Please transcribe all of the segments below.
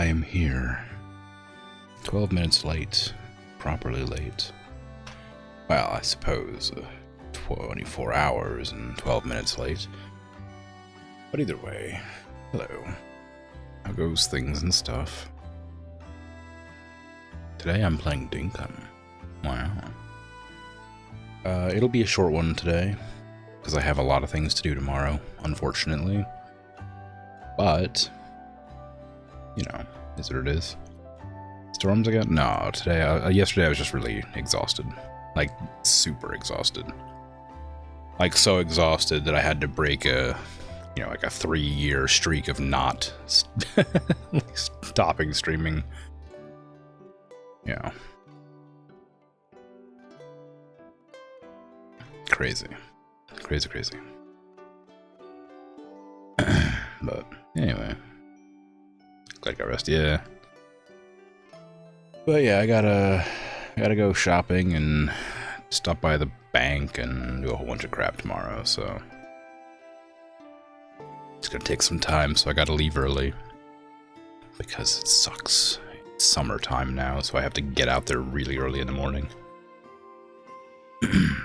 I am here. 12 minutes late. Properly late. Well, I suppose 24 hours and 12 minutes late. But either way, hello. How goes things and stuff? Today I'm playing Dinkum. Wow. It'll be a short one today, because I have a lot of things to do tomorrow, unfortunately. But, you know, is what it is. Storms again? No, today, yesterday I was just really exhausted. Like, super exhausted. Like, so exhausted that I had to break a, you know, like a 3-year streak of not stopping streaming. Yeah. Crazy. Crazy, crazy. But, anyway. Glad I got rest, yeah. But yeah, I gotta go shopping and stop by the bank and do a whole bunch of crap tomorrow, so it's gonna take some time, so I gotta leave early because it sucks. It's summertime now, so I have to get out there really early in the morning.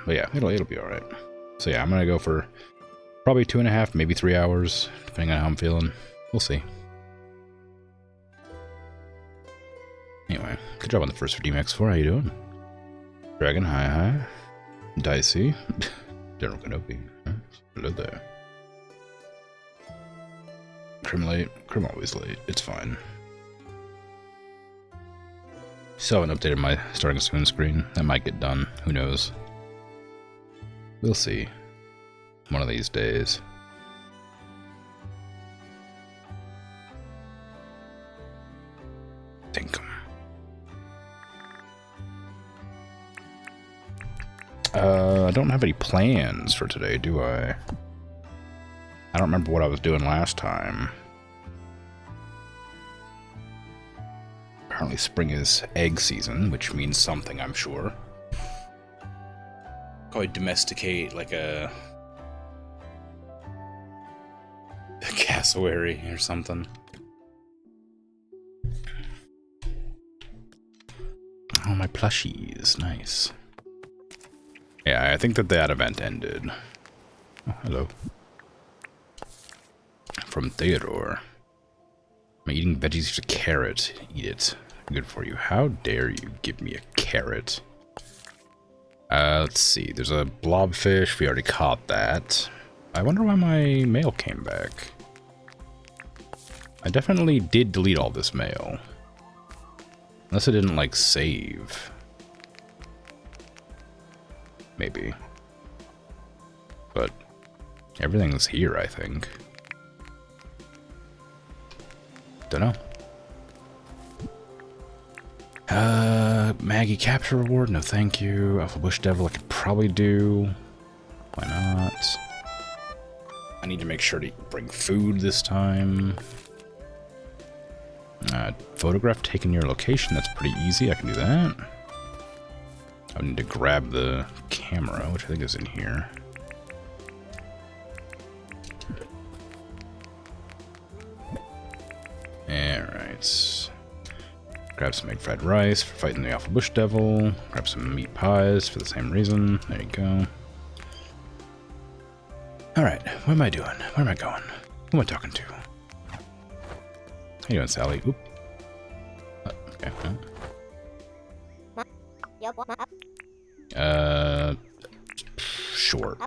But yeah, it'll be alright. So yeah, I'm gonna go for probably 2.5, maybe 3 hours, depending on how I'm feeling. We'll see. Anyway, good job on the first redeem X4. How you doing? Dragon, hi. Dicey. General Kenobi. Hello there. Krim late. Krim always late. It's fine. Still haven't updated my starting soon screen. That might get done. Who knows? We'll see. One of these days. Dinkum. I don't have any plans for today, do I? I don't remember what I was doing last time. Apparently spring is egg season, which means something, I'm sure. Probably domesticate like a cassowary or something. Oh, my plushies. Nice. Yeah, I think that event ended. Oh, hello. From Theodore. I'm eating veggies with a carrot. Eat it. Good for you. How dare you give me a carrot? Let's see. There's a blobfish. We already caught that. I wonder why my mail came back. I definitely did delete all this mail. Unless I didn't, like, save. Maybe. But everything's here, I think. Dunno. Maggie capture reward? No thank you. Alpha Bush Devil I could probably do. Why not? I need to make sure to bring food this time. Photograph taken your location. That's pretty easy. I can do that. I need to grab the camera, which I think is in here. Alright. Grab some egg fried rice for fighting the Alpha Bush Devil. Grab some meat pies for the same reason. There you go. Alright, what am I doing? Where am I going? Who am I talking to? How you doing, Sally? Oop. Okay. Sure.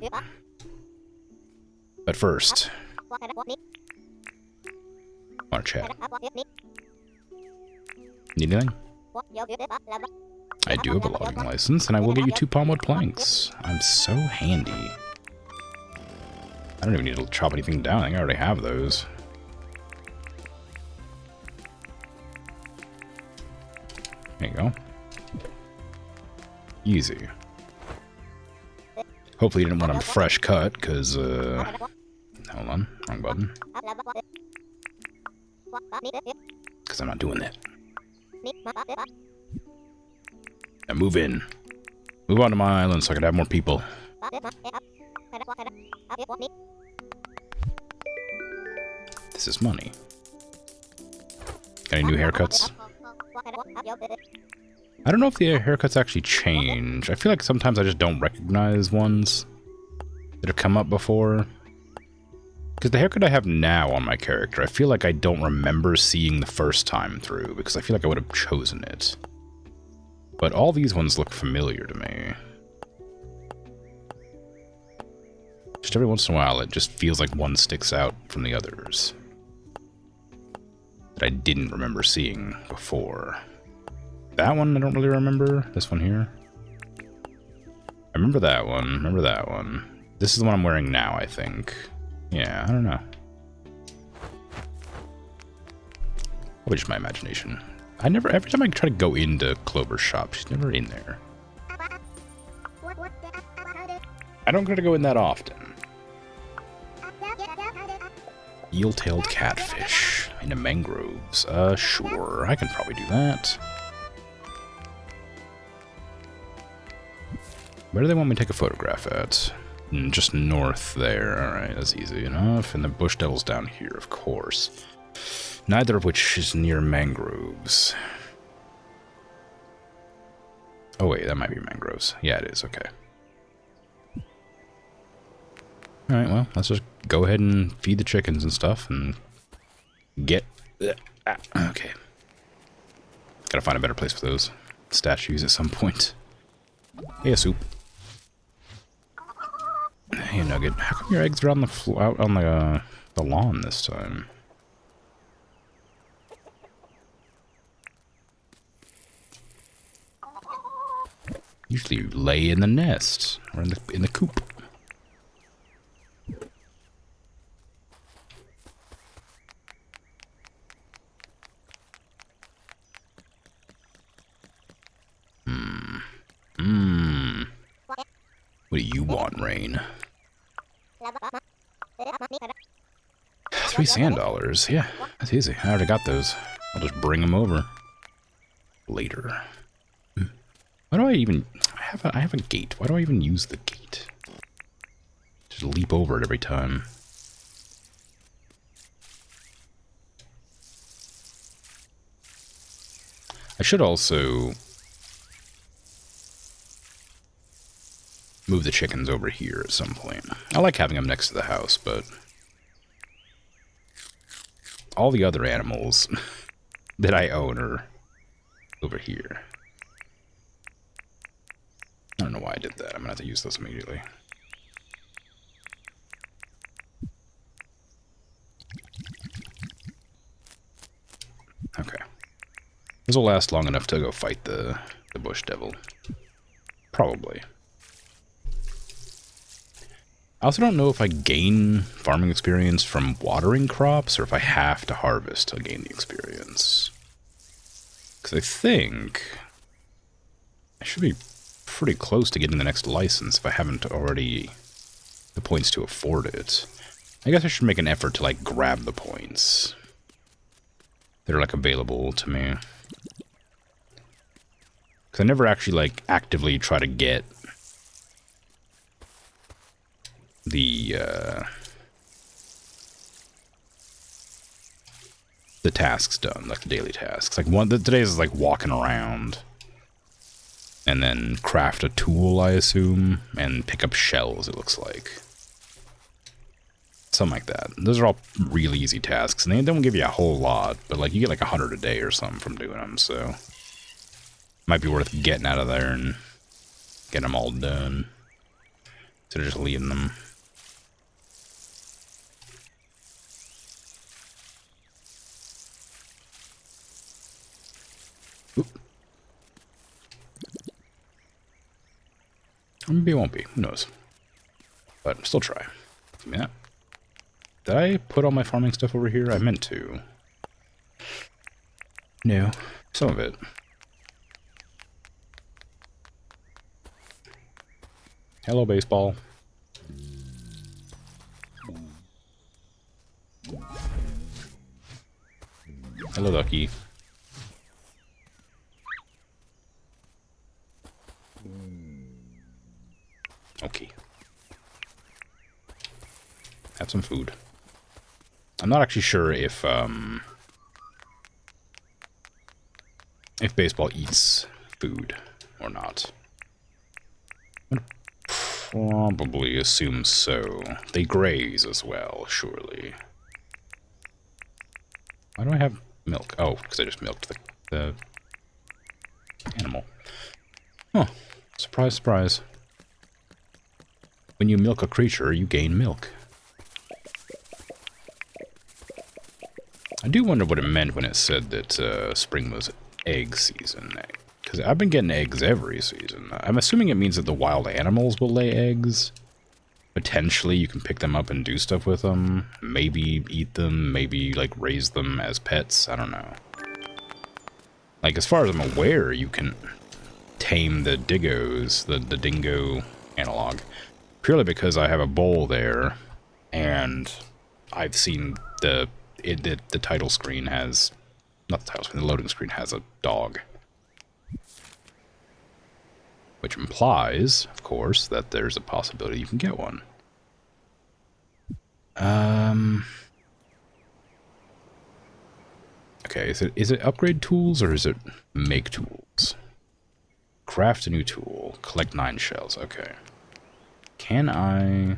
But first, want to chat. Need anything? I do have a logging license, and I will get you 2 palmwood planks. I'm so handy. I don't even need to chop anything down. I think I already have those. There you go. Easy. Hopefully you didn't want them fresh cut, because, hold on, wrong button. Because I'm not doing that. Now move in. Move on to my island so I can have more people. This is money. Any new haircuts? I don't know if the haircuts actually change. I feel like sometimes I just don't recognize ones that have come up before. Because the haircut I have now on my character, I feel like I don't remember seeing the first time through, because I feel like I would have chosen it. But all these ones look familiar to me. Just every once in a while, it just feels like one sticks out from the others that I didn't remember seeing before. That one I don't really remember. This one here. I remember that one. Remember that one. This is the one I'm wearing now, I think. Yeah, I don't know. Probably just my imagination. Every time I try to go into Clover's shop, she's never in there. I don't get to go in that often. Eel-tailed catfish in the mangroves. Sure, I can probably do that. Where do they want me to take a photograph at? Just north there. Alright, that's easy enough. And the bush devil's down here, of course. Neither of which is near mangroves. Oh wait, that might be mangroves. Yeah, it is, okay. Alright, well, let's just go ahead and feed the chickens and stuff and get... Okay. Gotta find a better place for those statues at some point. Hey, a soup. Hey, Nugget. How come your eggs are on the out on the lawn this time? Usually you lay in the nest or in the coop. What do you want, Rain? 3 sand dollars. Yeah, that's easy. I already got those. I'll just bring them over later. Why do I even... I have a gate. Why do I even use the gate? Just leap over it every time. I should also move the chickens over here at some point. I like having them next to the house, but all the other animals that I own are over here. I don't know why I did that. I'm gonna have to use those immediately. Okay. This will last long enough to go fight the bush devil. Probably. I also don't know if I gain farming experience from watering crops or if I have to harvest to gain the experience. Because I think I should be pretty close to getting the next license if I haven't already the points to afford it. I guess I should make an effort to, like, grab the points that are, like, available to me. Because I never actually, like, actively try to get the tasks done, like the daily tasks. Like today's is like walking around and then craft a tool, I assume, and pick up shells, it looks like. Something like that. Those are all really easy tasks, and they don't give you a whole lot, but like you get like 100 a day or something from doing them, so might be worth getting out of there and getting them all done instead of just leaving them. Maybe it won't be. Who knows? But still try. Give me that. Did I put all my farming stuff over here? I meant to. No. Some of it. Hello, baseball. Hello, ducky. Okay. Have some food. I'm not actually sure if if baseball eats food or not. I'd probably assume so. They graze as well, surely. Why do I have milk? Oh, because I just milked the animal. Huh. Surprise, surprise. When you milk a creature, you gain milk. I do wonder what it meant when it said that spring was egg season. Because I've been getting eggs every season. I'm assuming it means that the wild animals will lay eggs. Potentially you can pick them up and do stuff with them. Maybe eat them, maybe like raise them as pets. I don't know. Like as far as I'm aware, you can tame the diggos, the dingo analog. Purely because I have a bowl there, and I've seen the title screen has, not the title screen, the loading screen has a dog. Which implies, of course, that there's a possibility you can get one. Okay, is it upgrade tools or is it make tools? Craft a new tool. Collect 9 shells. Okay. Can I...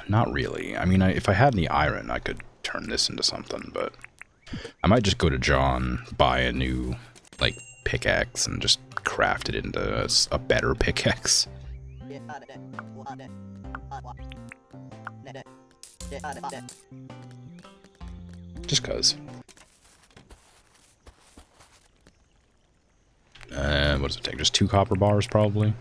Not really. I mean, if I had the iron, I could turn this into something, but... I might just go to John, buy a new, like, pickaxe, and just craft it into a better pickaxe. Just cause. What does it take? Just 2 copper bars, probably?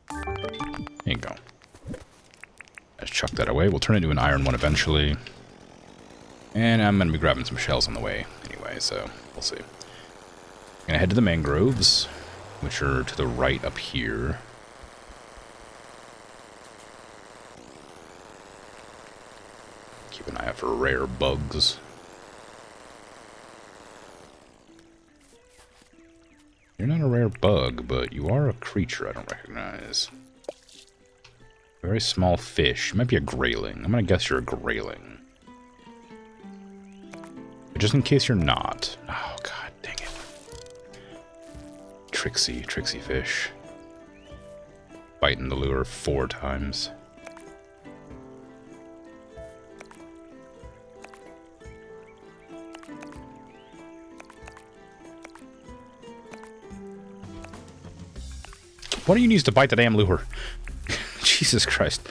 There you go. Let's chuck that away. We'll turn it into an iron one eventually. And I'm going to be grabbing some shells on the way anyway, so we'll see. I'm going to head to the mangroves, which are to the right up here. Keep an eye out for rare bugs. You're not a rare bug, but you are a creature I don't recognize. A very small fish. You might be a grayling. I'm gonna guess you're a grayling. But just in case you're not. Oh, god dang it. Tricksy fish. Biting the lure 4 times. What do you use to bite the damn lure? Jesus Christ.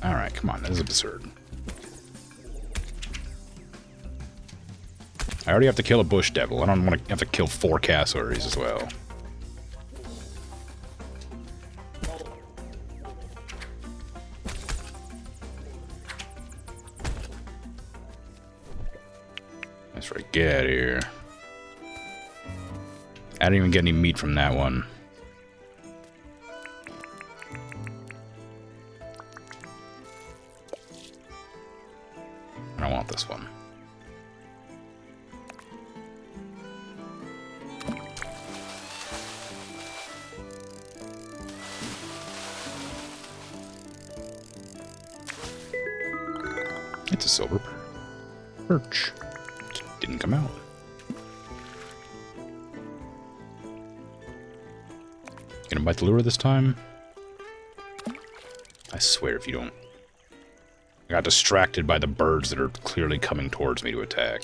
Alright, come on, that is absurd. I already have to kill a bush devil. I don't want to have to kill 4 cassowaries as well. That's right, get out of here. I didn't even get any meat from that one. I don't want this one. It's a silver perch. It didn't come out. Gonna bite the lure this time? I swear if you don't... I got distracted by the birds that are clearly coming towards me to attack.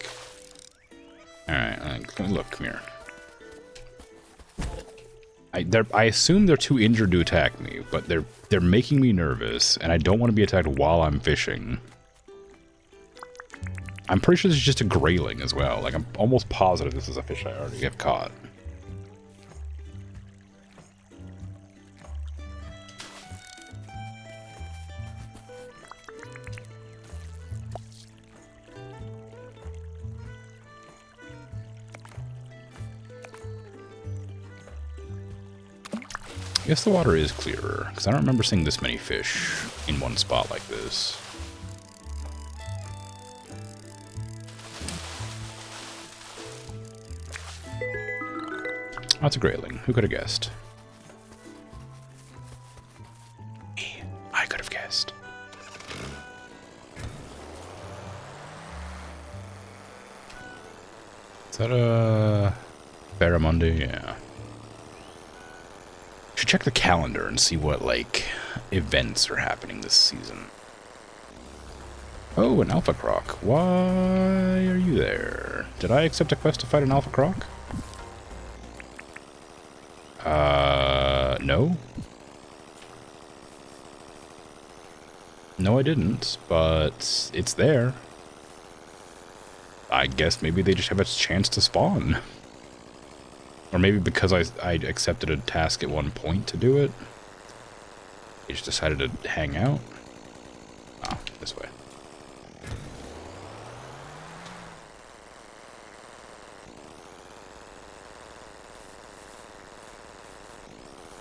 Alright, look, come here. I assume they're too injured to attack me, but they're making me nervous, and I don't want to be attacked while I'm fishing. I'm pretty sure this is just a grayling as well. Like, I'm almost positive this is a fish I already have caught. I guess the water is clearer, because I don't remember seeing this many fish in one spot like this. Oh, it's a grayling. Who could have guessed? Me. I could have guessed. Is that a Barramundi? Yeah. Should check the calendar and see what, like, events are happening this season. Oh, an Alpha Croc. Why are you there? Did I accept a quest to fight an Alpha Croc? No? No, I didn't, but it's there. I guess maybe they just have a chance to spawn. Or maybe because I accepted a task at one point to do it, they just decided to hang out. Ah, this way.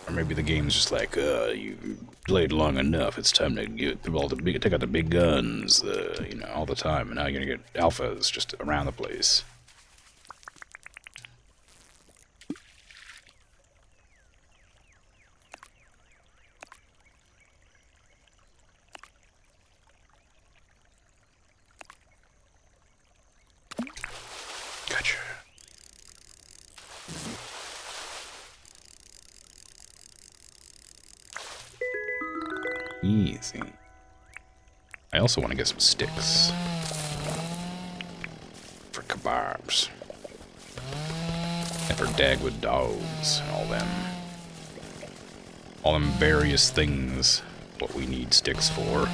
Or maybe the game's just like, you played long enough, it's time to take out the big guns, you know, all the time, and now you're gonna get alphas just around the place. Gotcha. Easy. I also want to get some sticks for kebabs and for Dagwood dogs and all them various things what we need sticks for.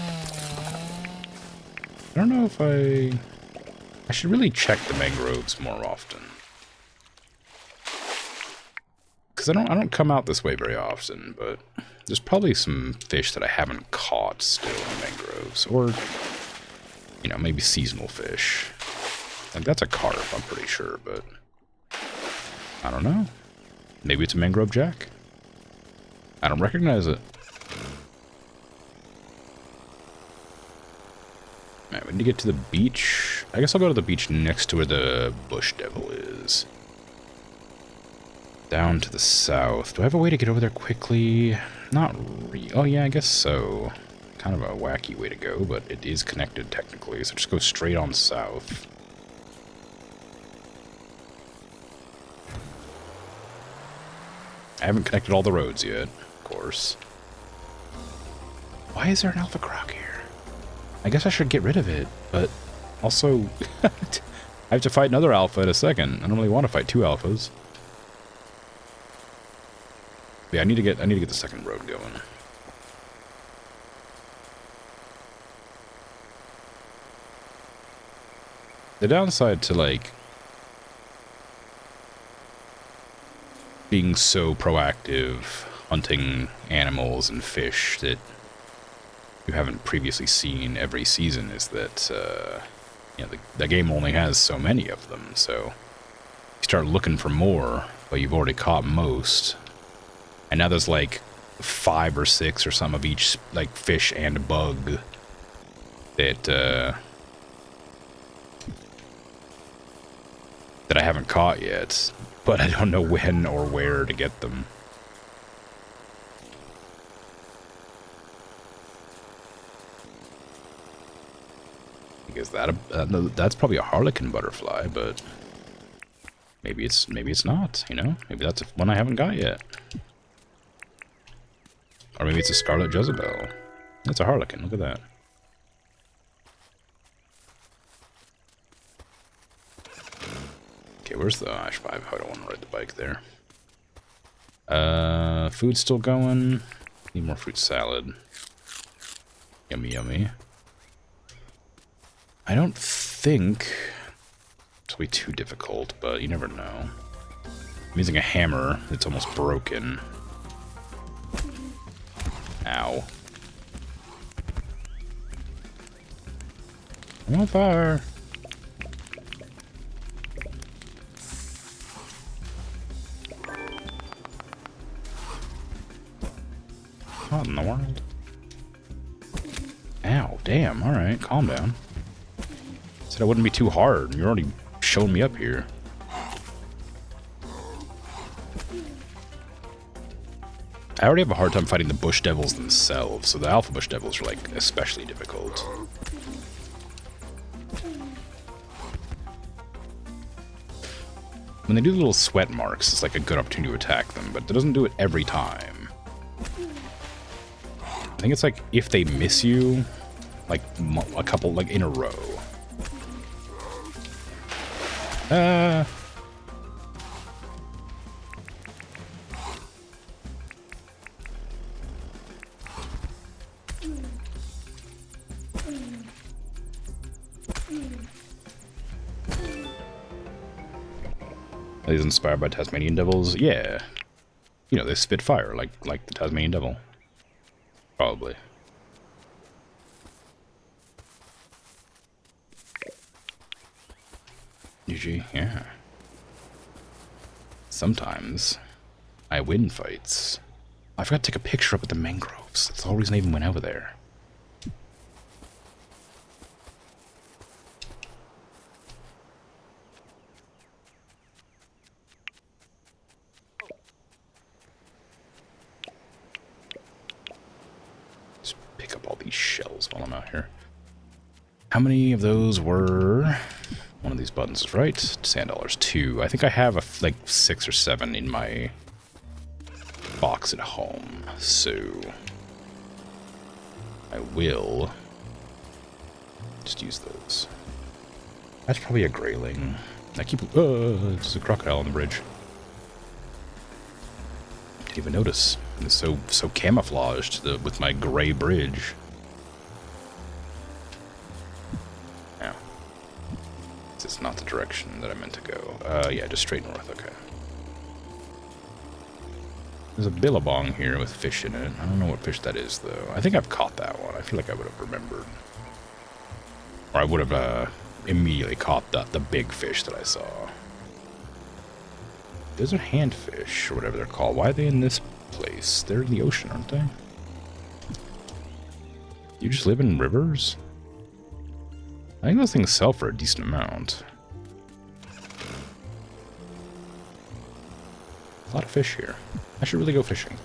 I don't know if I should really check the mangroves more often, because I don't come out this way very often, but there's probably some fish that I haven't caught still in mangroves, or, you know, maybe seasonal fish. Like, that's a carp, I'm pretty sure, but I don't know. Maybe it's a mangrove jack. I don't recognize it. Alright, we need to get to the beach. I guess I'll go to the beach next to where the bush devil is. Down to the south. Do I have a way to get over there quickly? Not really. Oh yeah, I guess so. Kind of a wacky way to go, but it is connected technically, so just go straight on south. I haven't connected all the roads yet, of course. Why is there an Alpha Croc here? I guess I should get rid of it, but also I have to fight another alpha in a second. I don't really want to fight two alphas. Yeah, I need to get the second road going. The downside to, like, being so proactive hunting animals and fish that you haven't previously seen every season is that you know, the game only has so many of them, so you start looking for more, but you've already caught most. And now there's like 5 or 6 or some of each, like, fish and bug that that I haven't caught yet, but I don't know when or where to get them. Because that's probably a harlequin butterfly, but maybe it's not, you know? Maybe that's one I haven't got yet. Or maybe it's a scarlet Jezebel. That's a harlequin, look at that. Okay, where's the Ash 5? I don't want to ride the bike there. Food's still going. Need more fruit salad. Yummy, yummy. I don't think it'll be too difficult, but you never know. I'm using a hammer that's almost broken. Ow. I'm on fire. alright, calm down. Said it wouldn't be too hard, and you're already showing me up here. I already have a hard time fighting the bush devils themselves, so the alpha bush devils are, like, especially difficult. When they do the little sweat marks, it's like a good opportunity to attack them, but it doesn't do it every time. I think it's like if they miss you, like a couple, like in a row. Are these inspired by Tasmanian devils? Yeah. You know, they spit fire like the Tasmanian devil. Probably. GG, yeah. Sometimes I win fights. I forgot to take a picture up at the mangroves. That's the whole reason I even went over there. Just pick up all these shells while I'm out here. How many of those were... One of these buttons is right. Sand dollars 2. I think I have like 6 or 7 in my box at home, so I will just use those. That's probably a grayling. I keep... there's a crocodile on the bridge. Didn't even notice. It's so camouflaged with my gray bridge. Now, this is not the direction that I meant to go. Yeah, just straight north. Okay. There's a billabong here with fish in it. I don't know what fish that is, though. I think I've caught that one. I feel like I would have remembered. Or I would have immediately caught the big fish that I saw. Those are handfish, or whatever they're called. Why are they in this place? They're in the ocean, aren't they? You just live in rivers? I think those things sell for a decent amount. A lot of fish here. I should really go fishing.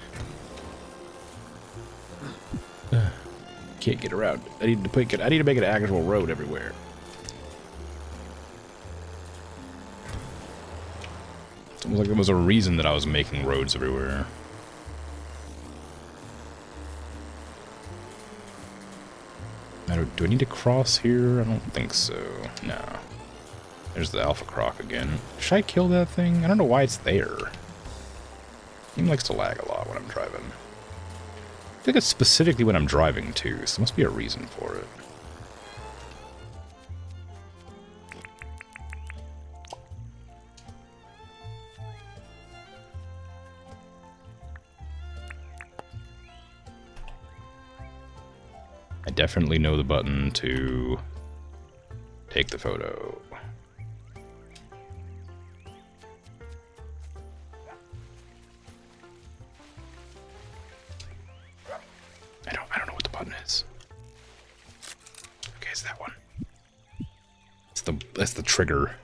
Can't get around. I need to make an actual road everywhere. It's almost like there was a reason that I was making roads everywhere. Do I need to cross here? I don't think so. No. There's the alpha croc again. Should I kill that thing? I don't know why it's there. It likes to lag a lot when I'm driving. I think it's specifically when I'm driving too, so there must be a reason for it. I definitely know the button to take the photo. I don't know what the button is. Okay, it's that one. That's the trigger.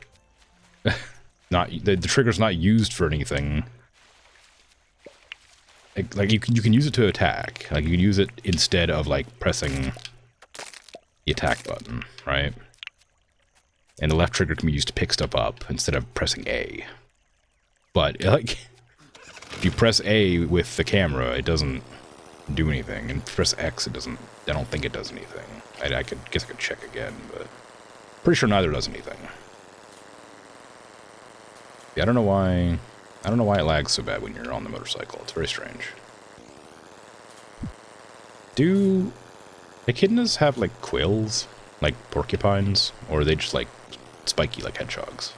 Not the trigger's not used for anything. Like you can use it to attack. Like you can use it instead of like pressing the attack button, right? And the left trigger can be used to pick stuff up instead of pressing A. But like if you press A with the camera, it doesn't do anything, and press X, it doesn't. I don't think it does anything. I guess I could check again, but pretty sure neither does anything. Yeah, I don't know why it lags so bad when you're on the motorcycle. It's very strange. Do echidnas have like quills, like porcupines, or are they just like spiky like hedgehogs?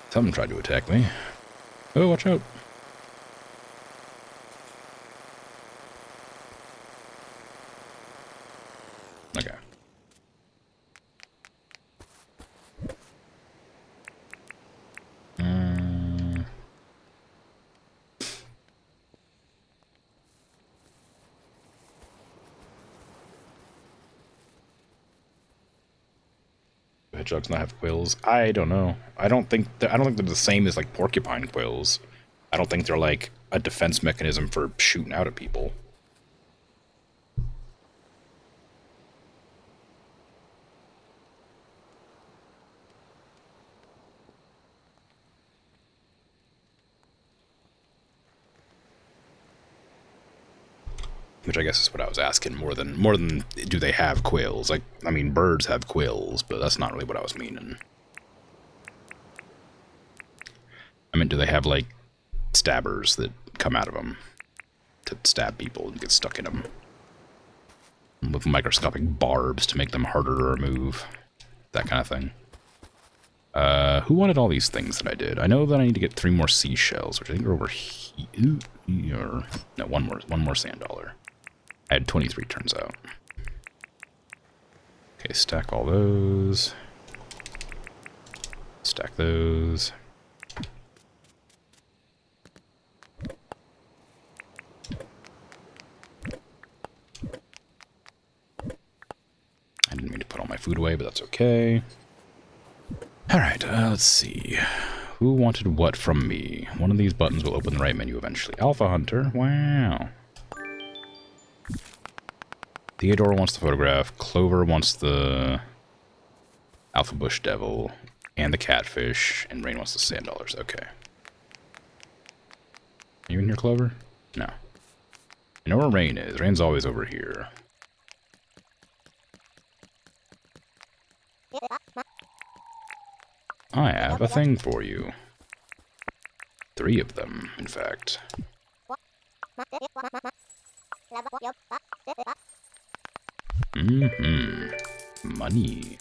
Something tried to attack me. Oh, watch out. Okay. hedgehogs not have quills? I don't know. I don't think they're the same as like porcupine quills. I don't think they're like a defense mechanism for shooting out at people. Which I guess is what I was asking, more than do they have quills? Like, I mean, birds have quills, but that's not really what I was meaning. I mean, do they have, like, stabbers that come out of them to stab people and get stuck in them? With microscopic barbs to make them harder to remove. That kind of thing. Who wanted all these things that I did? I know that I need to get 3 more seashells, which I think are over here. No, one more sand dollar. I had 23, turns out. Okay, stack all those. Stack those. I didn't mean to put all my food away, but that's okay. Alright, let's see. Who wanted what from me? One of these buttons will open the right menu eventually. Alpha Hunter, wow. Theodore wants the photograph, Clover wants the Alpha Bush Devil, and the catfish, and Rain wants the sand dollars. Okay. Are you in here, Clover? No. You know where Rain is. Rain's always over here. I have a thing for you. 3 of them, in fact. Money.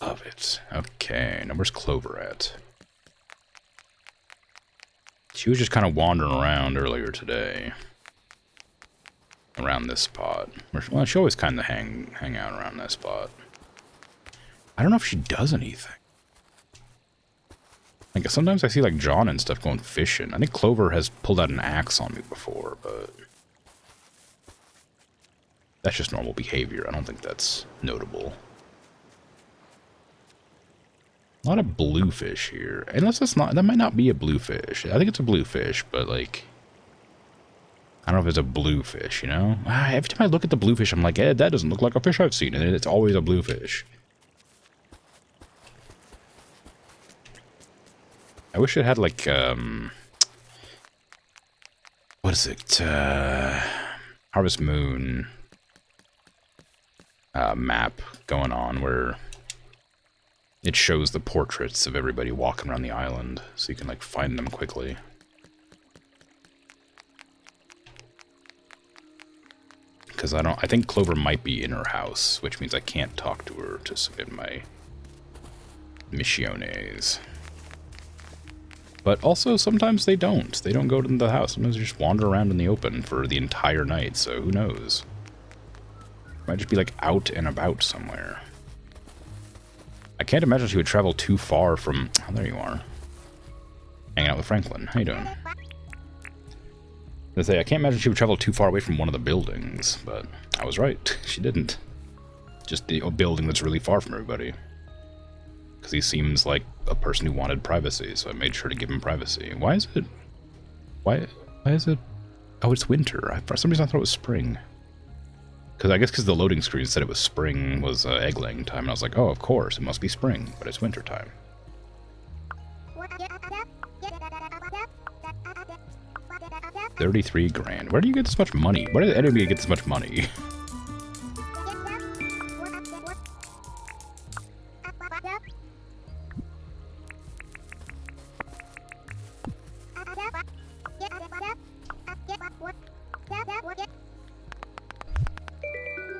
Love it. Okay, now where's Clover at? She was just kind of wandering around earlier today. Around this spot. Well, she always kind of hang out around that spot. I don't know if she does anything. Like, sometimes I see, like, John and stuff going fishing. I think Clover has pulled out an axe on me before, but that's just normal behavior. I don't think that's notable. A lot of bluefish here. Unless it's not, that might not be a bluefish. I think it's a bluefish, but, like, I don't know if it's a bluefish, you know? Every time I look at the bluefish, I'm like, that doesn't look like a fish I've seen, and it's always a bluefish. I wish it had, like, what is it? Harvest Moon map going on where it shows the portraits of everybody walking around the island, so you can, like, find them quickly. Because I think Clover might be in her house, which means I can't talk to her to submit my missiones. But also, sometimes they don't. They don't go to the house. Sometimes they just wander around in the open for the entire night, so who knows? Might just be, like, out and about somewhere. I can't imagine she would travel too far from... Oh, there you are. Hanging out with Franklin. How you doing? I can't imagine she would travel too far away from one of the buildings, but I was right. She didn't. Just the building that's really far from everybody. Because he seems like a person who wanted privacy, so I made sure to give him privacy. Why is it... Why is it... Oh, it's winter. For some reason I thought it was spring. Because the loading screen said it was spring, was egg laying time, and I was like, oh, of course, it must be spring, but it's winter time. $33 grand. Where do you get this much money? Where did anybody get this much money?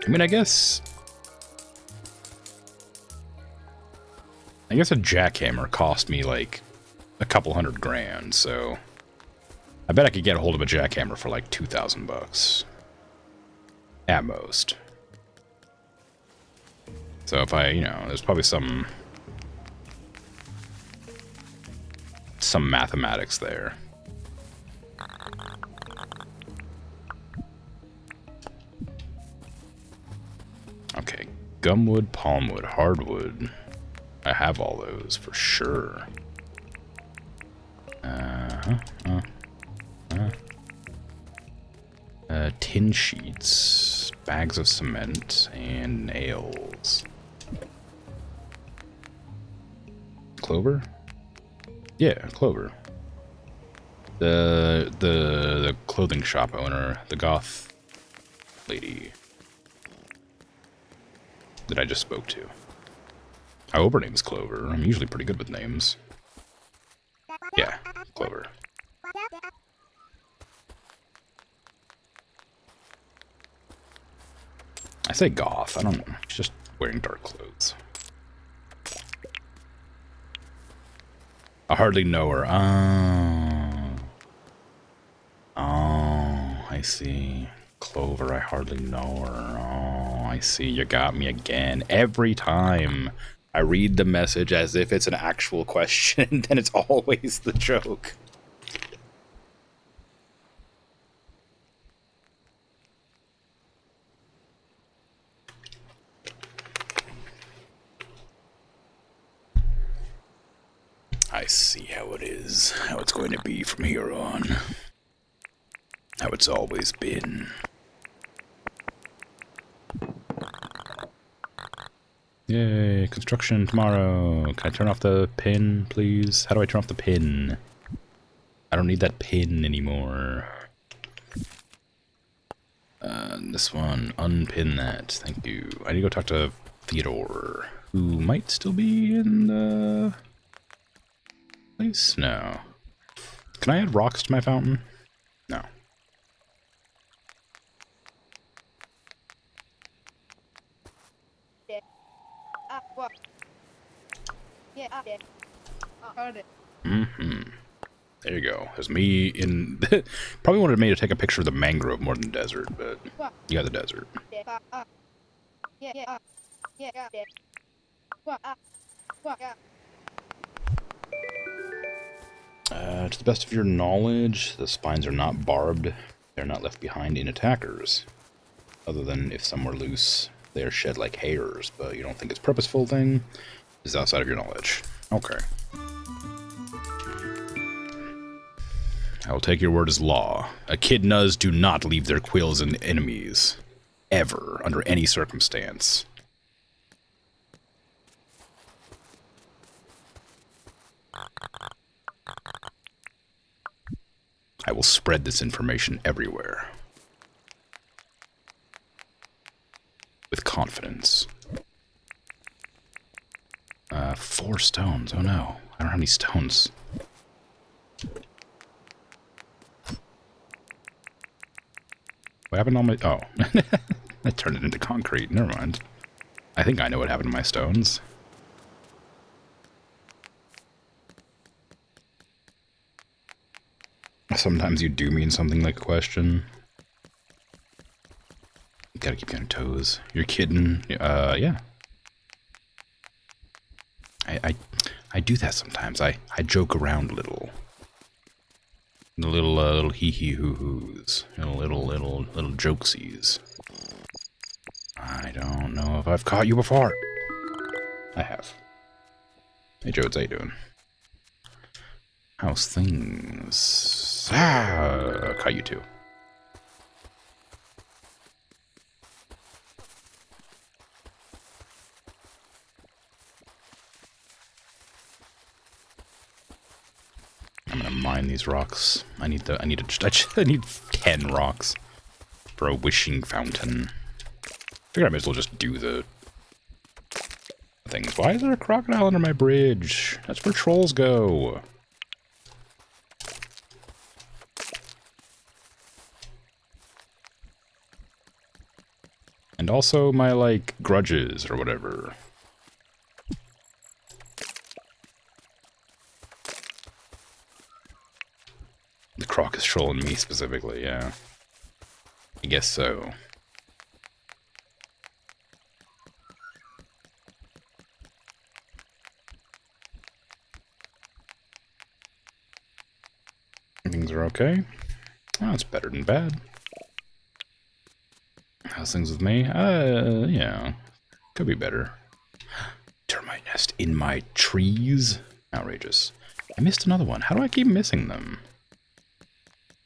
I mean, I guess a jackhammer cost me like a couple $100 grand, so I bet I could get a hold of a jackhammer for like $2,000 at most. So if I, there's probably some mathematics there. Okay, Gumwood, palmwood, hardwood. I have all those for sure. Tin sheets, bags of cement, and nails. Clover? Yeah, Clover. The clothing shop owner, the goth lady that I just spoke to. I hope her name's Clover. I'm usually pretty good with names. Yeah, Clover. I say goth, I don't know. She's just wearing dark clothes. I hardly know her. Oh, I see. Clover, I hardly know her. Oh, I see. You got me again. Every time I read the message as if it's an actual question, then it's always the joke. I see how it is, how it's going to be from here on. How it's always been. Yay, construction tomorrow. Can I turn off the pin, please? How do I turn off the pin? I don't need that pin anymore. This one, unpin that. Thank you. I need to go talk to Theodore, who might still be in the place? No. Can I add rocks to my fountain? No. Mm-hmm. There you go. There's me in... Probably wanted me to take a picture of the mangrove more than the desert, but you got the desert. To the best of your knowledge, the spines are not barbed. They're not left behind in attackers. Other than if some were loose, they are shed like hairs, but you don't think it's a purposeful thing? Is outside of your knowledge. Okay. I will take your word as law. Echidnas do not leave their quills in enemies. Ever, under any circumstance. I will spread this information everywhere. With confidence. 4 stones. Oh no. I don't have any stones. What happened to all my... Oh. I turned it into concrete. Never mind. I think I know what happened to my stones. Sometimes you do mean something like a question. You gotta keep you on your toes. You're kidding? Yeah. I do that sometimes. I joke around a little. The little hee-hee-hoo-hoos. Little jokesies. I don't know if I've caught you before. I have. Hey Jodes, how you doing? How's things? Caught you too. I'm gonna mine these rocks. I need 10 rocks for a wishing fountain. Figure I might as well just do the things. Why is there a crocodile under my bridge? That's where trolls go. And also my, like, grudges or whatever. The croc is trolling me specifically, yeah. I guess so. Things are okay. Oh, it's better than bad. How's things with me? Yeah. Could be better. Termite nest in my trees. Outrageous. I missed another one. How do I keep missing them?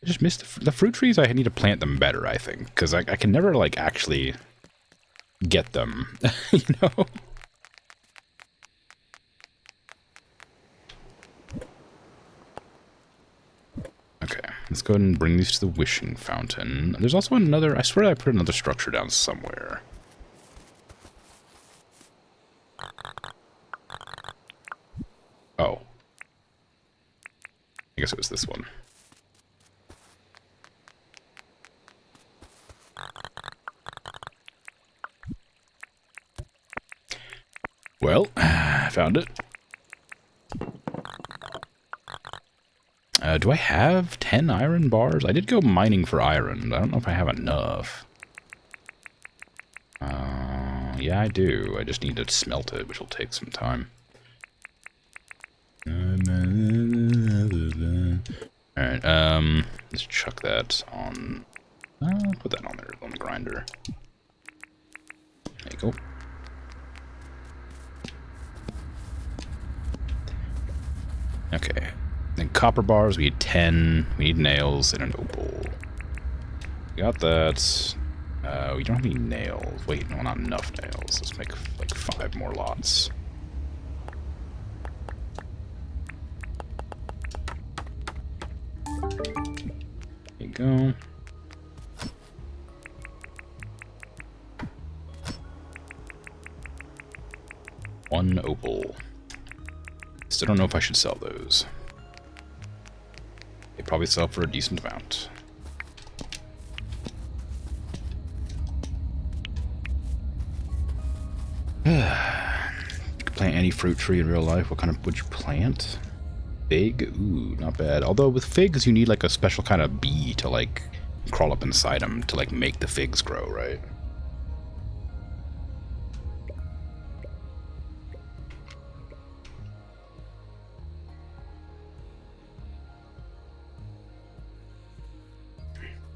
I just missed the fruit trees. I need to plant them better, I think. Because I can never, like, actually get them. You know? Okay, let's go ahead and bring these to the wishing fountain. There's also another... I swear I put another structure down somewhere. Oh. I guess it was this one. Well, I found it. Do I have 10 iron bars? I did go mining for iron, but I don't know if I have enough. Yeah, I do. I just need to smelt it, which will take some time. Alright, let's chuck that on... put that on there, on the grinder. There you go. Okay. Then copper bars, we need 10. We need nails and an opal. Got that. We don't have any nails. Wait, no, not enough nails. Let's make like 5 more lots. There you go. One opal. Still don't know if I should sell those. They probably sell for a decent amount. You could plant any fruit tree in real life. What kind of would you plant? Fig? Ooh, not bad. Although with figs, you need like a special kind of bee to like crawl up inside them to like make the figs grow, right?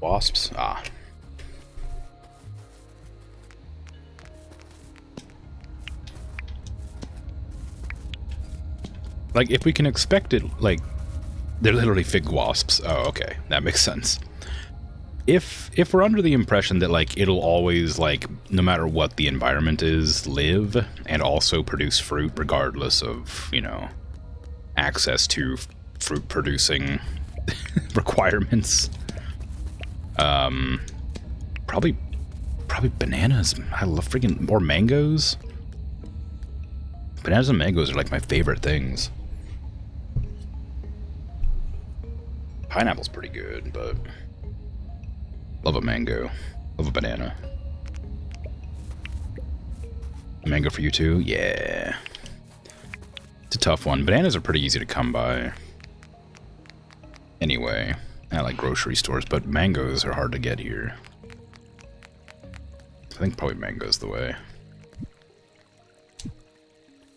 Wasps? Ah. Like, if we can expect it, like, they're literally fig wasps. Oh, okay. That makes sense. If we're under the impression that, like, it'll always, like, no matter what the environment is, live and also produce fruit regardless of, you know, access to fruit-producing requirements... probably bananas. I love freaking, or mangoes. Bananas and mangoes are like my favorite things. Pineapple's pretty good, but love a mango. Love a banana. A mango for you too? Yeah. It's a tough one. Bananas are pretty easy to come by. Anyway. I like grocery stores, but mangoes are hard to get here. I think probably mango's the way.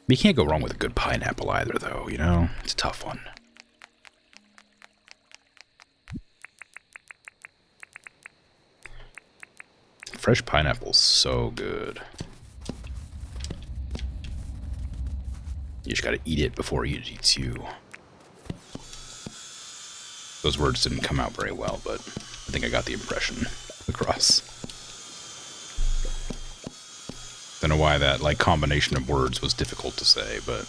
You can't go wrong with a good pineapple either, though, you know? It's a tough one. Fresh pineapple's so good. You just gotta eat it before it eats you. Those words didn't come out very well, but I think I got the impression across. Don't know why that, like, combination of words was difficult to say, but...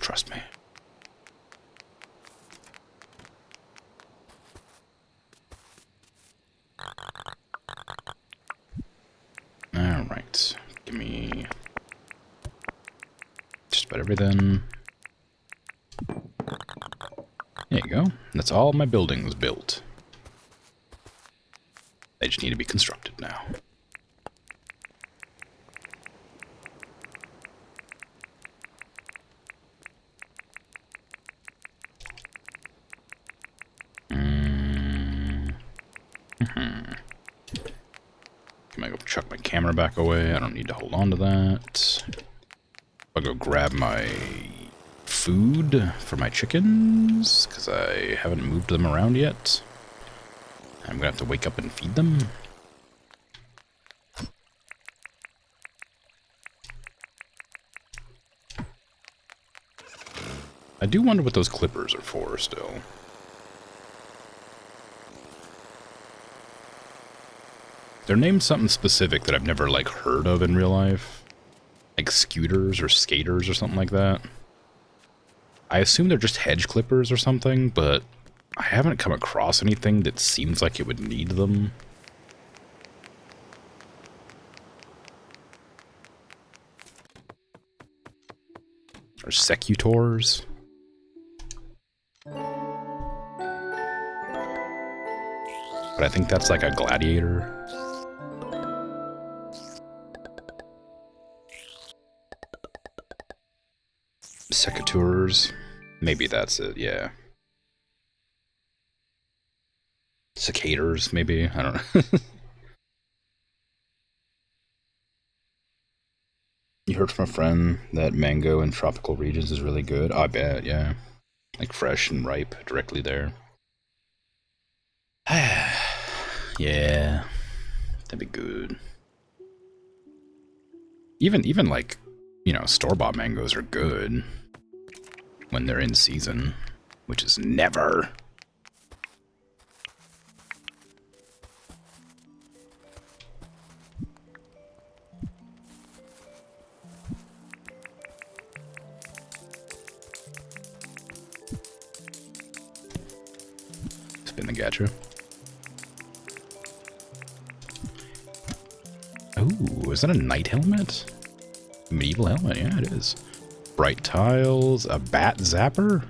trust me. Alright. Give me... just about everything. There you go. That's all my buildings built. They just need to be constructed now. I'm gonna go chuck my camera back away. I don't need to hold on to that. I'll go grab my food for my chickens, because I haven't moved them around yet. I'm gonna have to wake up and feed them. I do wonder what those clippers are for still. They're named something specific that I've never, like, heard of in real life. Like scooters or skaters or something like that. I assume they're just hedge clippers or something, but I haven't come across anything that seems like it would need them. Or secutors. But I think that's like a gladiator. Secateurs. Maybe that's it, yeah. Cicaders, maybe? I don't know. You heard from a friend that mango in tropical regions is really good? I bet, yeah. Like fresh and ripe directly there. Yeah. That'd be good. Even like, you know, store-bought mangoes are good when they're in season, which is never. Spin the gacha. Oh, is that a knight helmet? Medieval helmet, yeah, it is. Bright tiles, a bat zapper?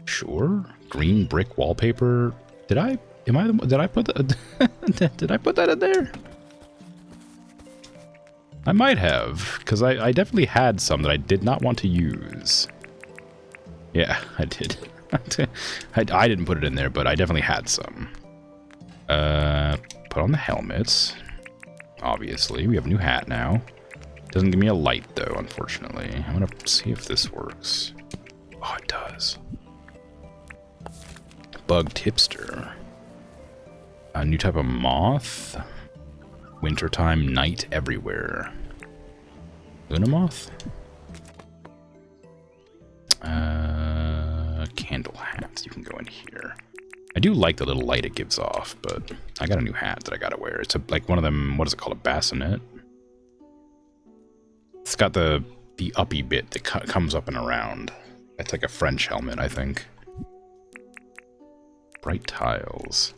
Sure. Green brick wallpaper. Did I put that did I put that in there? I might have, because I definitely had some that I did not want to use. Yeah, I did. I didn't put it in there, but I definitely had some. Put on the helmets. Obviously, we have a new hat now. Doesn't give me a light, though, unfortunately. I'm gonna see if this works. Oh, it does. Bug tipster. A new type of moth. Wintertime night everywhere. Luna moth? Candle hats. You can go in here. I do like the little light it gives off, but I got a new hat that I gotta wear. It's like one of them, what is it called, a bassinet? It's got the uppy bit that comes up and around. It's like a French helmet, I think. Bright tiles.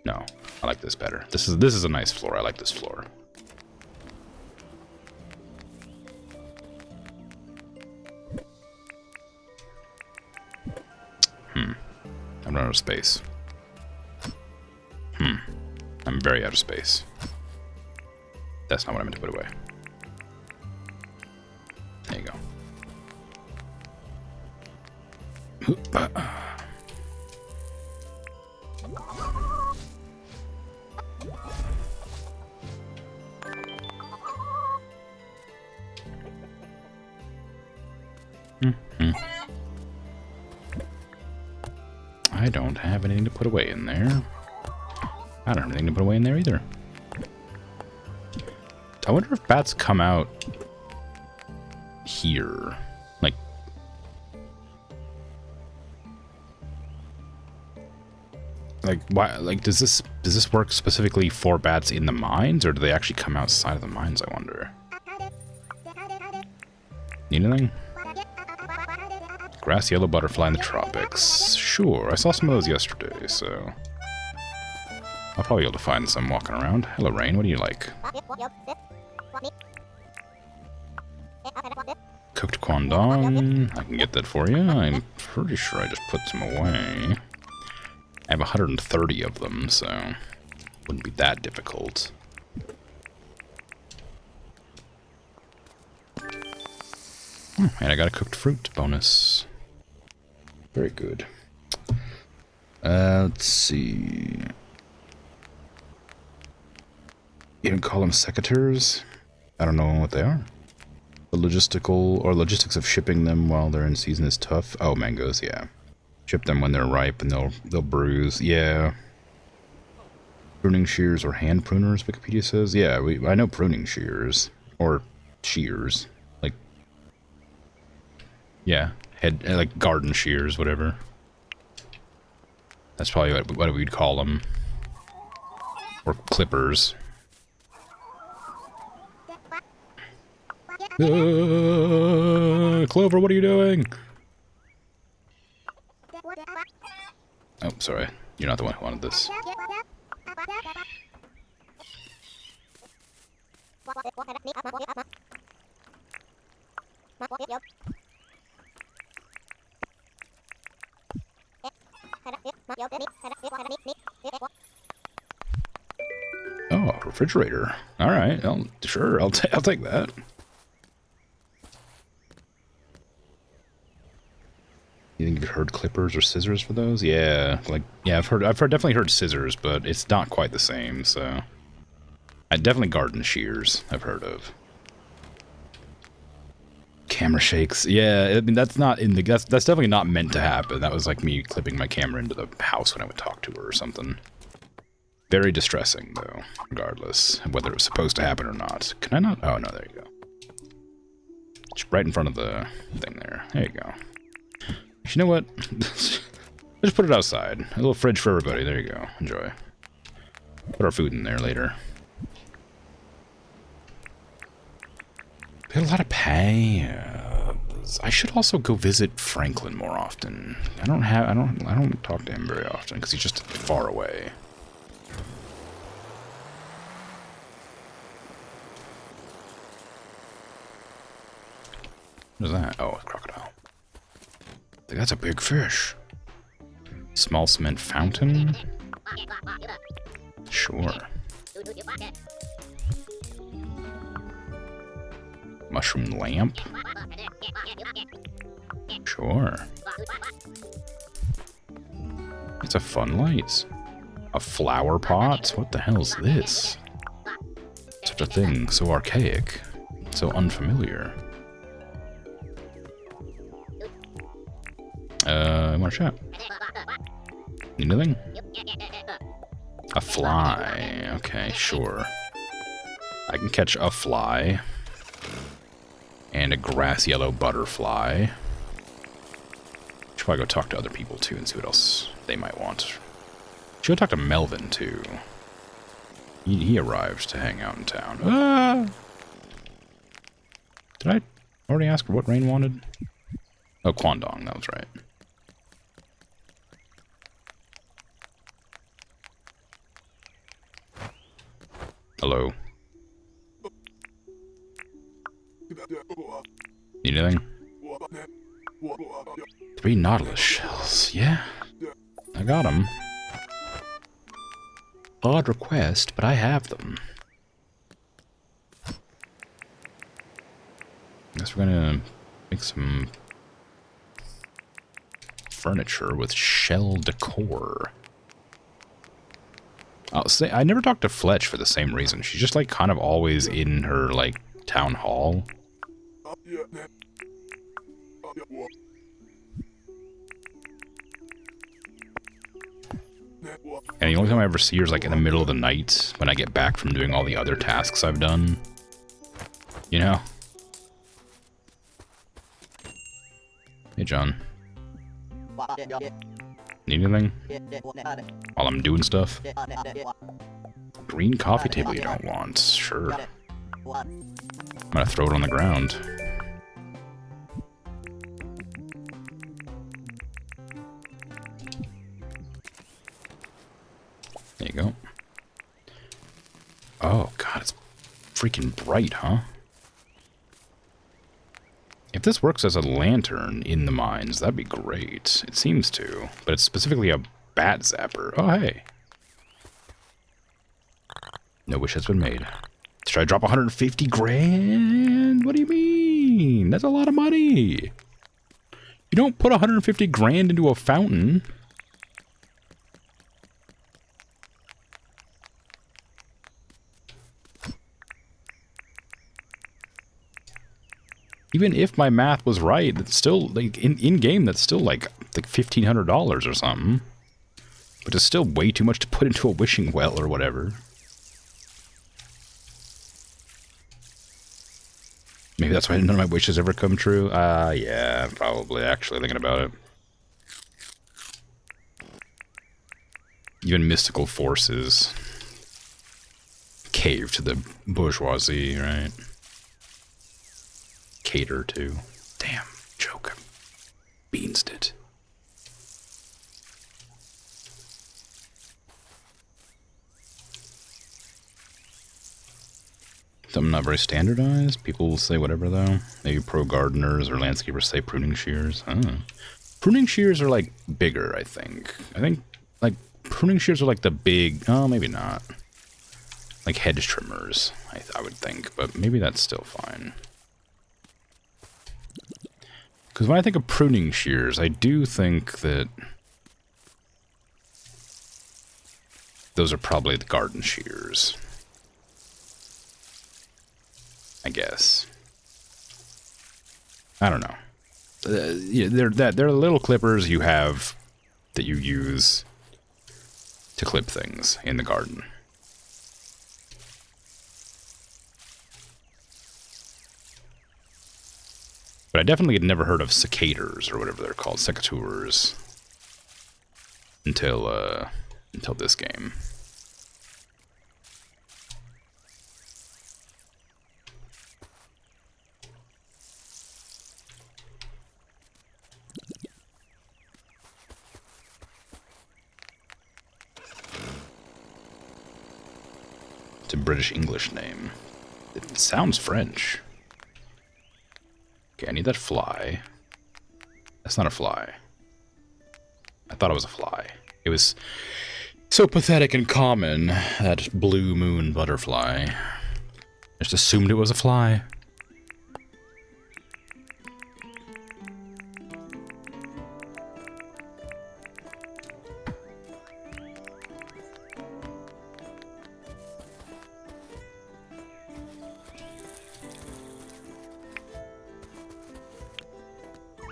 No, I like this better. This is a nice floor. I like this floor. I'm running out of space. I'm very out of space. That's not what I meant to put away. There you go. I don't have anything to put away in there. I don't have anything to put away in there either. I wonder if bats come out here. Like why? Like does this work specifically for bats in the mines, or do they actually come outside of the mines? I wonder. Need anything? Grass yellow butterfly in the tropics. Sure, I saw some of those yesterday, so I'll probably be able to find some walking around. Hello, Rain. What do you like? Cooked quandong. I can get that for you. I'm pretty sure I just put some away. I have 130 of them, so wouldn't be that difficult. And I got a cooked fruit bonus. Very good. Let's see. You can call them secateurs. I don't know what they are. The logistics of shipping them while they're in season is tough. Oh, mangoes, yeah. Ship them when they're ripe and they'll bruise. Yeah. Pruning shears or hand pruners, Wikipedia says. Yeah, I know pruning shears. Or shears. Like, Yeah, head like garden shears, whatever. That's probably what we'd call them. Or clippers. Clover, what are you doing? Oh, sorry. You're not the one who wanted this. Oh, refrigerator. All right. Sure. I'll take that. You think you've heard clippers or scissors for those? Yeah, I've definitely heard scissors, but it's not quite the same. So, definitely garden shears I've heard of. Camera shakes. Yeah, I mean that's definitely not meant to happen. That was like me clipping my camera into the house when I would talk to her or something. Very distressing though, regardless of whether it was supposed to happen or not. Can I not? Oh no, there you go. Just right in front of the thing there. There you go. You know what? Just put it outside. A little fridge for everybody. There you go. Enjoy. Put our food in there later. Got a lot of pay. I should also go visit Franklin more often. I don't talk to him very often because he's just far away. What is that? Oh, a crocodile. I think that's a big fish. Small cement fountain? Sure. Mushroom lamp? Sure. It's a fun light. A flower pot? What the hell is this? Such a thing, so archaic. So unfamiliar. I want to chat. Need anything? A fly. Okay, sure. I can catch a fly. And a grass yellow butterfly. Should probably go talk to other people too and see what else they might want. Should go talk to Melvin too. He arrived to hang out in town. Ah! Did I already ask what Rain wanted? Oh, Kwandong, that was right. Hello. Need anything? 3 Nautilus shells. Yeah. I got them. Odd request, but I have them. Guess we're gonna make some furniture with shell decor. I'll say I never talked to Fletch for the same reason. She's just like kind of always in her like town hall. And the only time I ever see her is like in the middle of the night when I get back from doing all the other tasks I've done. You know? Hey, John. Need anything? While I'm doing stuff? Green coffee table you don't want. Sure. I'm gonna throw it on the ground. There you go. Oh, God, it's freaking bright, huh? If this works as a lantern in the mines, that'd be great. It seems to, but it's specifically a bat zapper. Oh, hey. No wish has been made. Should I drop 150 grand? What do you mean? That's a lot of money. You don't put 150 grand into a fountain. Even if my math was right, it's still like in game. That's still like $1,500 or something, which is still way too much to put into a wishing well or whatever. Maybe that's why none of my wishes ever come true. Yeah, probably, actually, thinking about it. Even mystical forces cave to the bourgeoisie, right? Cater to. Damn, joke. Beansed it. Something not very standardized. People will say whatever, though. Maybe pro gardeners or landscapers say pruning shears. Pruning shears are, like, bigger, I think. Like, pruning shears are like the big... Oh, maybe not. Like hedge trimmers, I would think. But maybe that's still fine. Because when I think of pruning shears, I do think that... those are probably the garden shears. I guess. I don't know. Yeah, they're little clippers you have that you use to clip things in the garden. But I definitely had never heard of secateurs or whatever they're called, secateurs, until this game. It's a British English name. It sounds French. Okay, I need that fly. That's not a fly. I thought it was a fly. It was so pathetic and common, that blue moon butterfly. I just assumed it was a fly.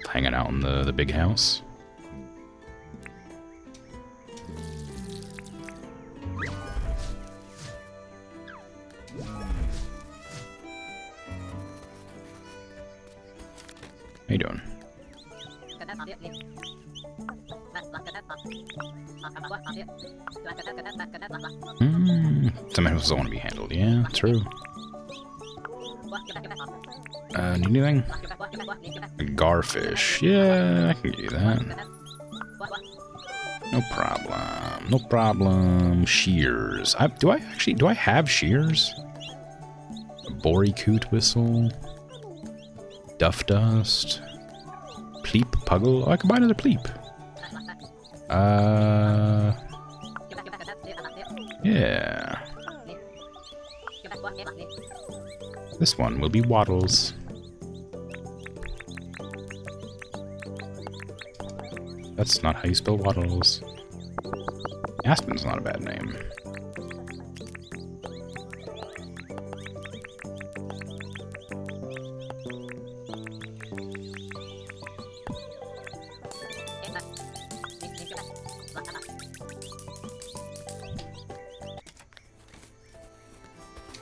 Hanging out in the big house. How you doing? Some animals don't want to be handled. Yeah, true. Need anything? A garfish. Yeah, I can give you that. No problem. No problem. Shears. Do I have shears? A Borycoot whistle. Duff dust. Pleep puggle. Oh, I can buy another pleep. Yeah. This one will be Waddles. That's not how you spell Waddles. Aspen's not a bad name.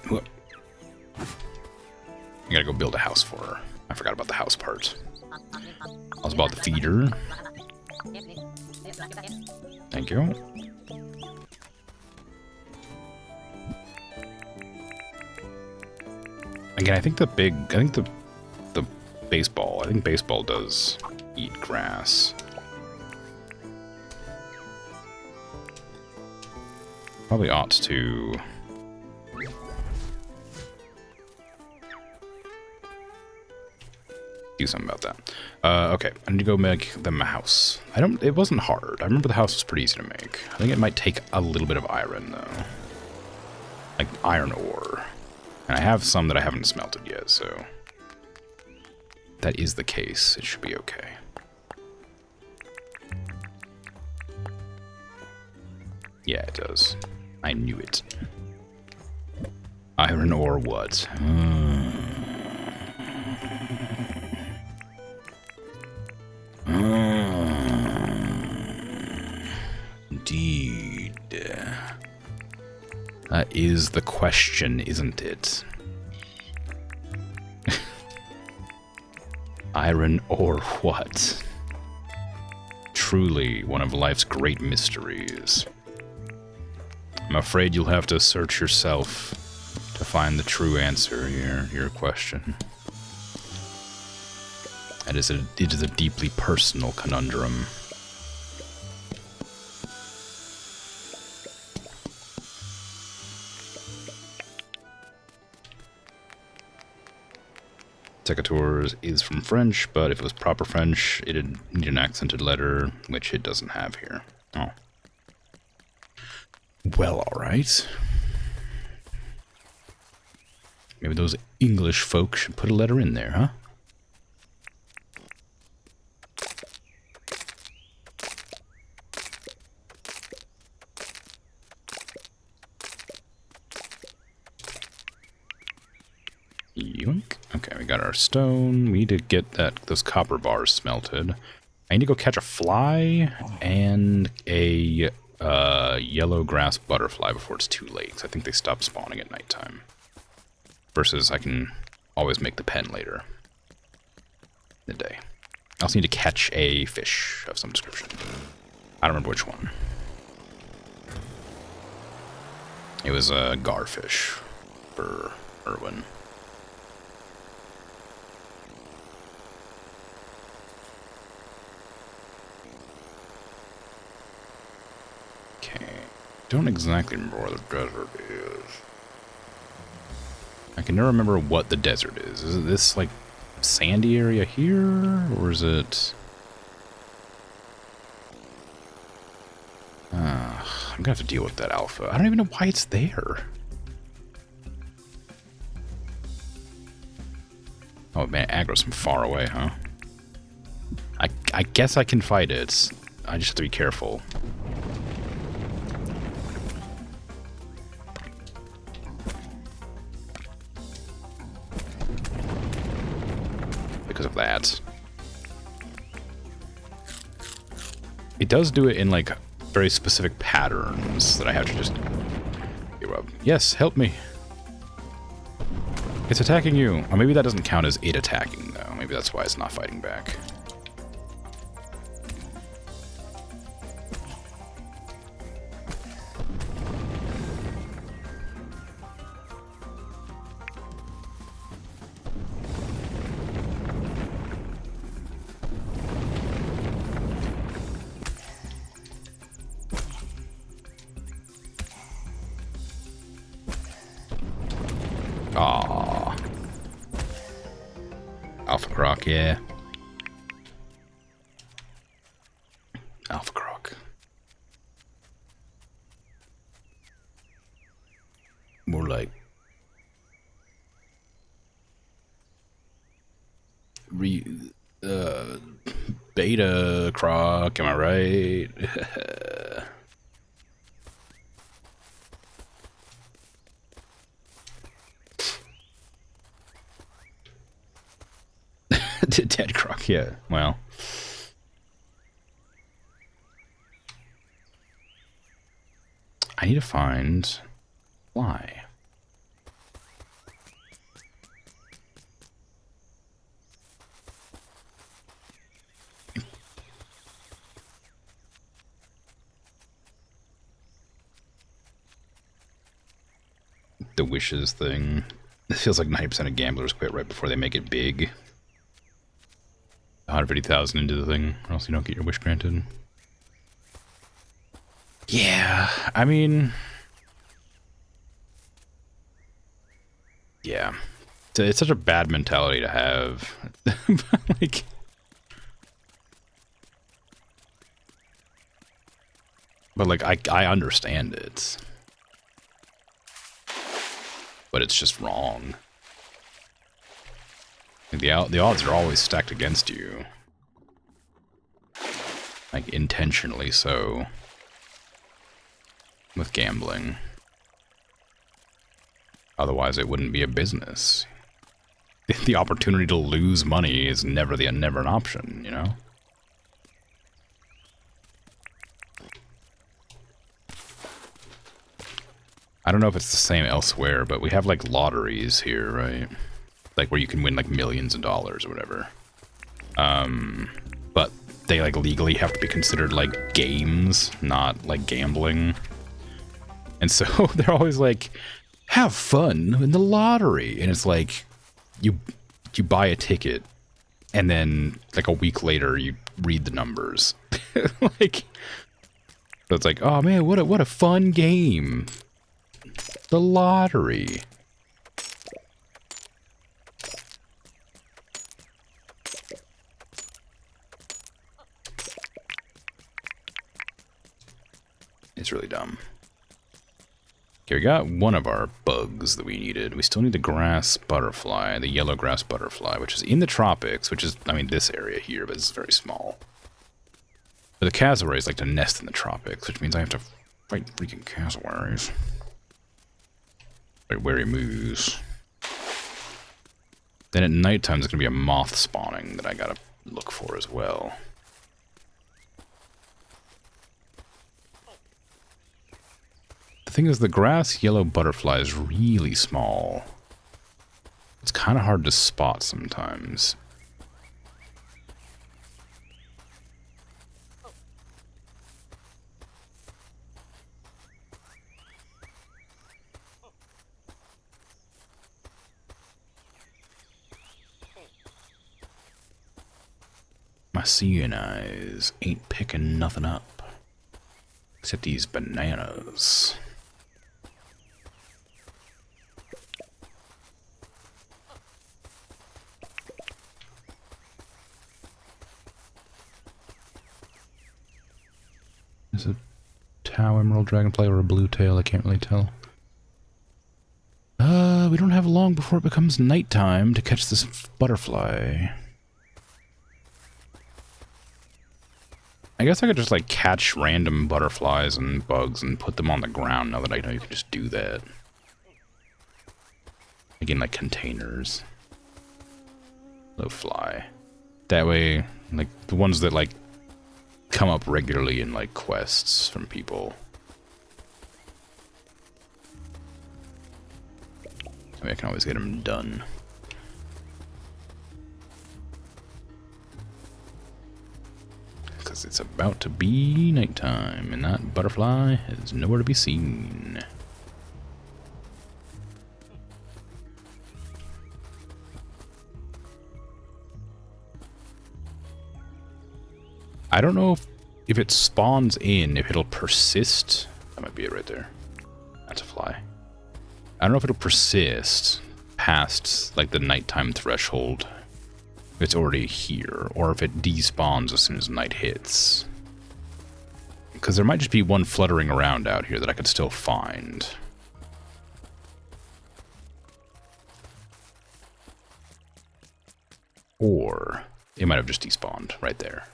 What? I gotta go build a house for her. I forgot about the house part. I was about the feeder. Thank you. Again, I think the baseball. I think baseball does eat grass. Probably ought to. Do something about that. Okay, I need to go make them a house. It wasn't hard. I remember the house was pretty easy to make. I think it might take a little bit of iron, though. Like iron ore. And I have some that I haven't smelted yet, so... if that is the case, it should be okay. Yeah, it does. I knew it. Iron ore what? Indeed. That is the question, isn't it? Iron or what? Truly one of life's great mysteries. I'm afraid you'll have to search yourself to find the true answer here to your question. It is a deeply personal conundrum. Secateurs is from French, but if it was proper French, it'd need an accented letter, which it doesn't have here. Oh. Well, alright. Maybe those English folk should put a letter in there, huh? Yoink. Okay, we got our stone. We need to get those copper bars smelted. I need to go catch a fly and a yellow grass butterfly before it's too late. 'Cause I think they stop spawning at nighttime. Versus I can always make the pen later in the day. I also need to catch a fish of some description. I don't remember which one. It was a garfish for Irwin. Don't exactly remember where the desert is. I can never remember what the desert is. Is it this, like, sandy area here? Or is it... I'm gonna have to deal with that alpha. I don't even know why it's there. Oh man, aggro's from far away, huh? I guess I can fight it. I just have to be careful. Because of that. It does do it in like very specific patterns that I have to just give up. Yes, help me. It's attacking you. Or maybe that doesn't count as it attacking though. Maybe that's why it's not fighting back. Aww. Alpha Croc, yeah. Alpha Croc. More like... Beta Croc, am I right? Dead Croc, yeah. Well. I need to find why. The wishes thing. It feels like 90% of gamblers quit right before they make it big. 150,000 into the thing, or else you don't get your wish granted. Yeah, I mean... Yeah. It's such a bad mentality to have. Like... But, like, I understand it. But it's just wrong. The odds are always stacked against you. Like, intentionally so. With gambling. Otherwise, it wouldn't be a business. The opportunity to lose money is never an option, you know? I don't know if it's the same elsewhere, but we have, like, lotteries here, right? Like, where you can win, like, millions of dollars or whatever. But they like legally have to be considered like games, not like gambling. And so they're always like, have fun in the lottery. And it's like, you buy a ticket and then like a week later you read the numbers. Like, so it's like, oh man, what a fun game. The lottery. It's really dumb. Okay, we got one of our bugs that we needed. We still need the grass butterfly, the yellow grass butterfly, which is in the tropics, which is, I mean, this area here, but it's very small. But the cassowaries like to nest in the tropics, which means I have to fight freaking cassowaries. Like wary moose. Then at nighttime there's gonna be a moth spawning that I gotta look for as well. The thing is, the grass yellow butterfly is really small. It's kind of hard to spot sometimes. My seeing eyes ain't picking nothing up. Except these bananas. Is it Tau Emerald Dragonfly or a blue tail? I can't really tell. We don't have long before it becomes nighttime to catch this butterfly. I guess I could just like catch random butterflies and bugs and put them on the ground now that I know you can just do that. Again, like containers. Little fly. That way, like the ones that like come up regularly in like quests from people. I can always get them done. Because it's about to be nighttime, and that butterfly is nowhere to be seen. I don't know if it spawns in, if it'll persist. That might be it right there. That's a fly. I don't know if it'll persist past like the nighttime threshold if it's already here, or if it despawns as soon as night hits. Because there might just be one fluttering around out here that I could still find. Or it might have just despawned right there.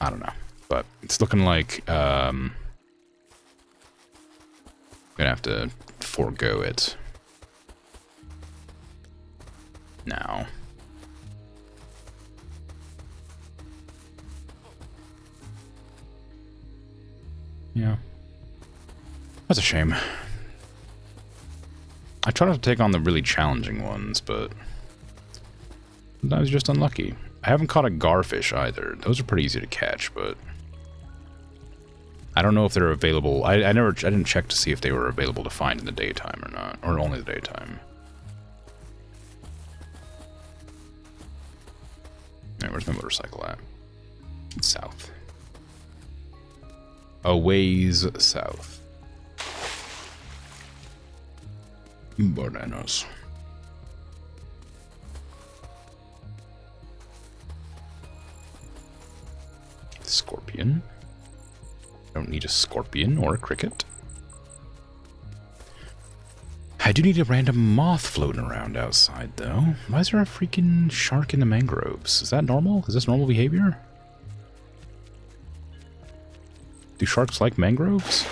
I don't know, but it's looking like I'm gonna have to forego it now. Yeah, that's a shame. I try not to take on the really challenging ones, but sometimes you're just unlucky. I haven't caught a garfish either. Those are pretty easy to catch, but I don't know if they're available. I didn't check to see if they were available to find in the daytime or not, or only the daytime. Alright, where's my motorcycle at? It's south. A ways south. Bananas. Scorpion. Don't need a scorpion or a cricket. I do need a random moth floating around outside, though. Why is there a freaking shark in the mangroves? Is that normal? Is this normal behavior? Do sharks like mangroves?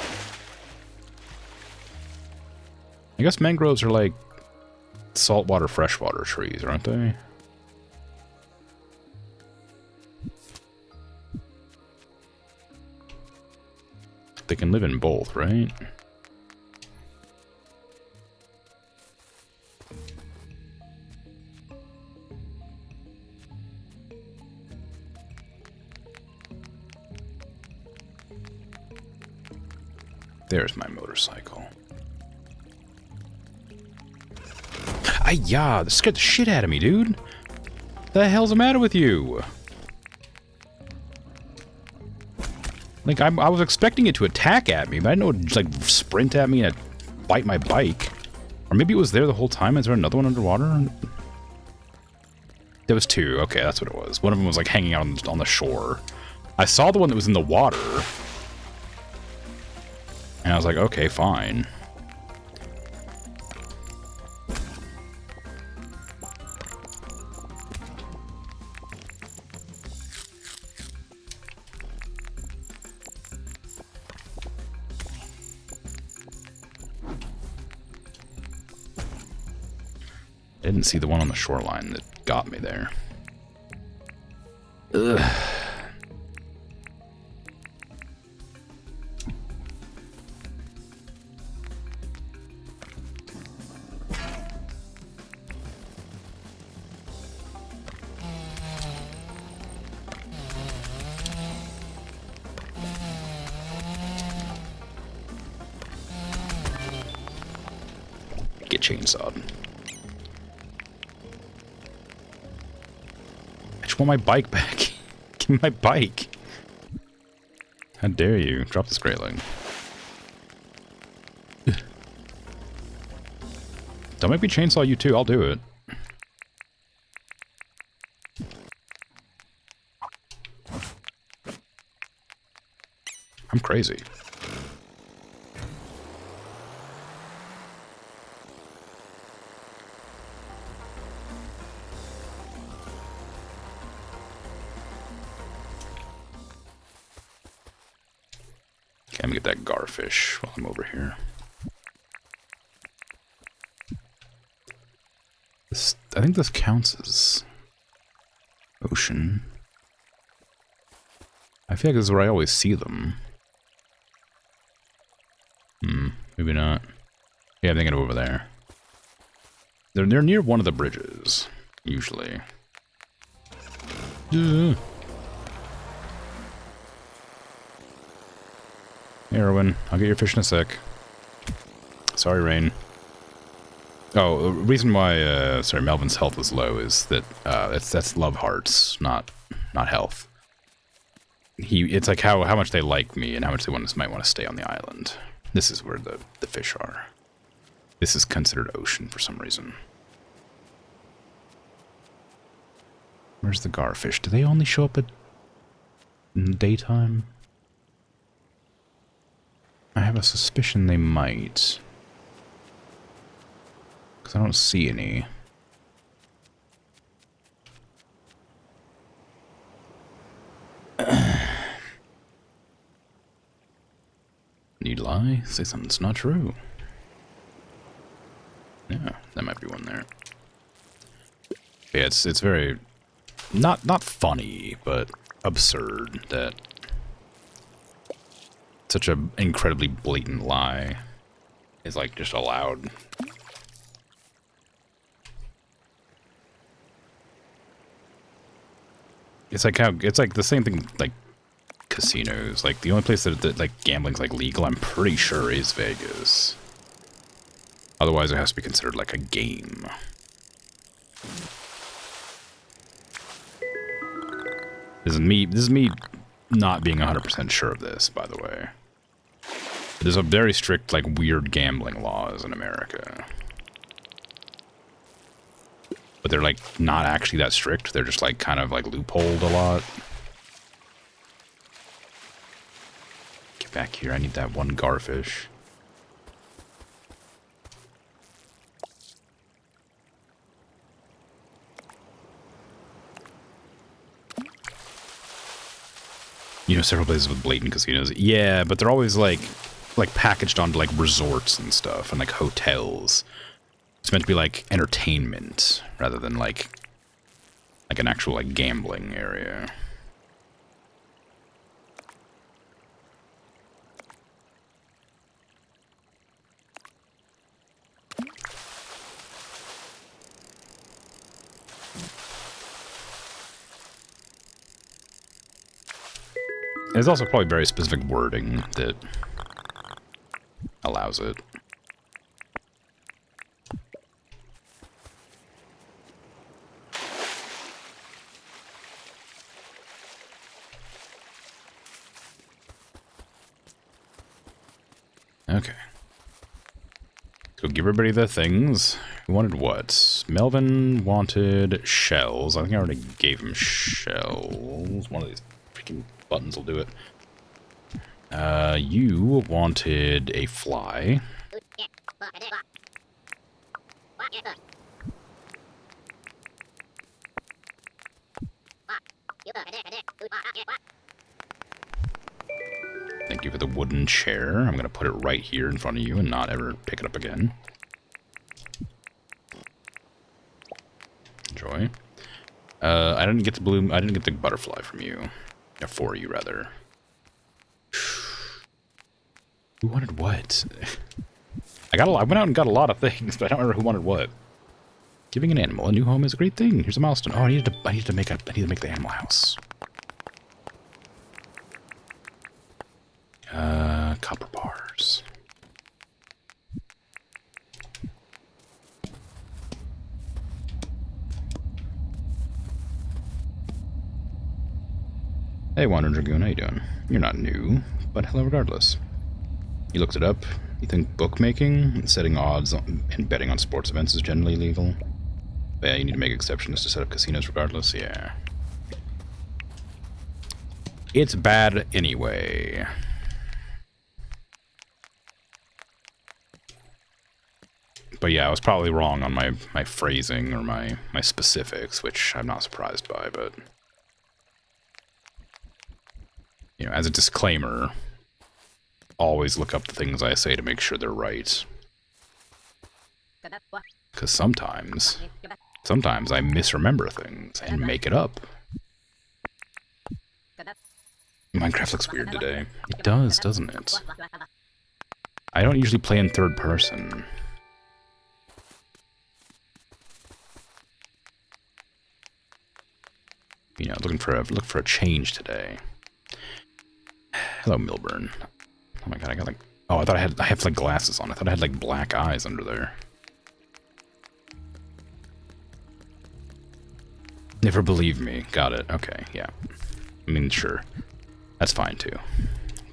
I guess mangroves are like saltwater, freshwater trees, aren't they? They can live in both, right? There's my motorcycle. Ay-ya, that scared the shit out of me, dude. The hell's the matter with you? Like, I was expecting it to attack at me, but I didn't know it would, like, sprint at me and bite my bike. Or maybe it was there the whole time. Is there another one underwater? There was two. Okay, that's what it was. One of them was, like, hanging out on the shore. I saw the one that was in the water. And I was like, okay, fine. I didn't see the one on the shoreline that got me there. Ugh. Get chainsawed. I just want my bike back. Give me my bike. How dare you? Drop this grayling. Don't make me chainsaw you too. I'll do it. I'm crazy. Okay, I'm gonna get that garfish while I'm over here. I think this counts as ocean. I feel like this is where I always see them. Maybe not. Yeah, I'm thinking over there. They're near one of the bridges, usually. Hey, Erwin, I'll get your fish in a sec. Sorry, Rain. Oh, the reason why, sorry, Melvin's health was low is that, that's love hearts, not health. It's like how much they like me and how much they might want to stay on the island. This is where the fish are. This is considered ocean for some reason. Where's the garfish? Do they only show up in the daytime? I have a suspicion they might. Because I don't see any. Need lie? Say something's not true. Yeah, that might be one there. Yeah, it's very not funny, but absurd that such an incredibly blatant lie is like just allowed. It's like the same thing like casinos. Like the only place that like gambling's like legal, I'm pretty sure, is Vegas. Otherwise, it has to be considered like a game. This is me not being 100% sure of this, by the way. There's a very strict, like, weird gambling laws in America. But they're, like, not actually that strict. They're just, like, kind of, like, loopholed a lot. Get back here. I need that one garfish. You know, several places with blatant casinos. Yeah, but they're always, like packaged onto, like, resorts and stuff, and, like, hotels. It's meant to be, like, entertainment, rather than, like an actual, like, gambling area. There's also probably very specific wording that allows it. Okay. So give everybody the things. Who wanted what? Melvin wanted shells. I think I already gave him shells. One of these freaking buttons will do it. You wanted a fly. Thank you for the wooden chair. I'm going to put it right here in front of you and not ever pick it up again. Enjoy. I didn't get the butterfly from you. For you, rather. Who wanted what? I went out and got a lot of things, but I don't remember who wanted what. Giving an animal a new home is a great thing. Here's a milestone. Oh, I need to make the animal house. Copper bars. Hey, Wandering Dragoon, how you doing? You're not new, but hello regardless. You looked it up. You think bookmaking and setting odds and betting on sports events is generally legal? But yeah, you need to make exceptions to set up casinos regardless, yeah. It's bad anyway. But yeah, I was probably wrong on my phrasing or my specifics, which I'm not surprised by, but... You know, as a disclaimer, always look up the things I say to make sure they're right. Because sometimes I misremember things and make it up. Minecraft looks weird today. It does, doesn't it? I don't usually play in third person. You know, look for a change today. Hello, Milburn. Oh my god, I got like... Oh, I have like glasses on. I thought I had like black eyes under there. Never believe me. Got it. Okay, yeah. I mean, sure. That's fine too.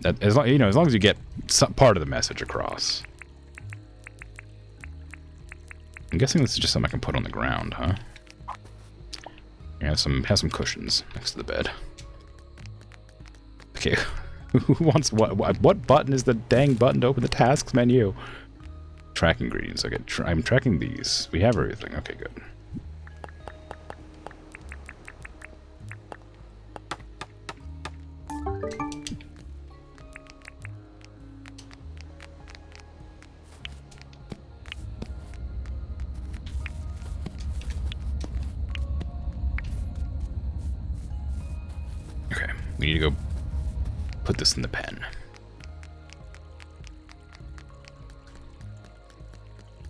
That as long, you know, as long as you get some part of the message across. I'm guessing this is just something I can put on the ground, huh? Have some cushions next to the bed. Okay, who wants what? What button is the dang button to open the tasks menu? Track ingredients. Okay, I'm tracking these. We have everything. Okay, good. We need to go put this in the pen.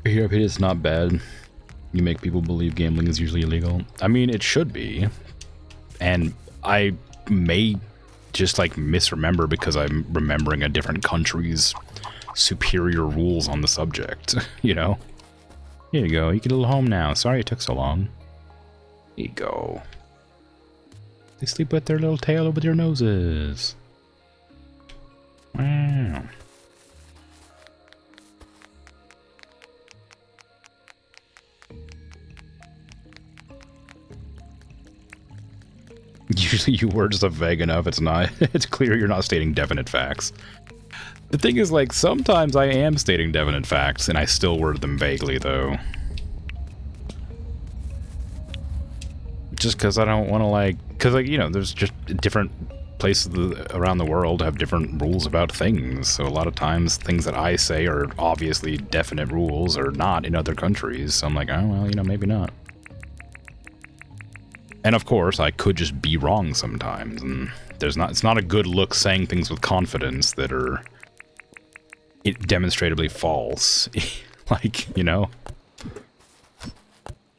Here, it's not bad. You make people believe gambling is usually illegal. I mean, it should be. And I may just like misremember because I'm remembering a different country's superior rules on the subject, you know? Here you go, you get a little home now. Sorry it took so long. Here you go. They sleep with their little tail over their noses. Wow. Usually your words are vague enough, it's not. It's clear you're not stating definite facts. The thing is, like, sometimes I am stating definite facts, and I still word them vaguely, though. Just because I don't want to, like... Because, like, you know, there's just different places around the world have different rules about things. So a lot of times, things that I say are obviously definite rules or not in other countries. So I'm like, oh, well, you know, maybe not. And of course, I could just be wrong sometimes. And it's not a good look saying things with confidence that are demonstrably false. Like, you know?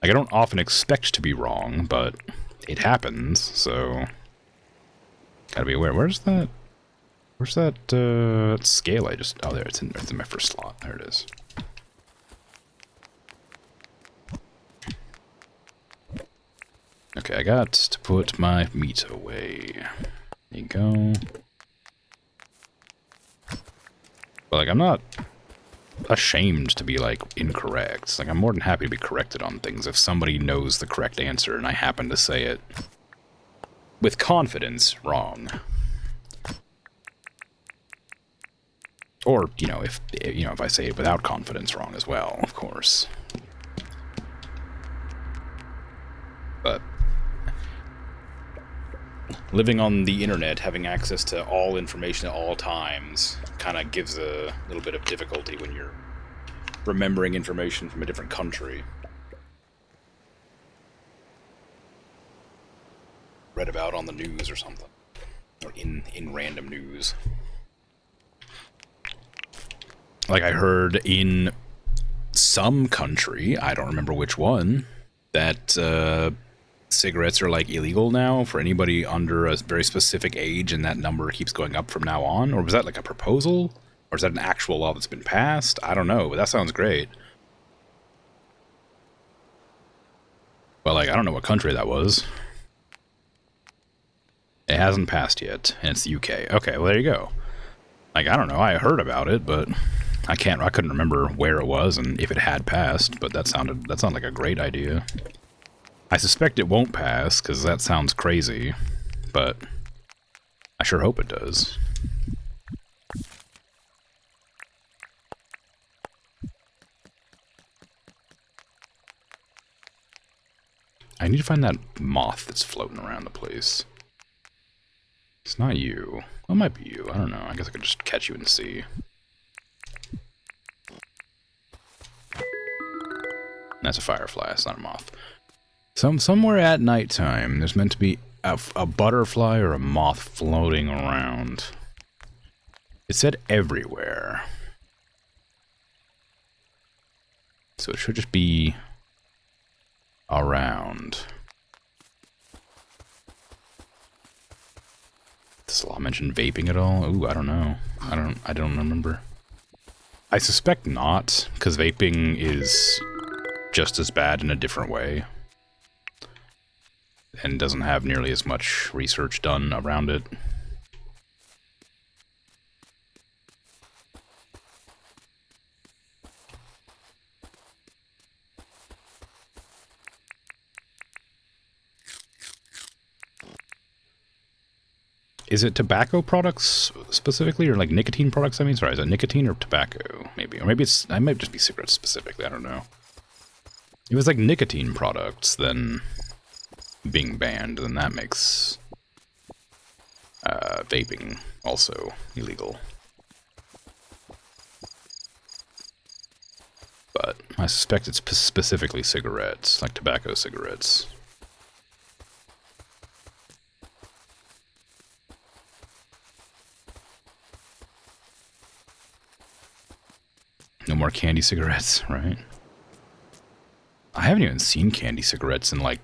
Like, I don't often expect to be wrong, but it happens, so... Gotta be aware. Where's that? Where's that scale I just... Oh, there, it's in my first slot. There it is. Okay, I got to put my meat away. There you go. But, like, I'm not ashamed to be, like, incorrect. Like, I'm more than happy to be corrected on things if somebody knows the correct answer and I happen to say it with confidence wrong. Or, you know, if I say it without confidence wrong as well, of course. But living on the internet, having access to all information at all times, kind of gives a little bit of difficulty when you're remembering information from a different country. Read about on the news or something. Or in random news. Like I heard in some country, I don't remember which one, that cigarettes are like illegal now for anybody under a very specific age, and that number keeps going up from now on. Or was that like a proposal? Or is that an actual law that's been passed? I don't know, but that sounds great. Well, like, I don't know what country that was. It hasn't passed yet, and it's the UK. Okay, well, there you go. Like, I don't know, I heard about it, but I couldn't remember where it was and if it had passed, but that sounded like a great idea. I suspect it won't pass, because that sounds crazy, but I sure hope it does. I need to find that moth that's floating around the place. It's not you. Well, it might be you. I don't know. I guess I could just catch you and see. That's a firefly. It's not a moth. Somewhere at nighttime, there's meant to be a butterfly or a moth floating around. It said everywhere. So it should just be around. Does the law mention vaping at all? Ooh, I don't know. I don't remember. I suspect not, because vaping is just as bad in a different way. And doesn't have nearly as much research done around it. Is it tobacco products specifically, or like nicotine products? I mean, sorry, is it nicotine or tobacco? Maybe, or maybe I might just be cigarettes specifically. I don't know. If it was like nicotine products, then being banned, then that makes vaping also illegal. But I suspect it's specifically cigarettes, like tobacco cigarettes. No more candy cigarettes, right? I haven't even seen candy cigarettes in like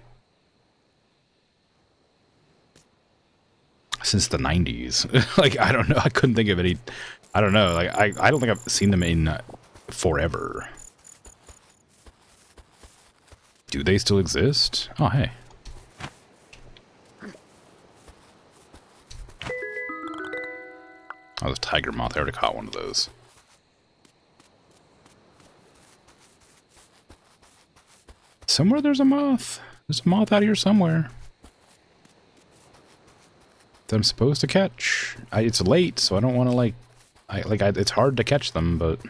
since the 90s. Like, I don't know. I couldn't think of any. I don't know. Like, I don't think I've seen them in forever. Do they still exist? Oh, hey. Oh, the tiger moth. I already caught one of those. Somewhere there's a moth. There's a moth out here somewhere that I'm supposed to catch. It's late, so I don't want to like. It's hard to catch them, but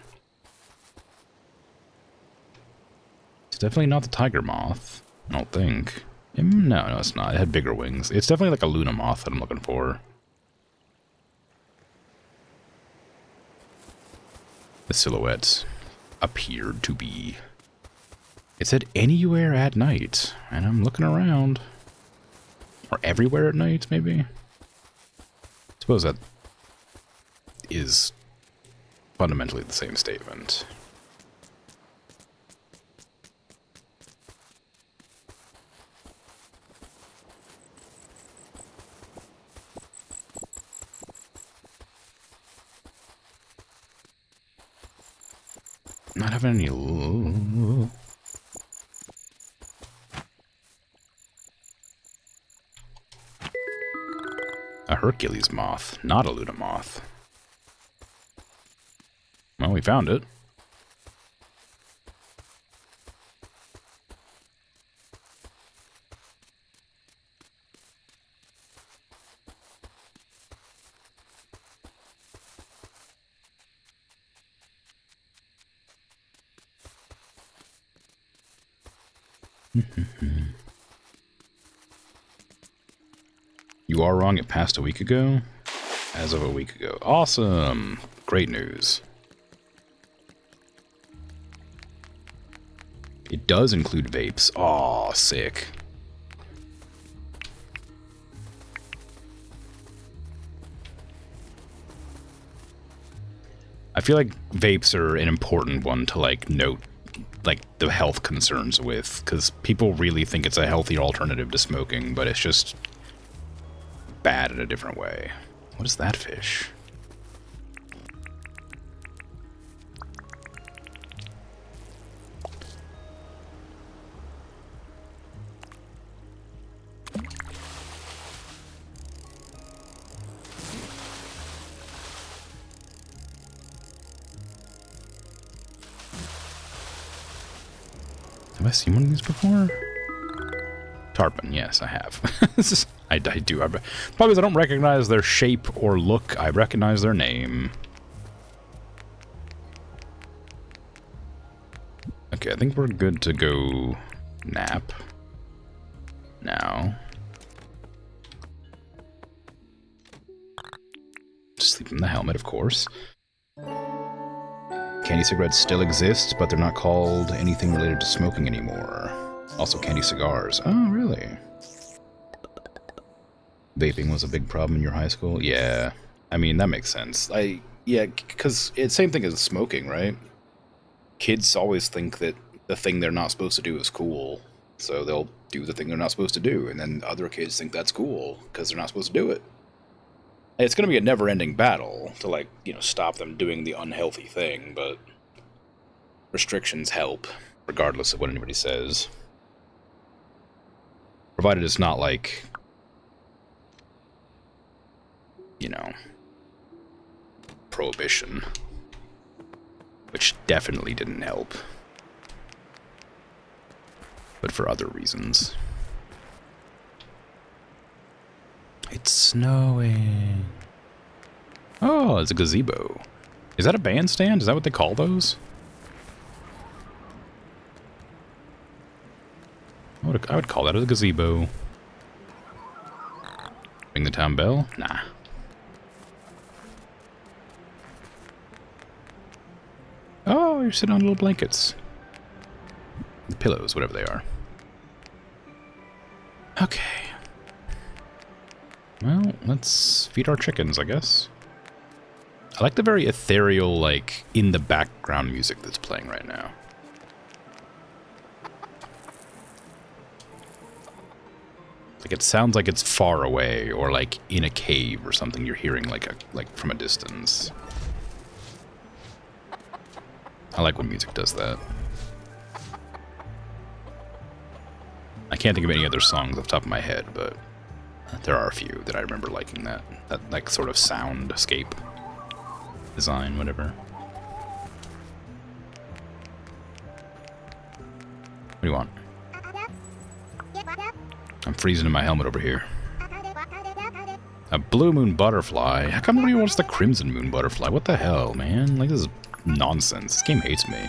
it's definitely not the tiger moth. I don't think. No, it's not. It had bigger wings. It's definitely like a Luna moth that I'm looking for. The silhouette appeared to be. It said anywhere at night, and I'm looking around. Or everywhere at night, maybe? I suppose that is fundamentally the same statement. Not having any... A Hercules moth, not a Luna moth. Well, we found it. You are wrong, it passed a week ago? As of a week ago. Awesome! Great news. It does include vapes. Aw, sick. I feel like vapes are an important one to, like, note, like, the health concerns with, because people really think it's a healthier alternative to smoking, but it's just bad in a different way. What is that fish? Have I seen one of these before? Tarpon, yes, I have. I do. Probably because I don't recognize their shape or look, I recognize their name. Okay, I think we're good to go nap now. Sleep in the helmet, of course. Candy cigarettes still exist, but they're not called anything related to smoking anymore. Also candy cigars. Oh, really? Vaping was a big problem in your high school? Yeah. I mean, that makes sense. Yeah, because it's same thing as smoking, right? Kids always think that the thing they're not supposed to do is cool, so they'll do the thing they're not supposed to do, and then other kids think that's cool because they're not supposed to do it. And it's going to be a never-ending battle to, like, you know, stop them doing the unhealthy thing, but restrictions help, regardless of what anybody says. Provided it's not like, you know, prohibition, which definitely didn't help, but for other reasons. It's snowing. Oh, it's a gazebo. Is that a bandstand? Is that what they call those? I would call that a gazebo. Ring the town bell? Nah. Oh, you're sitting on little blankets. Pillows, whatever they are. Okay. Well, let's feed our chickens, I guess. I like the very ethereal, like, in the background music that's playing right now. Like, it sounds like it's far away, or like in a cave or something. You're hearing like from a distance. I like when music does that. I can't think of any other songs off the top of my head, but there are a few that I remember liking that like sort of soundscape design, whatever. What do you want? I'm freezing in my helmet over here. A blue moon butterfly? How come nobody wants the Krimzonmoon butterfly? What the hell, man? Like, this is nonsense. This game hates me.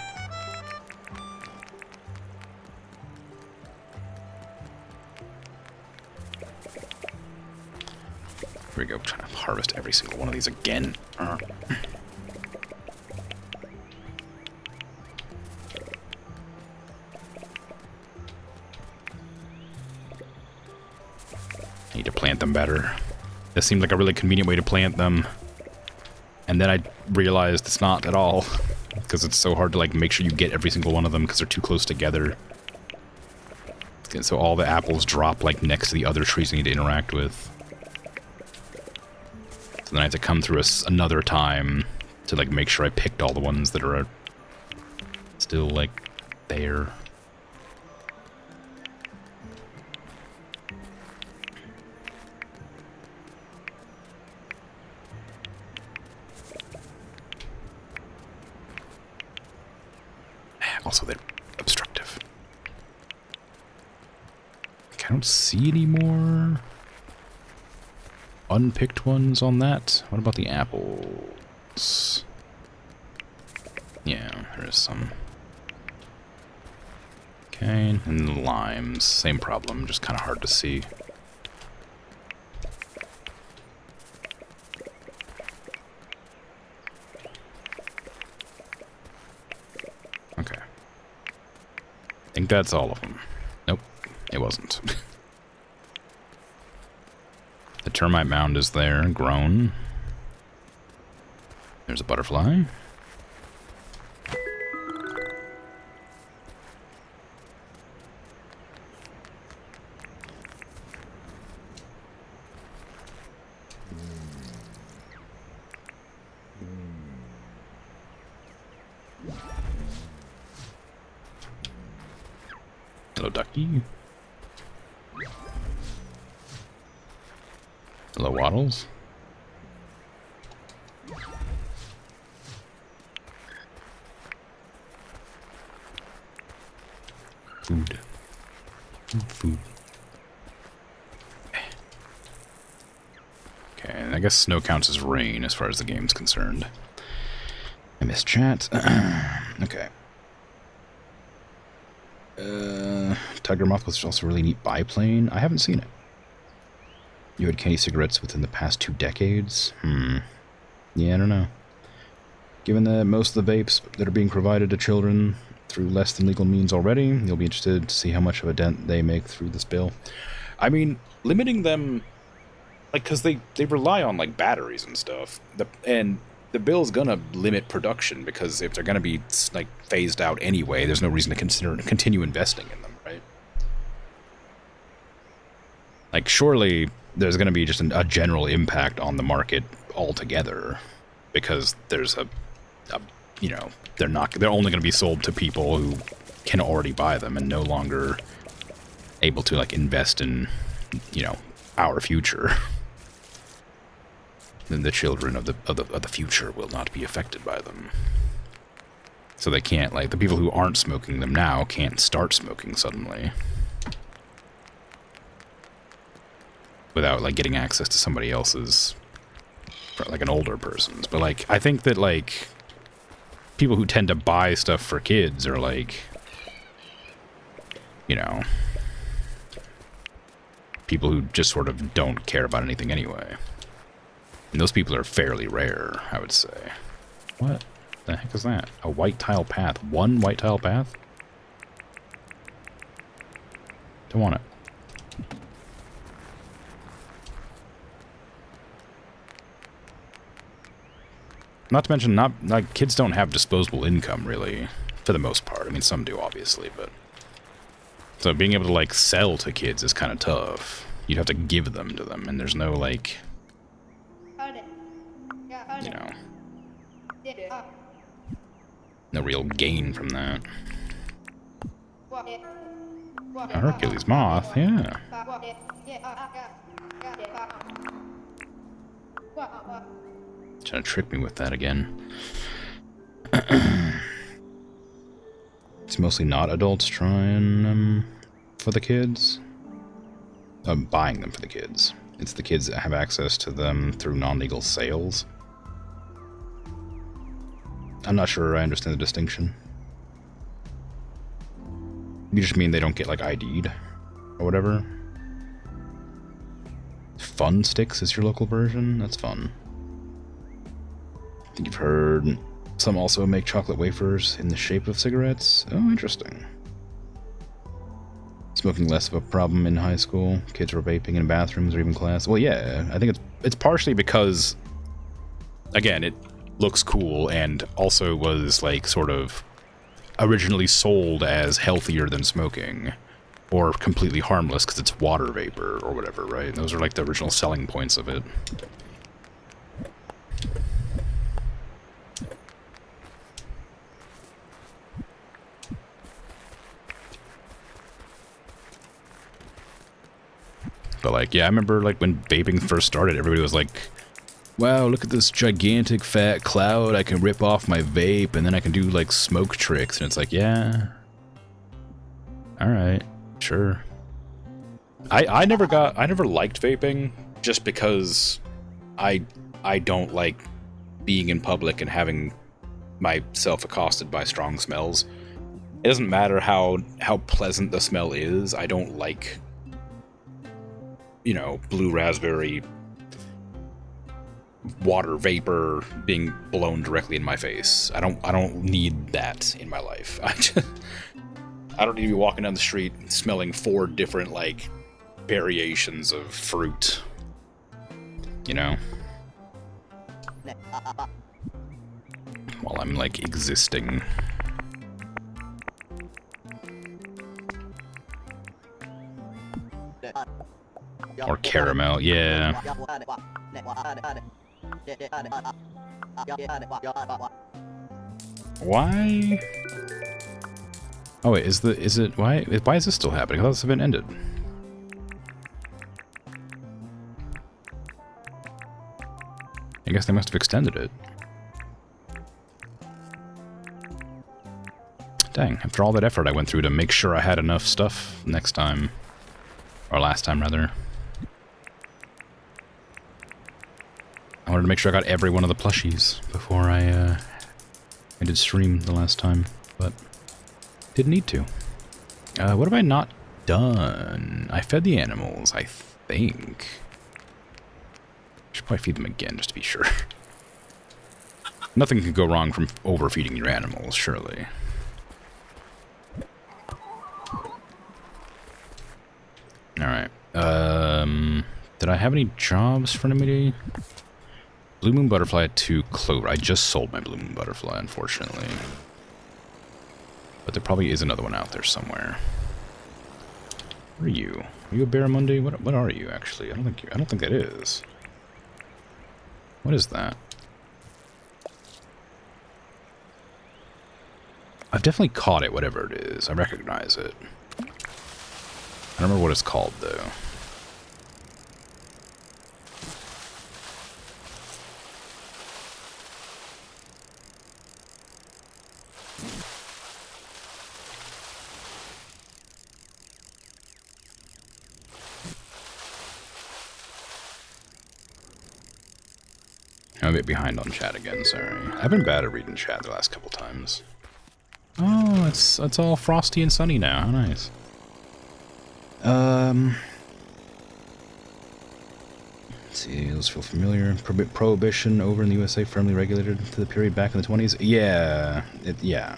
Here we go, trying to harvest every single one of these again. I need to plant them better. This seemed like a really convenient way to plant them. And then I realized it's not at all. Because it's so hard to like make sure you get every single one of them because they're too close together. And so all the apples drop like next to the other trees I need to interact with. So then I have to come through another time to like make sure I picked all the ones that are still, like, there. Also, they're obstructive. I don't see any more unpicked ones on that. What about the apples? Yeah, there is some. Okay, and the limes, same problem, just kind of hard to see. Okay. I think that's all of them. Nope, it wasn't. The termite mound is there, grown. There's a butterfly. Hello, ducky. Hello, waddles. Food. Food. Okay, and I guess snow counts as rain as far as the game's concerned. I missed chat. Okay. Tiger Moth was also a really neat biplane. I haven't seen it. You had candy cigarettes within the past 2 decades? Yeah, I don't know. Given that most of the vapes that are being provided to children through less than legal means already, you'll be interested to see how much of a dent they make through this bill. I mean, limiting them, like, because they rely on, like, batteries and stuff, and the bill's gonna limit production, because if they're gonna be, like, phased out anyway, there's no reason to continue investing in them, right? Like, surely there's gonna be just a general impact on the market altogether, because there's you know, they're only gonna be sold to people who can already buy them and no longer able to, like, invest in, you know, our future. Then the children of the future will not be affected by them. So they can't, like, the people who aren't smoking them now can't start smoking suddenly. Without, like, getting access to somebody else's, like, an older person's. But, like, I think that, like, people who tend to buy stuff for kids are, like, you know, people who just sort of don't care about anything anyway. And those people are fairly rare, I would say. What the heck is that? A white tile path. 1 white tile path? Don't want it. Not to mention, like, kids don't have disposable income, really, for the most part. I mean, some do, obviously, but... So being able to, like, sell to kids is kind of tough. You'd have to give them to them, and there's no, like... You know... No real gain from that. A Hercules moth, yeah. Trying to trick me with that again. It's mostly not adults trying them for the kids. Buying them for the kids. It's the kids that have access to them through non-legal sales. I'm not sure I understand the distinction. You just mean they don't get, like, ID'd or whatever? Fun Sticks is your local version? That's fun. I think you've heard some also make chocolate wafers in the shape of cigarettes. Oh, interesting. Smoking less of a problem in high school. Kids were vaping in bathrooms or even class. Well, yeah, I think it's partially because, again, it looks cool and also was, like, sort of originally sold as healthier than smoking or completely harmless because it's water vapor or whatever, right? Those are, like, the original selling points of it. But like, yeah, I remember like when vaping first started, everybody was like, wow, look at this gigantic fat cloud. I can rip off my vape and then I can do like smoke tricks. And it's like, yeah. Alright, sure. I never liked vaping just because I don't like being in public and having myself accosted by strong smells. It doesn't matter how pleasant the smell is. I don't like, you know, blue raspberry water vapor being blown directly in my face. I don't need that in my life. I don't need to be walking down the street smelling 4 different like variations of fruit. You know? While I'm like existing. Or caramel, yeah. Why? Oh wait, is it why is this still happening? I thought this event ended. I guess they must have extended it. Dang, after all that effort I went through to make sure I had enough stuff next time. Or last time, rather. I wanted to make sure I got every one of the plushies before I did stream the last time, but didn't need to. What have I not done? I fed the animals, I think. Should probably feed them again, just to be sure. Nothing could go wrong from overfeeding your animals, surely. Alright. Did I have any jobs for anybody? Blue Moon Butterfly at 2 Clover. I just sold my Blue Moon Butterfly, unfortunately. But there probably is another one out there somewhere. What are you? Are you a Barramundi? What are you actually? I don't think that is. What is that? I've definitely caught it, whatever it is. I recognize it. I don't remember what it's called, though. I'm a bit behind on chat again, sorry. I've been bad at reading chat the last couple times. Oh, it's all frosty and sunny now. How nice. Let's see, those feel familiar. Prohibition over in the USA firmly regulated to the period back in the 20s. Yeah, yeah,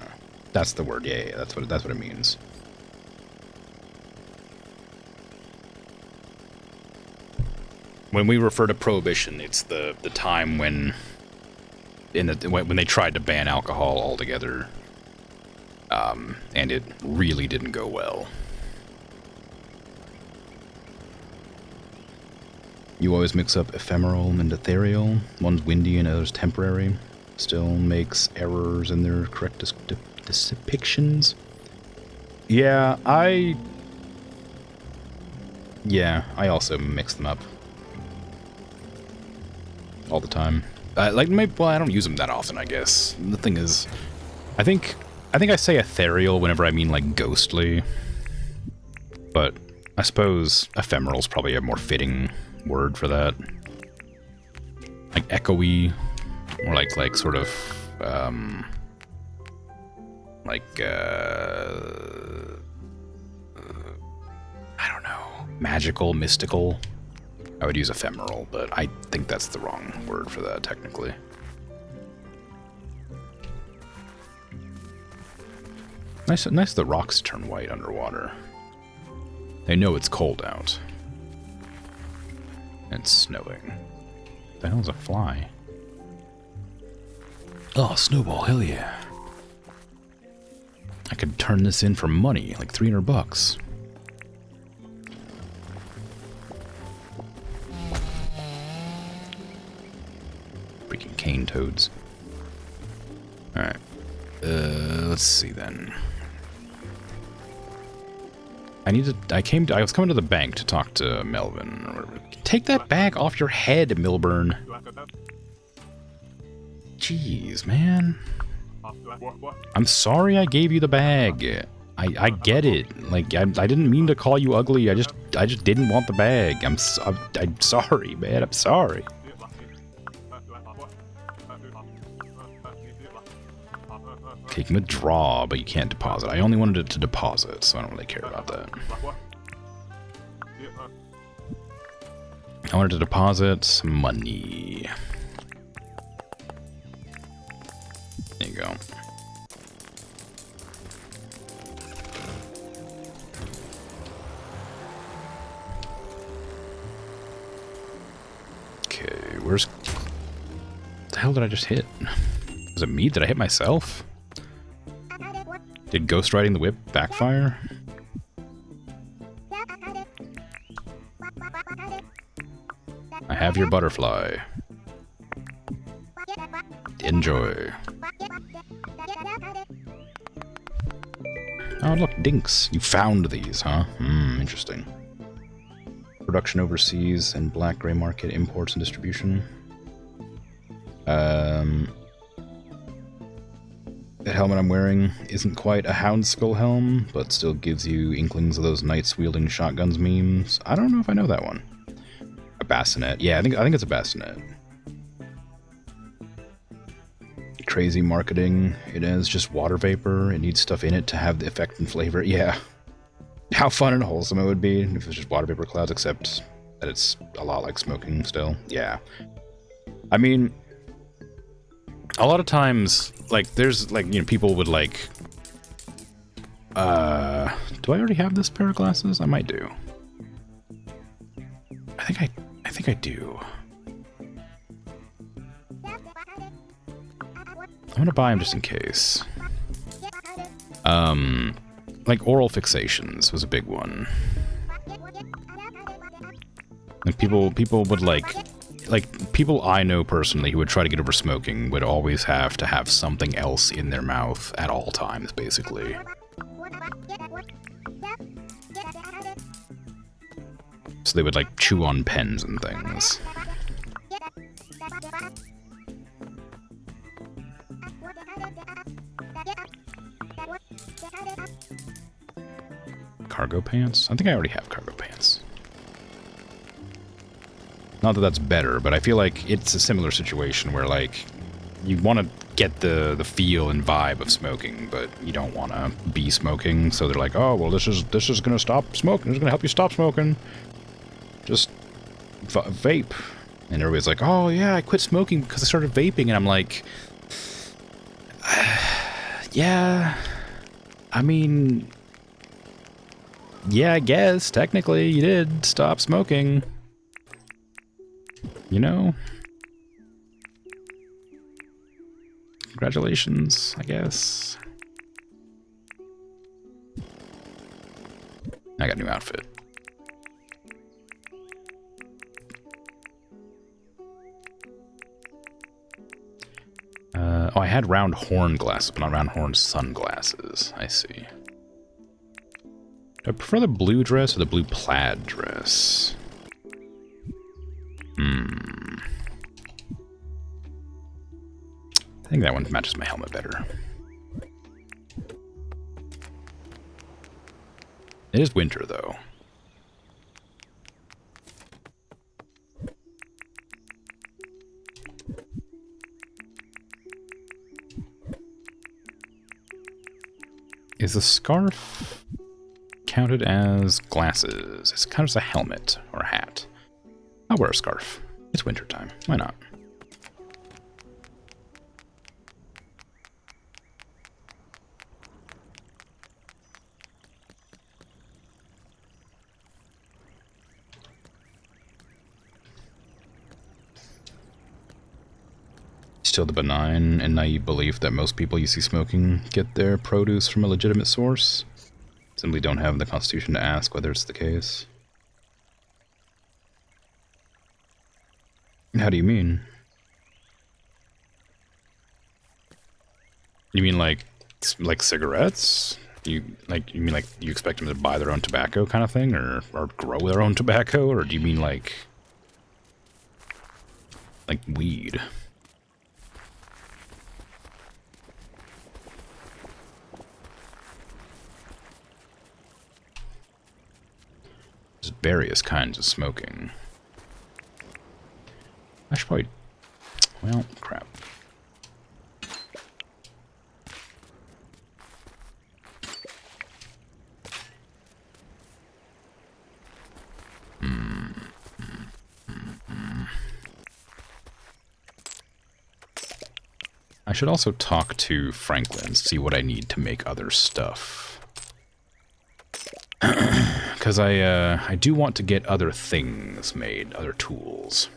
that's the word. Yeah, that's what it means. When we refer to prohibition, it's the time when when they tried to ban alcohol altogether, and it really didn't go well. You always mix up ephemeral and ethereal. One's windy and other's temporary. Still makes errors in their correct depictions. Yeah, I also mix them up all the time. Well, I don't use them that often, I guess. The thing is, I think I say ethereal whenever I mean like ghostly, but I suppose ephemeral's probably a more fitting word for that. Like echoey, or like sort of I don't know, magical, mystical. I would use ephemeral, but I think that's the wrong word for that, technically. Nice the rocks turn white underwater. They know it's cold out. And it's snowing. What the hell's a fly? Oh, snowball, hell yeah. I could turn this in for money, like $300. Freaking cane toads. Alright. Let's see then. I was coming to the bank to talk to Melvin. Or whatever. Take that bag off your head, Milburn. Jeez, man. I'm sorry I gave you the bag. I get it. Like, I didn't mean to call you ugly. I just didn't want the bag. I'm sorry, man. I'm sorry. Take him a draw, but you can't deposit. I only wanted it to deposit, so I don't really care about that. I wanted to deposit some money. There you go. Okay, where's... What the hell did I just hit? Was it me? Did I hit myself? Did ghost riding the whip backfire? I have your butterfly. Enjoy. Oh, look, dinks. You found these, huh? Interesting. Production overseas and black gray market imports and distribution. The helmet I'm wearing isn't quite a hound skull helm, but still gives you inklings of those knights wielding shotguns memes. I don't know if I know that one. A bassinet. Yeah, I think it's a bassinet. Crazy marketing. It is just water vapor. It needs stuff in it to have the effect and flavor. Yeah. How fun and wholesome it would be if it was just water vapor clouds, except that it's a lot like smoking still. Yeah. I mean, a lot of times, like, there's, like, you know, people would, like, do I already have this pair of glasses? I might do. I think I do. I'm gonna buy them just in case. Like, oral fixations was a big one. Like, people would, like, people I know personally who would try to get over smoking would always have to have something else in their mouth at all times, basically. So they would, like, chew on pens and things. Cargo pants? I think I already have cargo pants. Not that that's better, but I feel like it's a similar situation where, like, you want to get the feel and vibe of smoking, but you don't want to be smoking, so they're like, oh, well, this is going to stop smoking. This is going to help you stop smoking. Just vape. And everybody's like, oh, yeah, I quit smoking because I started vaping. And I'm like, yeah, I mean, yeah, I guess, technically, you did stop smoking. You know? Congratulations, I guess. I got a new outfit. Oh, I had round horn glasses, but not round horn sunglasses. I see. Do I prefer the blue dress or the blue plaid dress? I think that one matches my helmet better. It is winter, though. Is the scarf counted as glasses? It's counted as a helmet or a hat. I'll wear a scarf. It's wintertime. Why not? Still the benign and naive belief that most people you see smoking get their produce from a legitimate source. Simply don't have the constitution to ask whether it's the case. How do you mean? You mean like cigarettes? You mean like you expect them to buy their own tobacco kind of thing, or grow their own tobacco, or do you mean like weed? There's various kinds of smoking. I should probably... Well, crap. I should also talk to Franklin, see what I need to make other stuff. Because I do want to get other things made, other tools.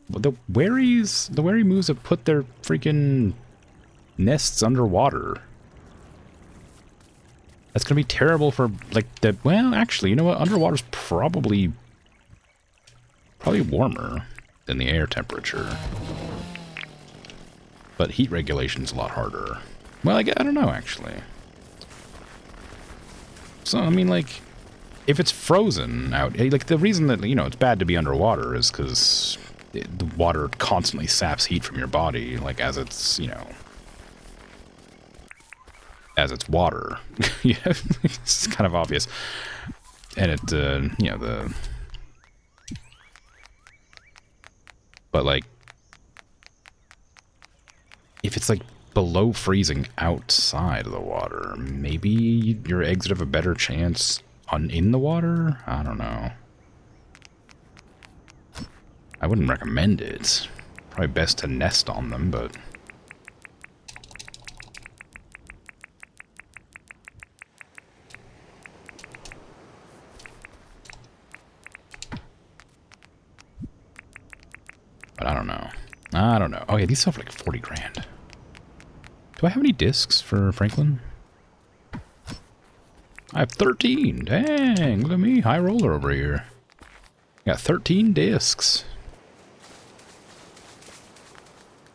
But the wary moves have put their freaking nests underwater. That's gonna be terrible for, like, the... Well, actually, you know what? Underwater's probably warmer than the air temperature. But heat regulation's a lot harder. Well, I don't know, actually. So, I mean, like, if it's frozen out... Like, the reason that, you know, it's bad to be underwater is because the water constantly saps heat from your body, like, as it's, you know... As it's water. Yeah, it's kind of obvious. And it, you know, the... But, like... If it's, like, below freezing outside of the water, maybe your eggs would have a better chance in the water? I don't know. I wouldn't recommend it. Probably best to nest on them, but... But I don't know. I don't know. Oh yeah, these sell for like 40 grand. Do I have any discs for Franklin? I have 13. Dang, look at me. High roller over here. Got 13 discs.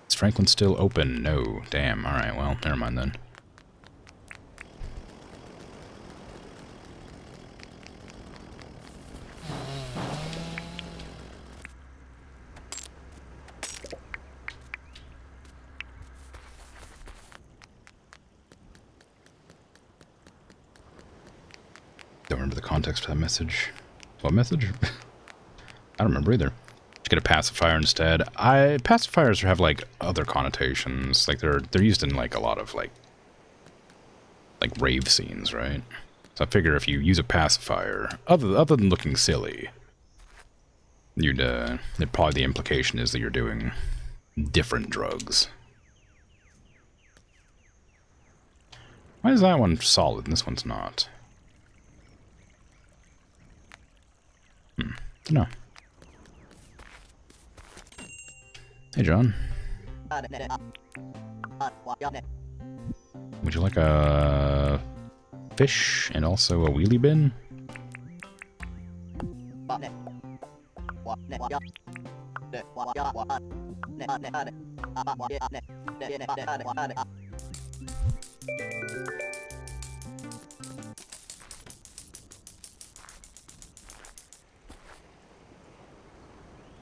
Is Franklin still open? No. Damn. Alright, well, never mind then. Don't remember the context of that message. What message? I don't remember either. Just get a pacifier instead. Pacifiers have like other connotations. Like they're used in like a lot of like rave scenes, right? So I figure if you use a pacifier, other than looking silly, you'd probably the implication is that you're doing different drugs. Why is that one solid and this one's not? Dunno. Hey, John. Would you like a fish and also a wheelie bin?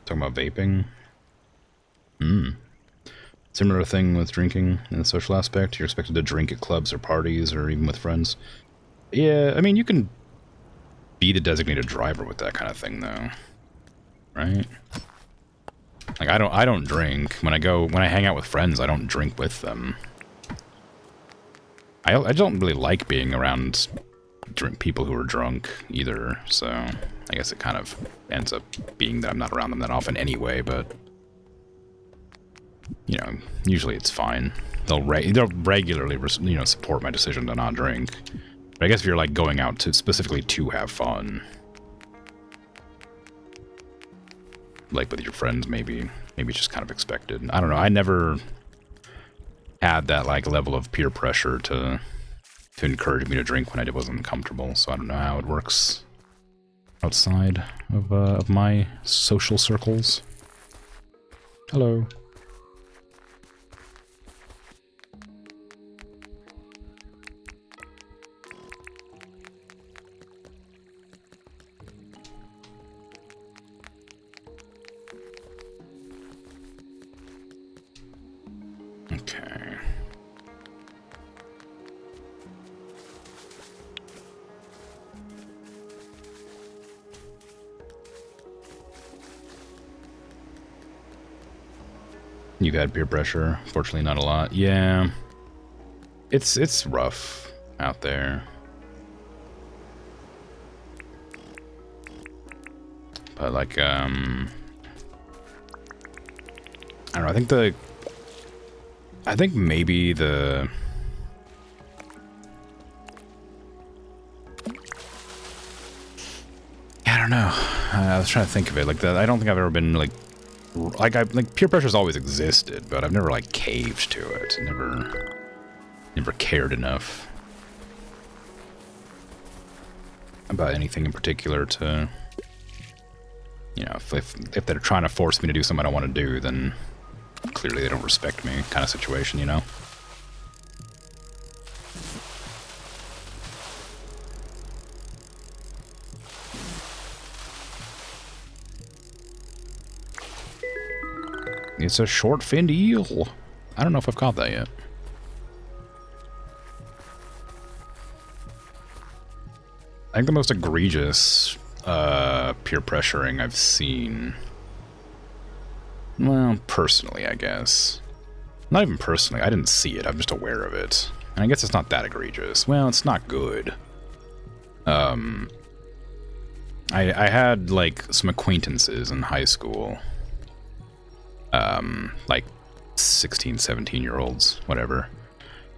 Talking about vaping? Similar thing with drinking in the social aspect. You're expected to drink at clubs or parties or even with friends. Yeah, I mean, you can be the designated driver with that kind of thing, though. Right? Like, I don't drink. When I hang out with friends, I don't drink with them. I don't really like being around people who are drunk either, so I guess it kind of ends up being that I'm not around them that often anyway, but you know, usually it's fine. They'll regularly, you know, support my decision to not drink. But I guess if you're like going out to specifically to have fun, like with your friends, maybe it's just kind of expected. I don't know. I never had that like level of peer pressure to encourage me to drink when I wasn't comfortable. So I don't know how it works outside of my social circles. Hello. You've had peer pressure. Fortunately, not a lot. Yeah. It's rough out there. But like, I don't know, I think maybe the... I don't know. I was trying to think of it. Like, I don't think I've ever been, like peer pressure's always existed, but I've never, like, caved to it. Never cared enough about anything in particular to, you know, if they're trying to force me to do something I don't want to do, then clearly they don't respect me, kind of situation, you know? It's a short-finned eel. I don't know if I've caught that yet. I think the most egregious peer pressuring I've seen... Well, personally, I guess. Not even personally. I didn't see it. I'm just aware of it. And I guess it's not that egregious. Well, it's not good. I had, like, some acquaintances in high school. Like 16, 17-year-olds, whatever.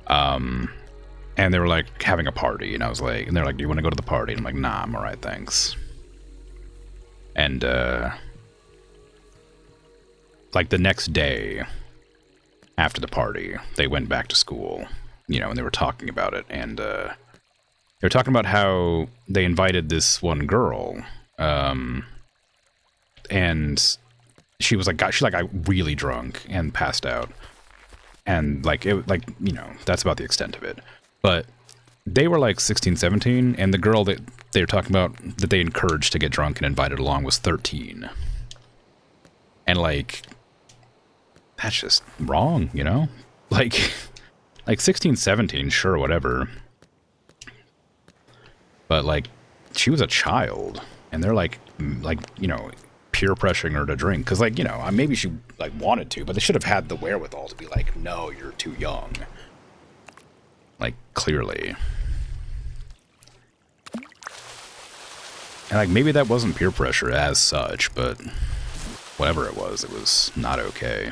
And they were, like, having a party, and I was like... And they're like, do you want to go to the party? And I'm like, nah, I'm alright, thanks. And, like, the next day, after the party, they went back to school, you know, and they were talking about it, and, they were talking about how they invited this one girl, and she was, like, got really drunk and passed out, and, like, you know, that's about the extent of it. But they were, like, 16, 17, and the girl that they were talking about that they encouraged to get drunk and invited along was 13. And, like... That's just wrong, you know? Like 16, 17, sure, whatever. But, like, she was a child, and they're, like, you know, peer pressuring her to drink. Because, like, you know, maybe she, like, wanted to, but they should have had the wherewithal to be like, no, you're too young. Like, clearly. And, like, maybe that wasn't peer pressure as such, but whatever it was not okay.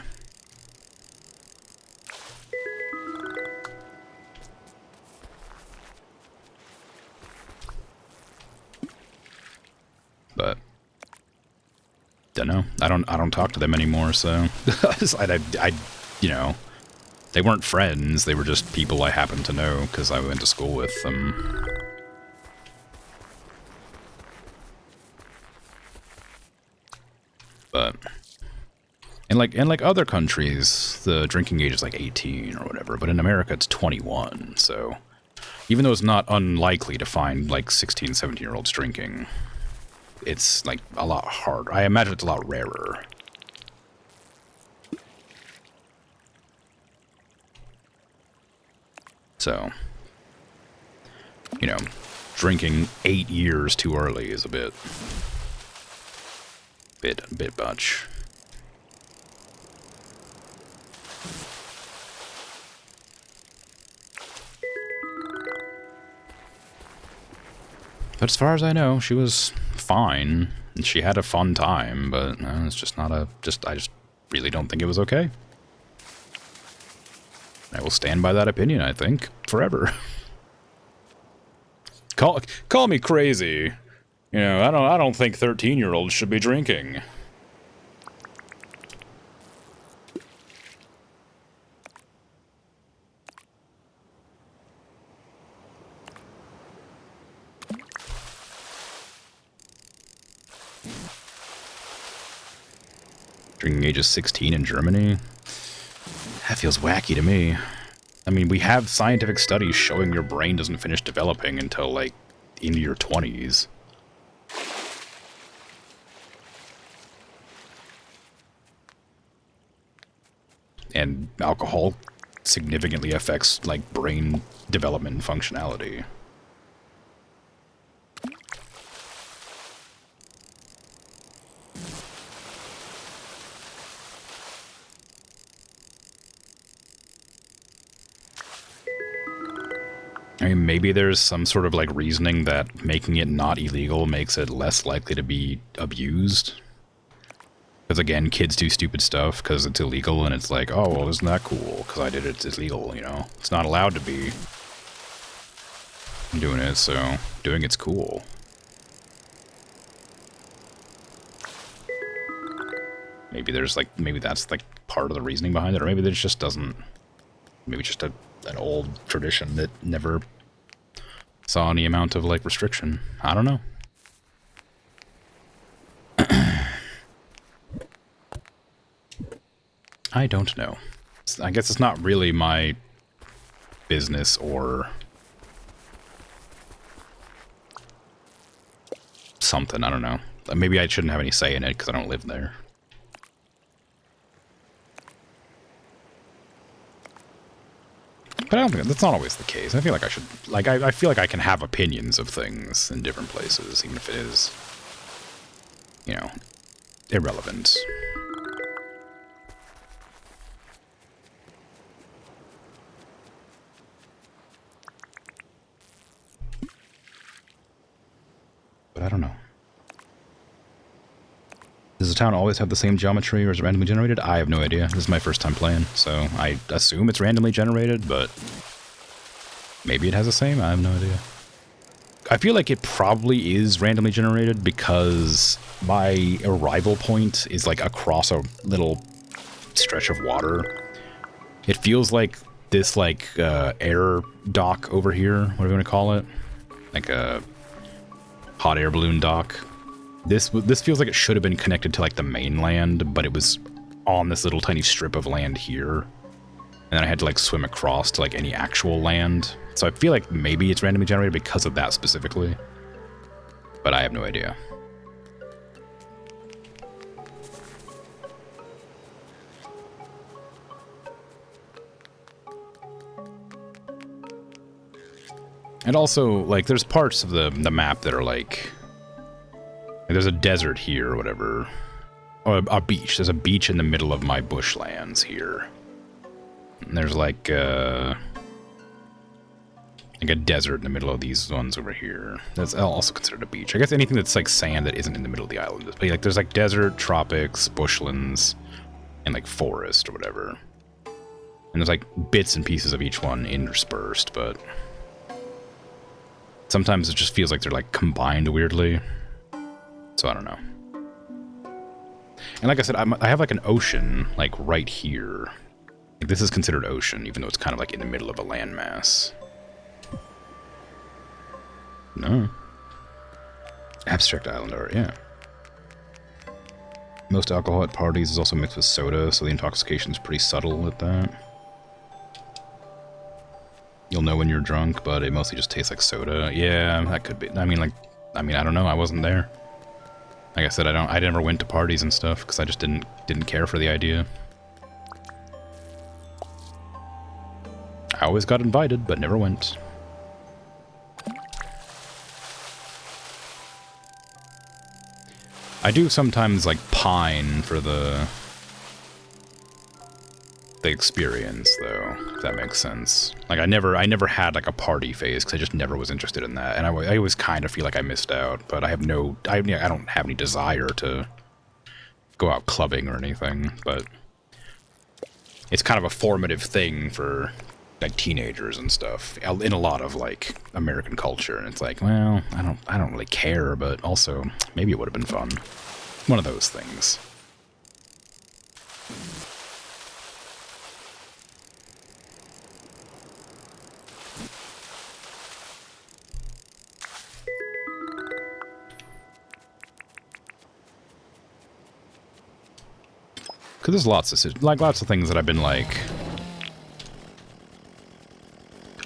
But don't know. I don't talk to them anymore, so I you know, they weren't friends. They were just people I happened to know because I went to school with them. But in like other countries, the drinking age is like 18 or whatever, but in America it's 21. So even though it's not unlikely to find like 16, 17-year-olds drinking, it's, like, a lot harder. I imagine it's a lot rarer. So, you know, drinking 8 years too early is a bit much. But as far as I know, she was fine. And she had a fun time, but it's just not I just really don't think it was okay. I will stand by that opinion, I think, forever. Call me crazy. You know, I don't think 13-year-olds should be drinking. Drinking age is 16 in Germany? That feels wacky to me. I mean, we have scientific studies showing your brain doesn't finish developing until, like, into your 20s. And alcohol significantly affects, like, brain development and functionality. I mean, maybe there's some sort of like reasoning that making it not illegal makes it less likely to be abused. Because again, kids do stupid stuff because it's illegal, and it's like, oh, well, isn't that cool? Because I did it, it's illegal, you know? It's not allowed to be doing it, so doing it's cool. Maybe there's like, maybe that's like part of the reasoning behind it, or maybe there's just doesn't, maybe it's just an old tradition that never saw any amount of like restriction. I don't know. I don't know. I guess it's not really my business or something. I don't know. Maybe I shouldn't have any say in it because I don't live there. But I don't think that's not always the case. I feel like I should, like, I feel like I can have opinions of things in different places, even if it is, you know, irrelevant. But I don't know. Does the town always have the same geometry, or is it randomly generated? I have no idea. This is my first time playing, so I assume it's randomly generated, but maybe it has the same? I have no idea. I feel like it probably is randomly generated because my arrival point is like across a little stretch of water. It feels like this like air dock over here, whatever you want to call it. Like a hot air balloon dock. This feels like it should have been connected to like the mainland, but it was on this little tiny strip of land here. And then I had to like swim across to like any actual land. So I feel like maybe it's randomly generated because of that specifically. But I have no idea. And also, like, there's parts of the map that are like there's a desert here or whatever. Or a beach. There's a beach in the middle of my bushlands here. And there's like a desert in the middle of these ones over here. That's also considered a beach. I guess anything that's like sand that isn't in the middle of the island. But like there's like desert, tropics, bushlands, and like forest or whatever. And there's like bits and pieces of each one interspersed, but sometimes it just feels like they're like combined weirdly. So I don't know. And like I said, I have like an ocean like right here. Like, this is considered ocean, even though it's kind of like in the middle of a landmass. No. Abstract island art, yeah. Most alcohol at parties is also mixed with soda, so the intoxication is pretty subtle with that. You'll know when you're drunk, but it mostly just tastes like soda. Yeah, that could be. I mean, I don't know. I wasn't there. Like I said, I never went to parties and stuff because I just didn't care for the idea. I always got invited, but never went. I do sometimes like pine for the experience, though, if that makes sense. Like I never had like a party phase because I just never was interested in that, and I always kind of feel like I missed out. But I don't have any desire to go out clubbing or anything. But it's kind of a formative thing for like teenagers and stuff in a lot of like American culture, and it's like, well, I don't really care, but also maybe it would have been fun. One of those things. Because there's lots of things that I've been like,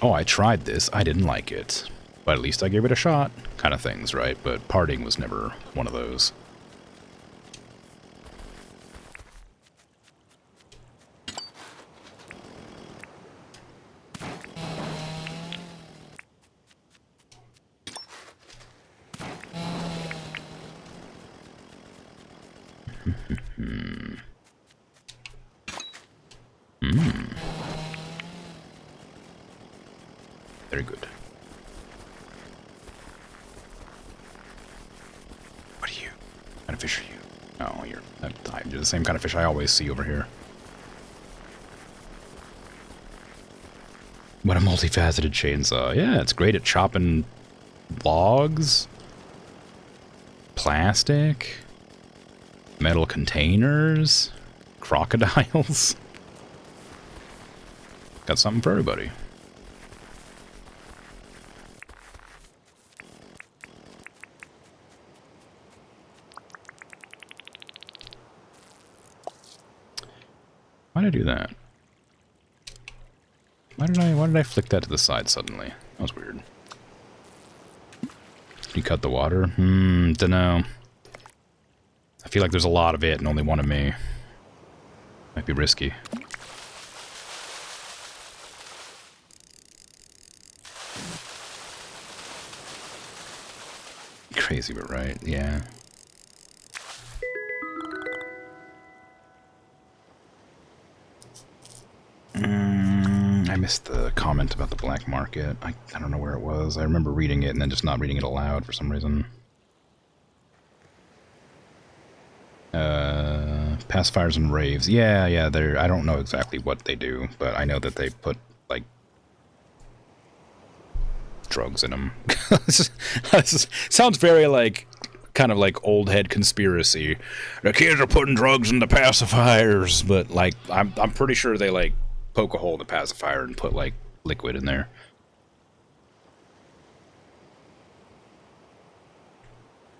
oh, I tried this, I didn't like it, but at least I gave it a shot, kind of things, right? But partying was never one of those. Very good. kind of fish are you? Oh, you're the same kind of fish I always see over here. What a multifaceted chainsaw. Yeah, it's great at chopping logs, plastic, metal containers, crocodiles. Got something for everybody. Why did I do that? Why did I flick that to the side suddenly? That was weird. Did you cut the water? Dunno. I feel like there's a lot of it and only one of me. Might be risky. Crazy, but right, yeah. I missed the comment about the black market. I don't know where it was. I remember reading it and then just not reading it aloud for some reason. Pacifiers and raves. Yeah, I don't know exactly what they do, but I know that they put, like, drugs in them. This sounds very, like, kind of like old head conspiracy. The kids are putting drugs in the pacifiers, but, like, I'm pretty sure they, like, poke a hole in the pacifier and put, like, liquid in there.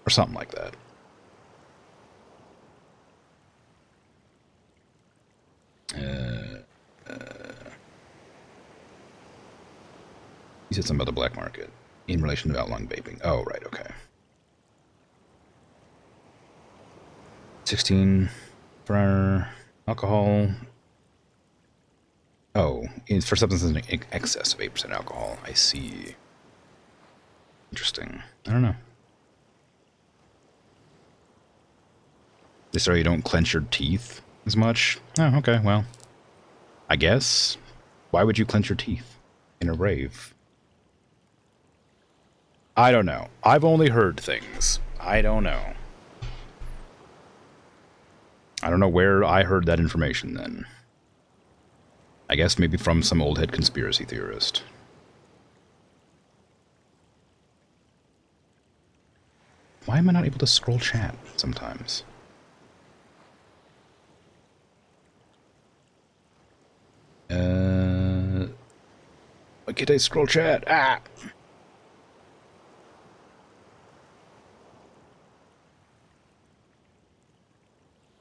Or something like that. You said something about the black market in relation to outlawing vaping. Oh, right, okay. 16 for our alcohol. Oh, it's for substances in excess of 8% alcohol. I see. Interesting. I don't know. They say you don't clench your teeth as much. Oh, okay, well. I guess. Why would you clench your teeth in a rave? I don't know. I've only heard things. I don't know. I don't know where I heard that information then. I guess maybe from some old head conspiracy theorist. Why am I not able to scroll chat sometimes? Why can't I scroll chat? Ah!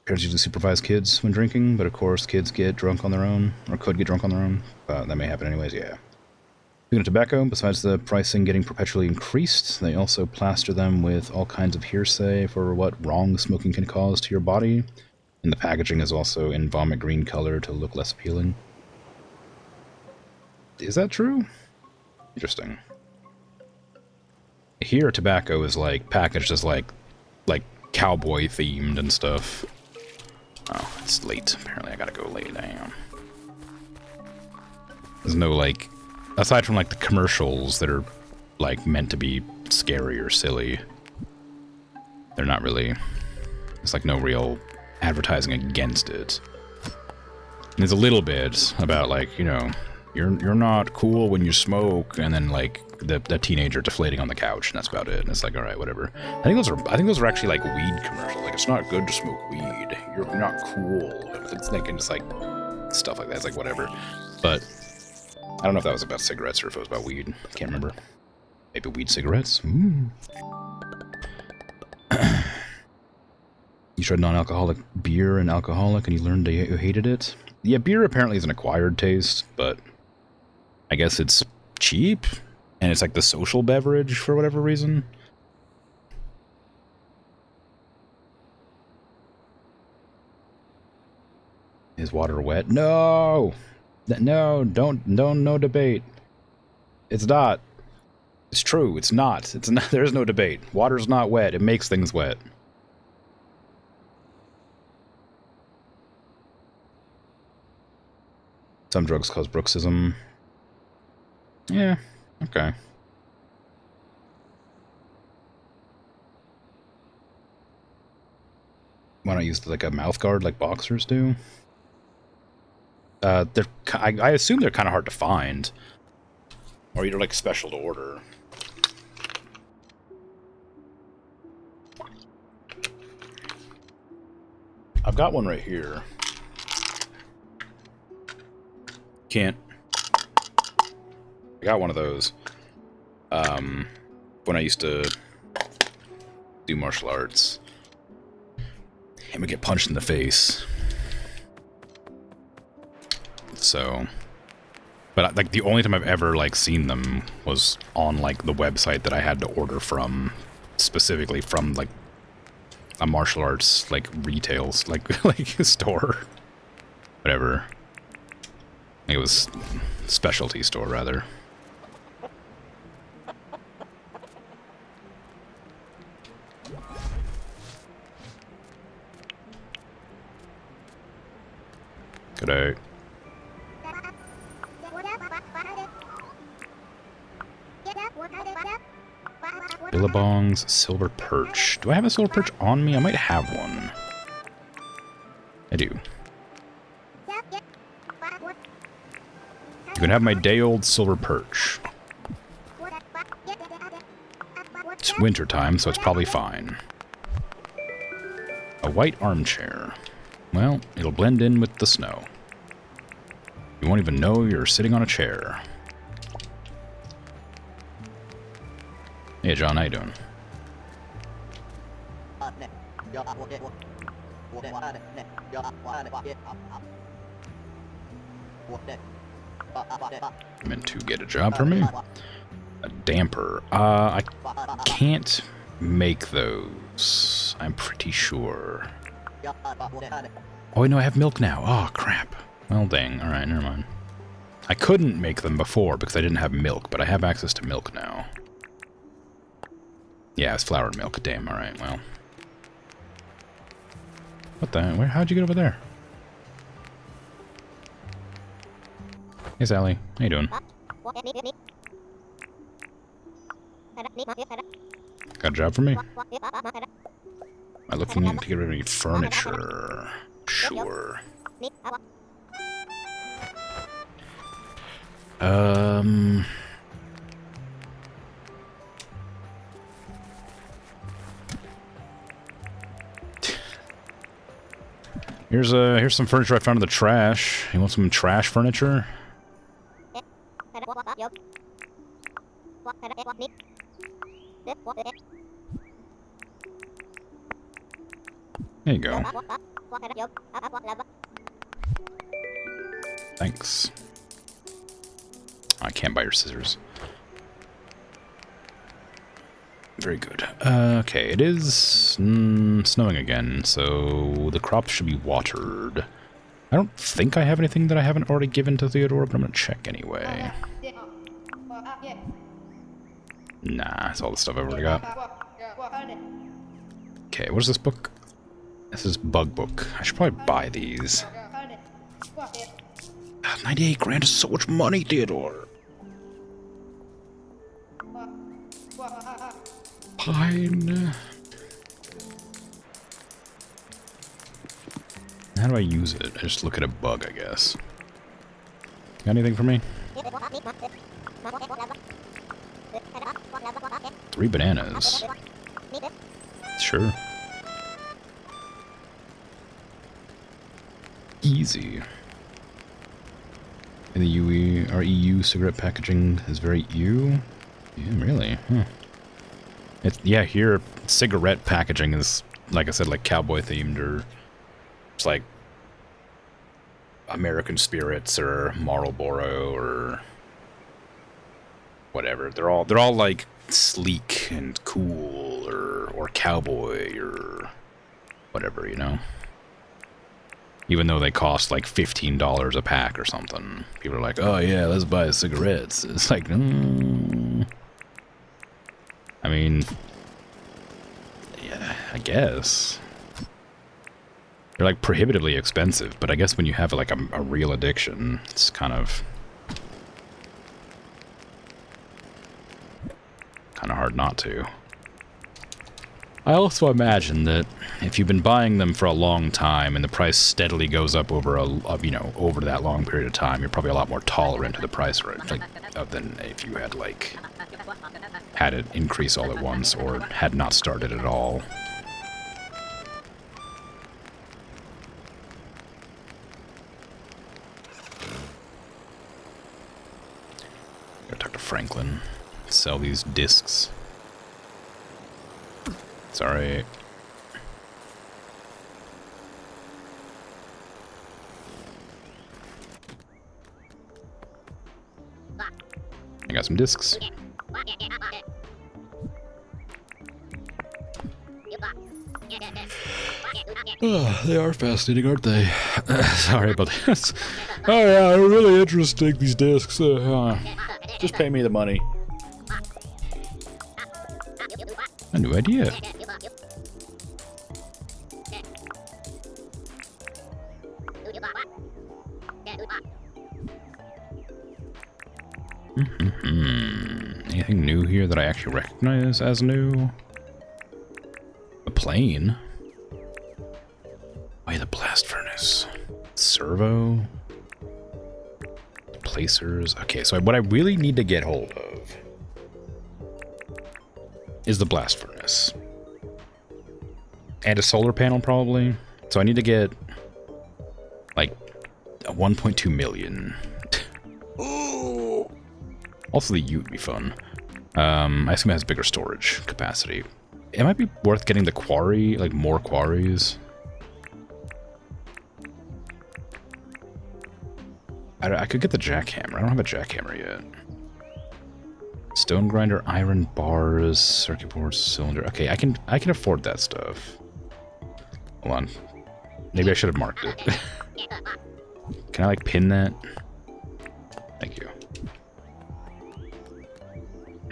Parents usually supervise kids when drinking, but of course kids get drunk on their own, or could get drunk on their own. That may happen anyways, yeah. Speaking of tobacco, besides the pricing getting perpetually increased, they also plaster them with all kinds of hearsay for what wrong smoking can cause to your body, and the packaging is also in vomit green color to look less appealing. Is that true? Interesting. Here, tobacco is like packaged as like cowboy themed and stuff. Oh, it's late. Apparently I gotta go lay down. There's no, like, aside from, like, the commercials that are, like, meant to be scary or silly, they're not really, there's, like, no real advertising against it. And there's a little bit about, like, you know, you're not cool when you smoke, and then, like, the teenager deflating on the couch, and that's about it. And it's like, all right, whatever. I think those are actually, like, weed commercials. Like, it's not good to smoke weed. You're not cool. It's like, and it's like stuff like that. It's like whatever. But I don't know if that was about cigarettes or if it was about weed. I can't remember. Maybe weed cigarettes. Ooh. You tried non-alcoholic beer and alcoholic, and you learned you hated it. Yeah, beer apparently is an acquired taste, but I guess it's cheap. And it's like the social beverage for whatever reason. Is water wet? No! No, don't, no debate. It's not. It's true, it's not. It's not. There's no debate. Water's not wet, it makes things wet. Some drugs cause bruxism. Yeah, okay. Why not use like a mouth guard like boxers do? I assume they're kind of hard to find, or either like special to order. I've got one right here. Can't. I got one of those. When I used to do martial arts, and we get punched in the face. So, but like the only time I've ever like seen them was on like the website that I had to order from, specifically from like a martial arts like retails like store, whatever. It was specialty store rather. Good day. Billabong's silver perch. Do I have a silver perch on me? I might have one. I do. You can have my day-old silver perch. It's winter time, so it's probably fine. A white armchair. Well, it'll blend in with the snow. You won't even know you're sitting on a chair. Hey, John, how you doing? Meant to get a job for me? A damper. I can't make those. I'm pretty sure. Oh, no, I have milk now. Oh, crap. Well, dang. Alright, never mind. I couldn't make them before because I didn't have milk, but I have access to milk now. Yeah, it's flour and milk. Damn, alright, well. What the? How'd you get over there? Hey, Sally. How you doing? Got a job for me? Am I looking to get rid of any furniture? Sure. Here's some furniture I found in the trash. You want some trash furniture? There you go. Thanks. I can't buy your scissors. Very good. Okay, it is snowing again, so the crops should be watered. I don't think I have anything that I haven't already given to Theodora, but I'm gonna check anyway. Nah, that's all the stuff I've already got. Okay, what is this book? This is Bug Book. I should probably buy these. 98 grand is so much money, Theodore. Pine. How do I use it? I just look at a bug, I guess. Got anything for me? 3 bananas. Sure. Easy. And the UE, our EU cigarette packaging is very EU? Yeah, really? Huh. Yeah, here, cigarette packaging is, like I said, like cowboy themed, or it's like American Spirits or Marlboro or whatever. They're all like sleek and cool or cowboy or whatever, you know? Even though they cost like $15 a pack or something. People are like, oh yeah, let's buy cigarettes. It's like, I mean, yeah, I guess. They're like prohibitively expensive, but I guess when you have like a real addiction, it's kind of hard not to. I also imagine that if you've been buying them for a long time and the price steadily goes up over over that long period of time, you're probably a lot more tolerant to the price than if you had had it increase all at once or had not started at all. Gotta talk to Franklin. Sell these discs. Sorry. I got some discs. Oh, they are fascinating, aren't they? Sorry about this. Oh yeah, they're really interesting, these discs. Just pay me the money. A new idea. Anything new here that I actually recognize as new? A plane? Oh yeah, the blast furnace. Servo? Placers. Okay, so what I really need to get hold of is the blast furnace. And a solar panel, probably. So I need to get, like, a 1.2 million. Ooh. Also, the ute would be fun. I assume it has bigger storage capacity. It might be worth getting the quarry, like, more quarries. I could get the jackhammer. I don't have a jackhammer yet. Stone grinder, iron bars, circuit board, cylinder. Okay, I can afford that stuff. Hold on. Maybe I should have marked it. Can I like pin that? Thank you.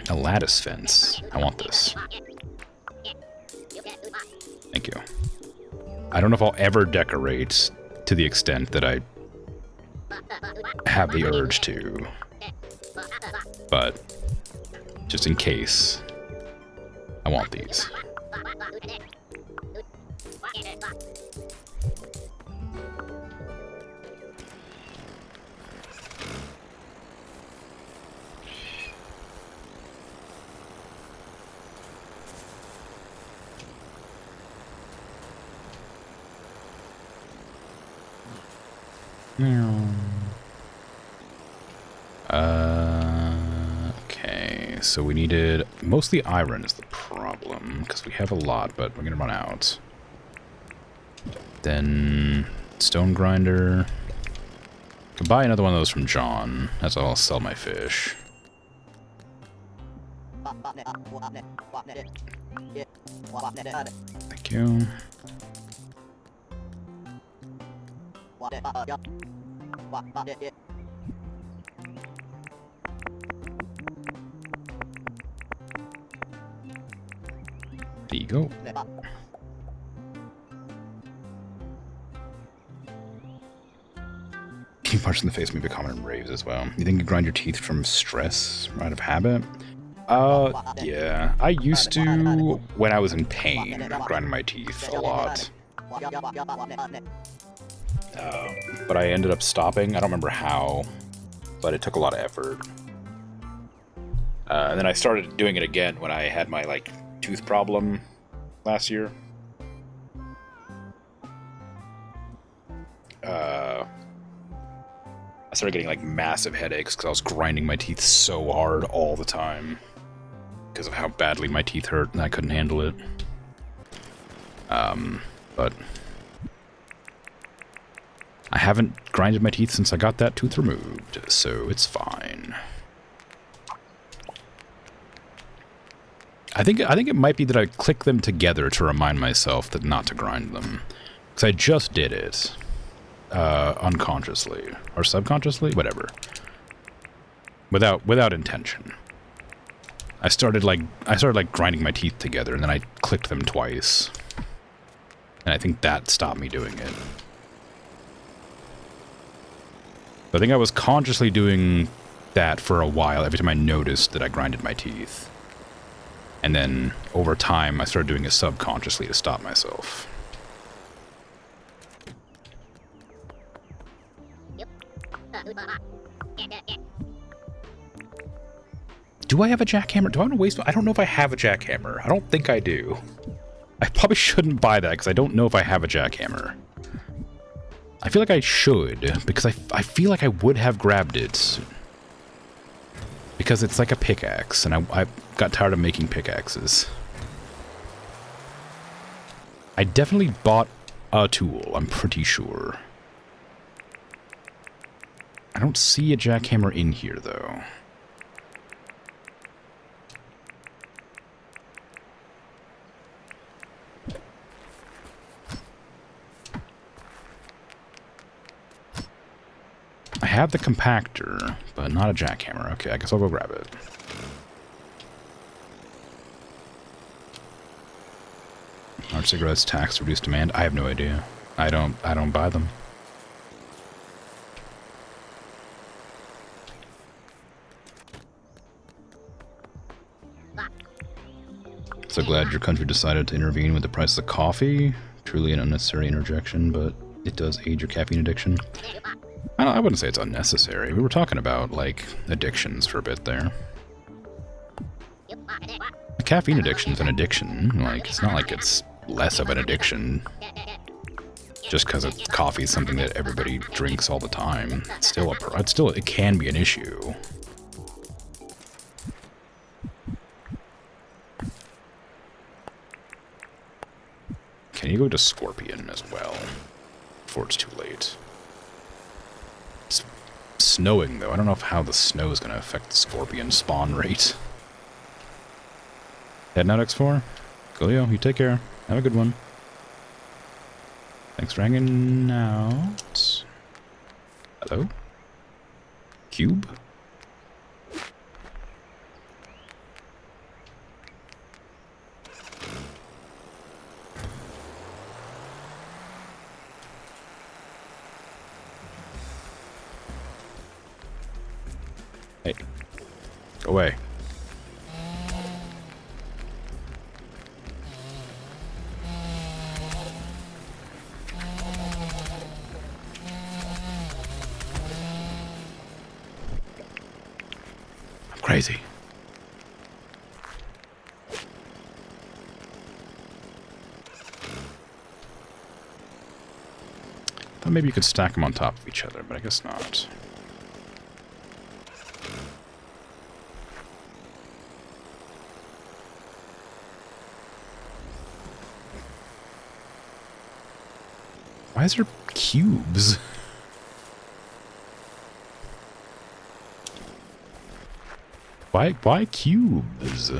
A lattice fence. I want this. Thank you. I don't know if I'll ever decorate to the extent that I have the urge to, but just in case, I want these. Okay, so we needed mostly iron is the problem, because we have a lot, but we're gonna run out. Then stone grinder. Could buy another one of those from John. That's how I'll sell my fish. Thank you. There you go. Getting punched in the face may be common in raves as well. You think you grind your teeth from stress or out of habit? Yeah. I used to, when I was in pain, grind my teeth a lot. But I ended up stopping. I don't remember how, but it took a lot of effort. And then I started doing it again when I had my, like, tooth problem last year. I started getting, like, massive headaches because I was grinding my teeth so hard all the time because of how badly my teeth hurt and I couldn't handle it. But I haven't grinded my teeth since I got that tooth removed, so it's fine. I think it might be that I click them together to remind myself that not to grind them. Because I just did it. Unconsciously. Or subconsciously? Whatever. Without intention. I started grinding my teeth together, and then I clicked them twice. And I think that stopped me doing it. I think I was consciously doing that for a while every time I noticed that I grinded my teeth. And then, over time, I started doing it subconsciously to stop myself. Do I have a jackhammer? Do I want to waste? I don't know if I have a jackhammer. I don't think I do. I probably shouldn't buy that because I don't know if I have a jackhammer. I feel like I should because I feel like I would have grabbed it. Because it's like a pickaxe and I got tired of making pickaxes. I definitely bought a tool, I'm pretty sure. I don't see a jackhammer in here though. I have the compactor, but not a jackhammer. Okay, I guess I'll go grab it. Are cigarettes tax reduced demand? I have no idea. I don't buy them. So glad your country decided to intervene with the price of coffee. Truly an unnecessary interjection, but it does aid your caffeine addiction. I wouldn't say it's unnecessary. We were talking about, like, addictions for a bit there. A caffeine addiction's an addiction. Like, it's not like it's less of an addiction just because coffee is something that everybody drinks all the time. It's still it can be an issue. Can you go to Scorpion as well before it's too late? It's snowing though. I don't know how the snow is going to affect the Scorpion spawn rate. Heading out X4? Coolio, you take care. Have a good one. Thanks for hanging out. Hello? Cube? Hey. Go away. Crazy. Thought maybe you could stack them on top of each other, but I guess not. Why is there cubes? Why cubes?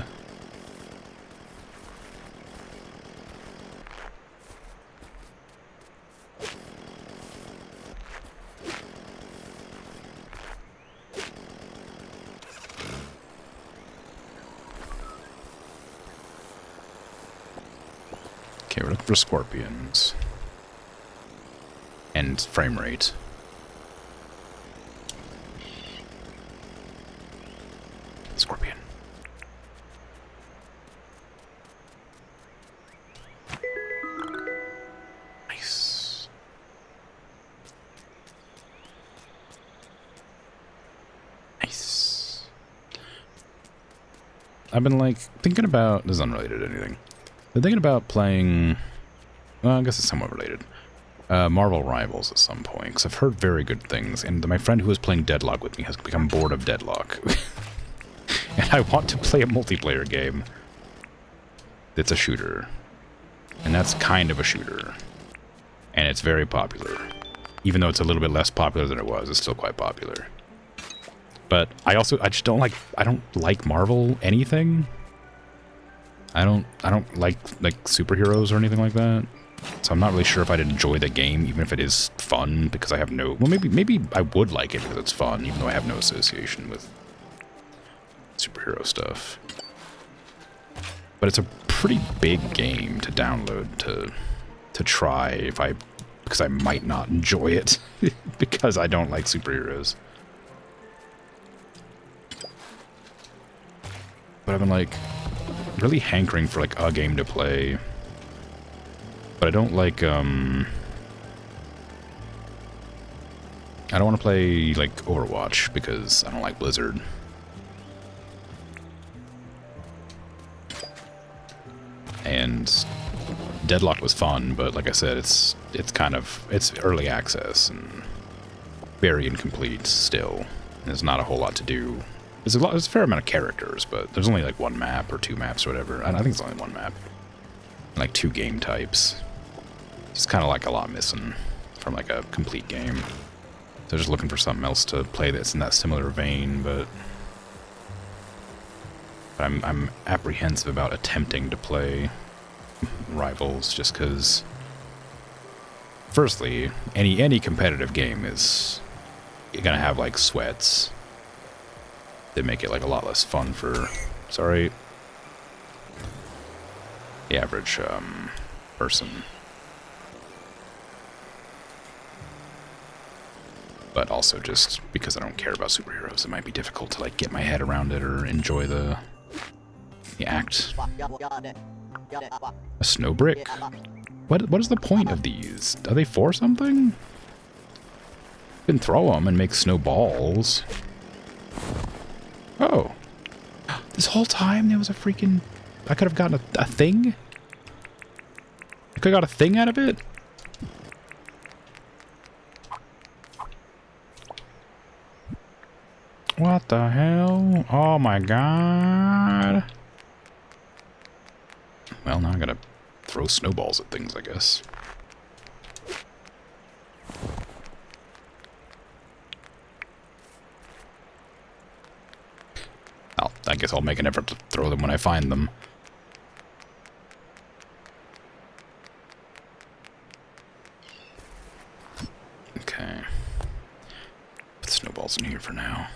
Okay, we're looking for scorpions. And frame rate. Scorpion. Nice. Nice. I've been like thinking about, this is unrelated to anything. Been thinking about playing, well, I guess it's somewhat related. Marvel Rivals at some point, because I've heard very good things, and my friend who was playing Deadlock with me has become bored of Deadlock. And I want to play a multiplayer game that's a shooter. And that's kind of a shooter. And it's very popular. Even though it's a little bit less popular than it was, it's still quite popular. But I just don't like Marvel anything. I don't like superheroes or anything like that. So I'm not really sure if I'd enjoy the game, even if it is fun, because I have no... Well, maybe I would like it because it's fun, even though I have no association with superhero stuff. But it's a pretty big game to download to try because I might not enjoy it because I don't like superheroes. But I've been like really hankering for, like, a game to play. But I don't like, I don't want to play, like, Overwatch, because I don't like Blizzard. And Deadlocked was fun, but like I said, it's early access and very incomplete still. There's not a whole lot to do. There's a fair amount of characters, but there's only like one map or two maps or whatever. I think it's only one map. And like 2 game types. It's kind of like a lot missing from like a complete game. So just looking for something else to play that's in that similar vein, but I'm apprehensive about attempting to play Rivals just because, firstly, any competitive game is gonna have like sweats that make it like a lot less fun for, sorry, the average person. But also just because I don't care about superheroes, it might be difficult to like get my head around it or enjoy the act. A snow brick? What is the point of these? Are they for something? You can throw them and make snowballs. Oh. This whole time there was a freaking... I could have gotten a thing? I could have got a thing out of it? What the hell? Oh my god. Well, now I gotta throw snowballs at things, I guess. I guess I'll make an effort to throw them when I find them. Okay. Put snowballs in here for now.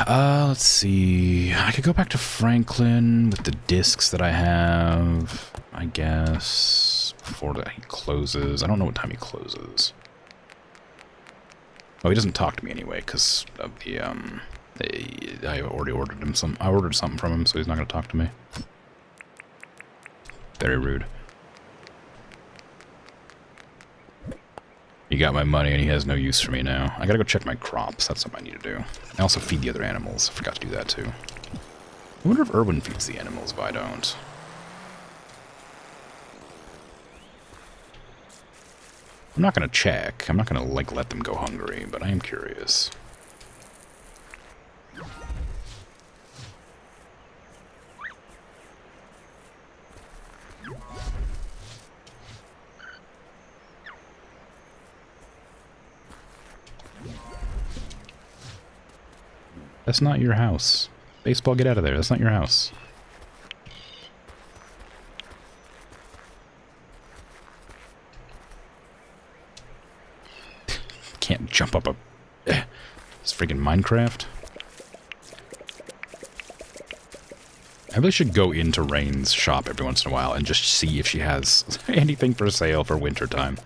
Let's see. I could go back to Franklin with the discs that I have, I guess, before he closes. I don't know what time he closes. Oh, he doesn't talk to me anyway, because of the, I already ordered him some. I ordered something from him, so he's not going to talk to me. Very rude. He got my money and he has no use for me now. I gotta go check my crops. That's something I need to do. I also feed the other animals. I forgot to do that too. I wonder if Erwin feeds the animals if I don't. I'm not gonna check. I'm not gonna like let them go hungry, but I am curious. That's not your house. Baseball, get out of there. That's not your house. Can't jump up a... It's freaking Minecraft. I really should go into Rain's shop every once in a while and just see if she has anything for sale for wintertime.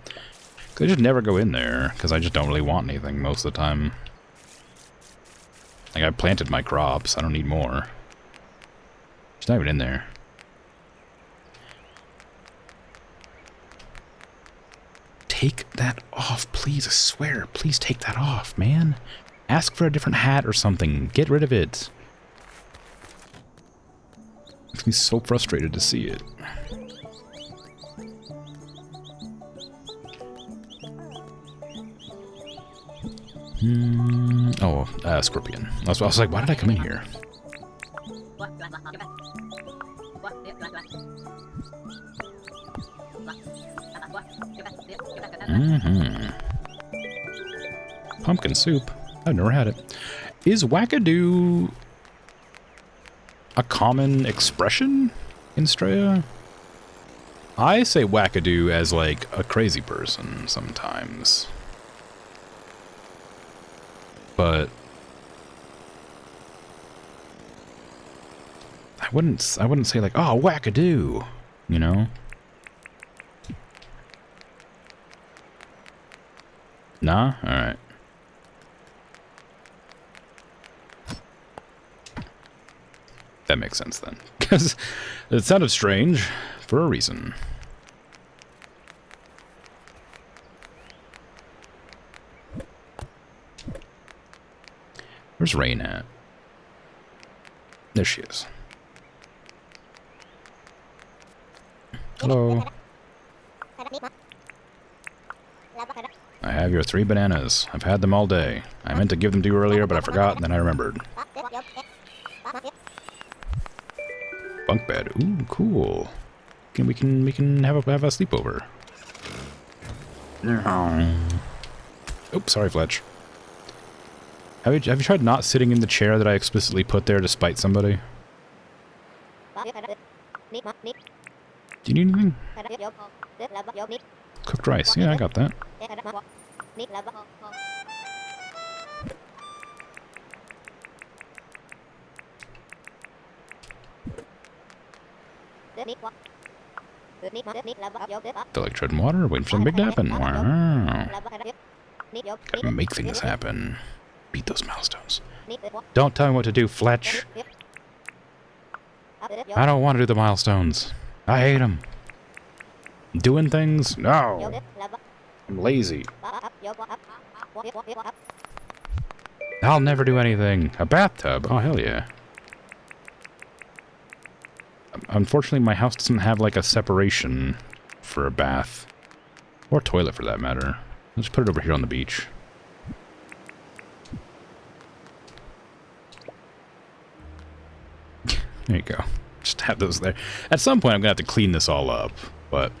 I just never go in there, because I just don't really want anything most of the time. Like, I planted my crops. I don't need more. She's not even in there. Take that off, please. I swear. Please take that off, man. Ask for a different hat or something. Get rid of it. Makes me so frustrated to see it. Scorpion. I was like, why did I come in here? Pumpkin soup. I've never had it. Is wackadoo a common expression in Straya? I say wackadoo as like a crazy person sometimes. But I wouldn't say like, oh, wackadoo, you know? Nah? Alright. That makes sense then. Because it sounded strange for a reason. Where's Rain at? There she is. Hello. I have your 3 bananas. I've had them all day. I meant to give them to you earlier, but I forgot, and then I remembered. Bunk bed. Ooh, cool. We can have a sleepover. Oops, sorry, Fletch. Have you tried not sitting in the chair that I explicitly put there to spite somebody? Do you need anything? Cooked rice. Yeah, I got that. Feel like treading water, waiting for something big to happen. Wow. Gotta make things happen. Beat those milestones. Don't tell me what to do, Fletch. I don't want to do the milestones. I hate them. Doing things? No. I'm lazy. I'll never do anything. A bathtub? Oh, hell yeah. Unfortunately, my house doesn't have, like, a separation for a bath. Or toilet, for that matter. Let's put it over here on the beach. There you go. Just have those there. At some point, I'm going to have to clean this all up, but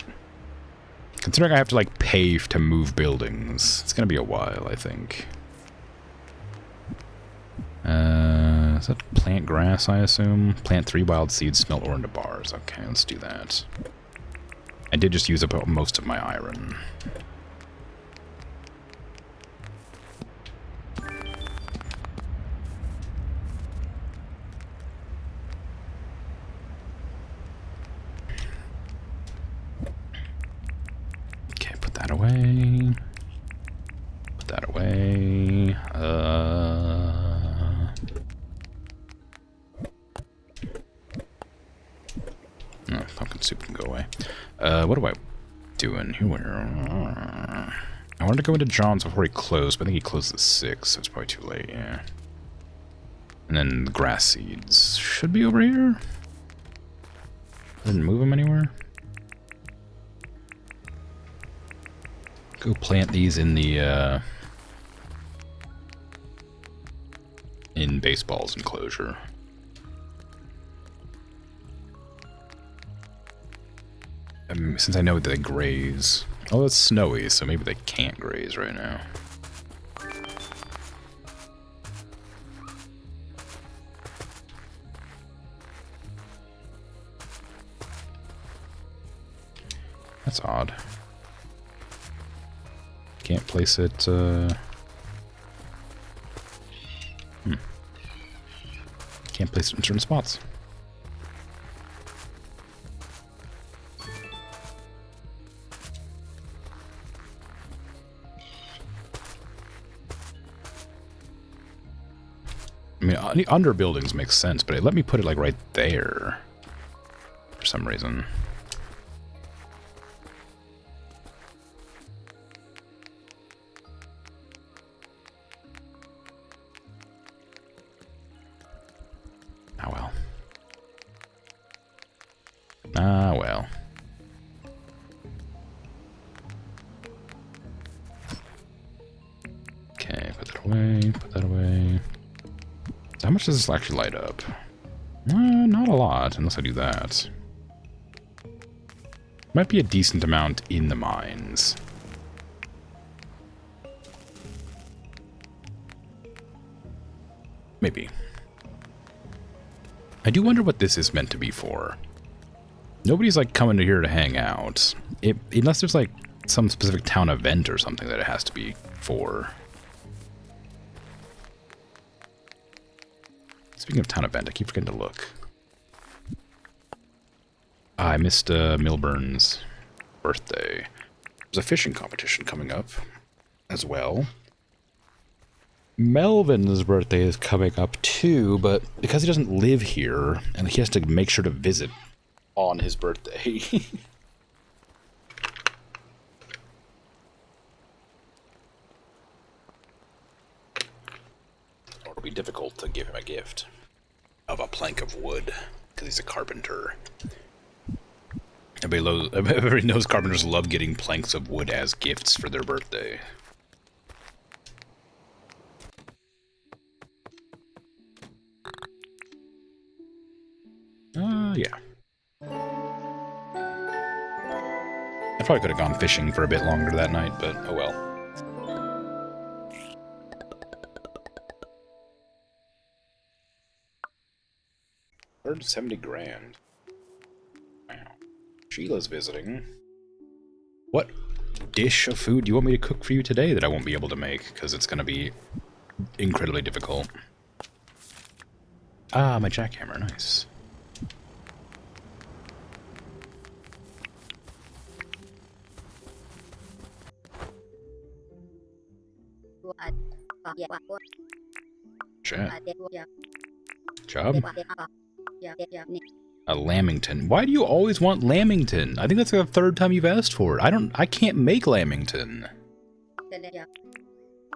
considering I have to, like, pay to move buildings, it's going to be a while, I think. Is that plant grass, I assume? Plant 3 wild seeds, smelt ore into bars. Okay, let's do that. I did just use up most of my iron. Okay, put that away. Put that away. No, pumpkin soup can go away. What am I doing here? I wanted to go into John's before he closed, but I think he closed at 6, so it's probably too late, yeah. And then the grass seeds should be over here. I didn't move them anywhere. Go plant these in the, in Baseball's enclosure. Since I know that they graze. Oh, it's snowy, so maybe they can't graze right now. That's odd. Can't place it, Can't place it in certain spots. I mean, under buildings makes sense, but it let me put it, like, right there. For some reason. Ah, well. Ah, well. Okay, put that away, put that away. How much does this actually light up? Not a lot, unless I do that. Might be a decent amount in the mines. Maybe. I do wonder what this is meant to be for. Nobody's, like, coming to here to hang out. Unless there's, like, some specific town event or something that it has to be for. Speaking of town event, I keep forgetting to look. I missed Milburn's birthday. There's a fishing competition coming up as well. Melvin's birthday is coming up too, but because he doesn't live here, and he has to make sure to visit on his birthday. It'll be difficult to give him a gift of a plank of wood, because he's a carpenter. Everybody knows carpenters love getting planks of wood as gifts for their birthday. Yeah. I probably could have gone fishing for a bit longer that night, but oh well. 170 grand. Wow. Sheila's visiting. What dish of food do you want me to cook for you today that I won't be able to make? Because it's going to be incredibly difficult. Ah, my jackhammer. Nice. Chat. Job? A lamington. Why do you always want lamington? I think that's the third time you've asked for it. I can't make lamington.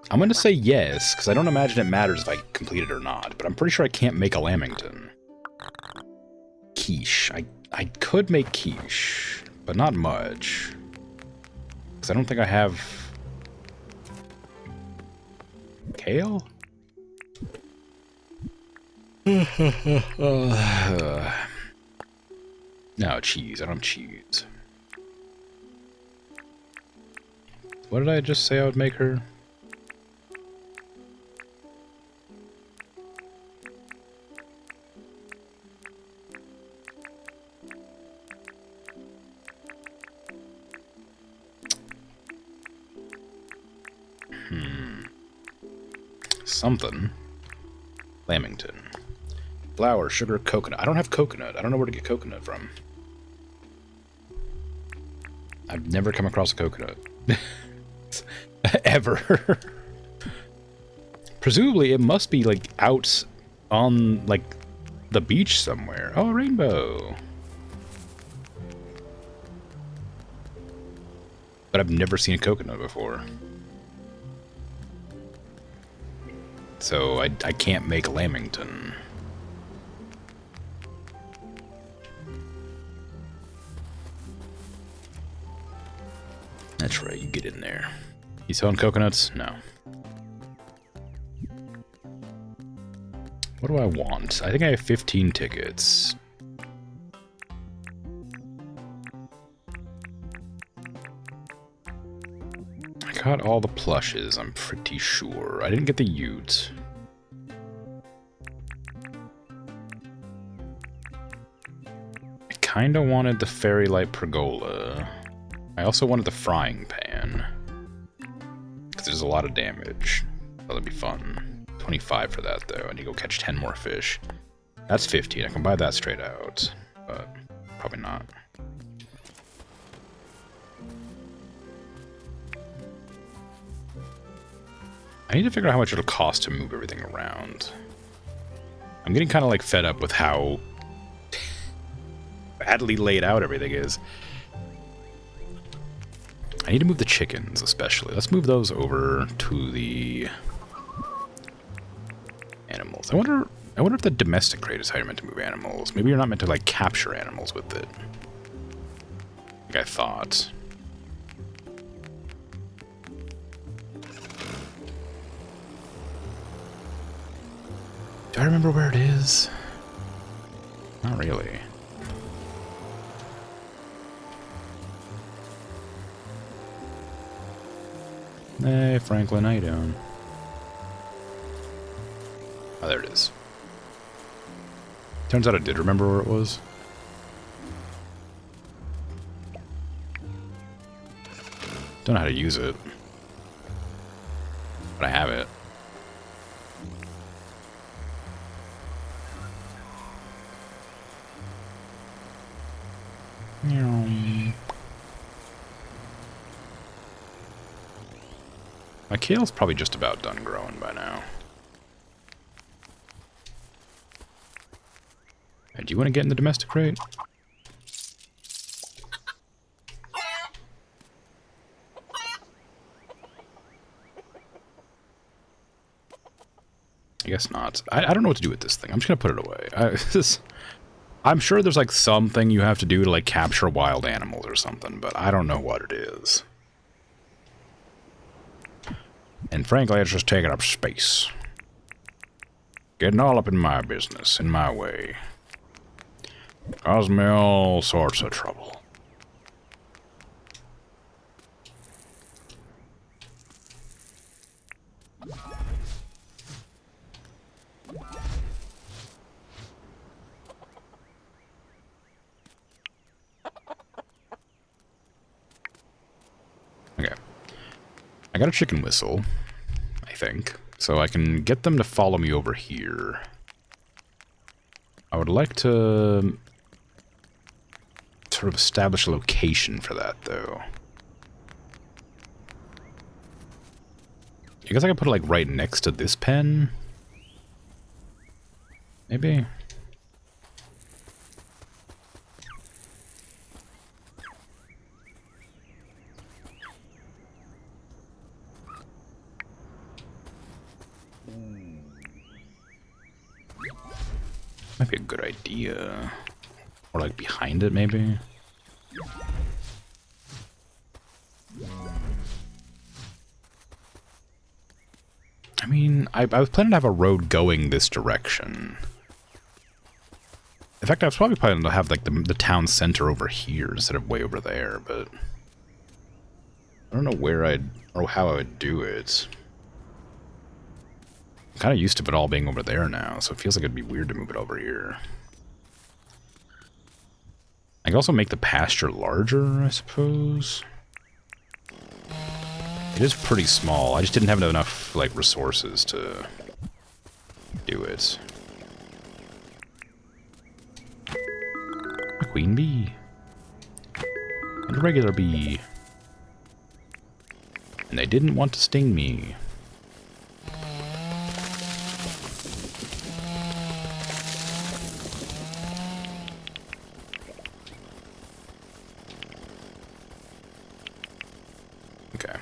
I'm gonna say yes, because I don't imagine it matters if I complete it or not, but I'm pretty sure I can't make a lamington. Quiche. I could make quiche, but not much. Because I don't think I have... Kale? No, cheese. I don't have cheese. What did I just say I would make her? Something. Lamington. Flour, sugar, coconut. I don't have coconut. I don't know where to get coconut from. I've never come across a coconut. Ever. Presumably, it must be, like, out on, like, the beach somewhere. Oh, rainbow. But I've never seen a coconut before. So I can't make lamington. That's right, you get in there. You selling coconuts? No. What do I want? I think I have 15 tickets. I got all the plushes, I'm pretty sure. I didn't get the ute. I kinda wanted the fairy light pergola. I also wanted the frying pan. Because there's a lot of damage. That'll be fun. 25 for that, though. I need to go catch 10 more fish. That's 15. I can buy that straight out. But probably not. I need to figure out how much it'll cost to move everything around. I'm getting kind of like fed up with how badly laid out everything is. I need to move the chickens, especially. Let's move those over to the animals. I wonder if the domestic crate is how you're meant to move animals. Maybe you're not meant to, like, capture animals with it. Like I thought. Do I remember where it is? Not really. Hey, Franklin, how you doing? Oh, there it is. Turns out I did remember where it was. Don't know how to use it. But I have it. My kale's probably just about done growing by now. Hey, do you want to get in the domestic crate? I guess not. I don't know what to do with this thing. I'm just gonna put it away. I'm sure there's like something you have to do to like capture wild animals or something, but I don't know what it is. And frankly, it's just taking up space. Getting all up in my business, in my way. Causing me all sorts of trouble. Okay. I got a chicken whistle, I think, so I can get them to follow me over here. I would like to sort of establish a location for that, though. I guess I could put it, like, right next to this pen? Maybe? Might be a good idea. Or, like, behind it, maybe? I mean, I was planning to have a road going this direction. In fact, I was probably planning to have, like, the town center over here instead of way over there, but I don't know where or how I would do it. I'm kind of used to it all being over there now, so it feels like it'd be weird to move it over here. I can also make the pasture larger, I suppose. It is pretty small. I just didn't have enough, like, resources to do it. A queen bee. And a regular bee. And they didn't want to sting me. Okay.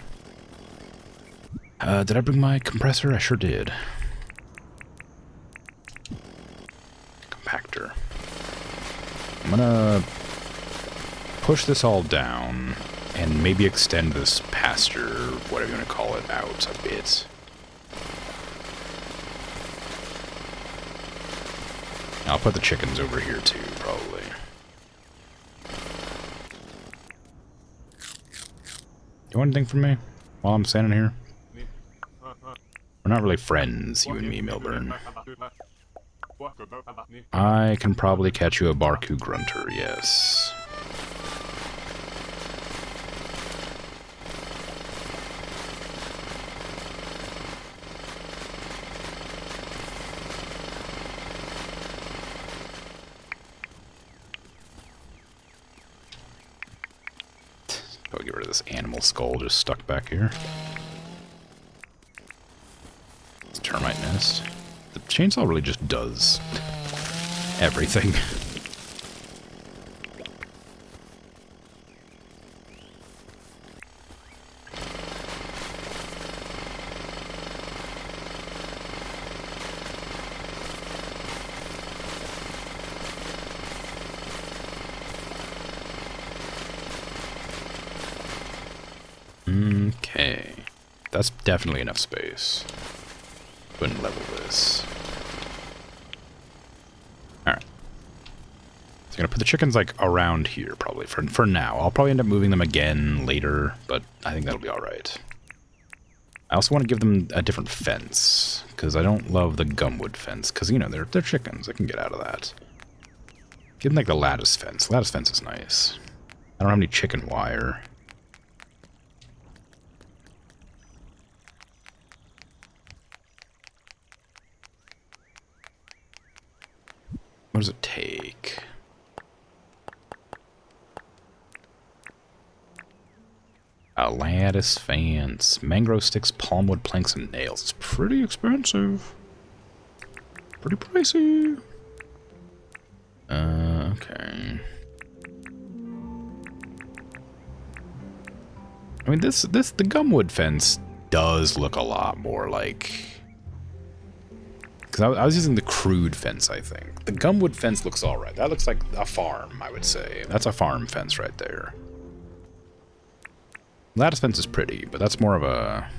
Did I bring my compressor? I sure did. Compactor. I'm gonna push this all down and maybe extend this pasture, whatever you want to call it, out a bit. I'll put the chickens over here too, probably. You want anything from me while I'm standing here? We're not really friends, you and me, Milburn. I can probably catch you a Barku Grunter, yes. I'll get rid of this animal skull just stuck back here. It's a termite nest. The chainsaw really just does everything. Okay. That's definitely enough space. Go ahead and level this. Alright. So I'm gonna put the chickens, like, around here, probably, for now. I'll probably end up moving them again later, but I think that'll be alright. I also want to give them a different fence, because I don't love the gumwood fence, because, you know, they're chickens. I can get out of that. Give them, like, the lattice fence. Lattice fence is nice. I don't have any chicken wire. What does it take? A lattice fence. Mangrove sticks, palmwood planks, and nails. It's pretty expensive. Pretty pricey. Okay. I mean, the gumwood fence does look a lot more like... Because I was using the crude fence, I think. The gumwood fence looks alright. That looks like a farm, I would say. That's a farm fence right there. Lattice fence is pretty, but that's more of a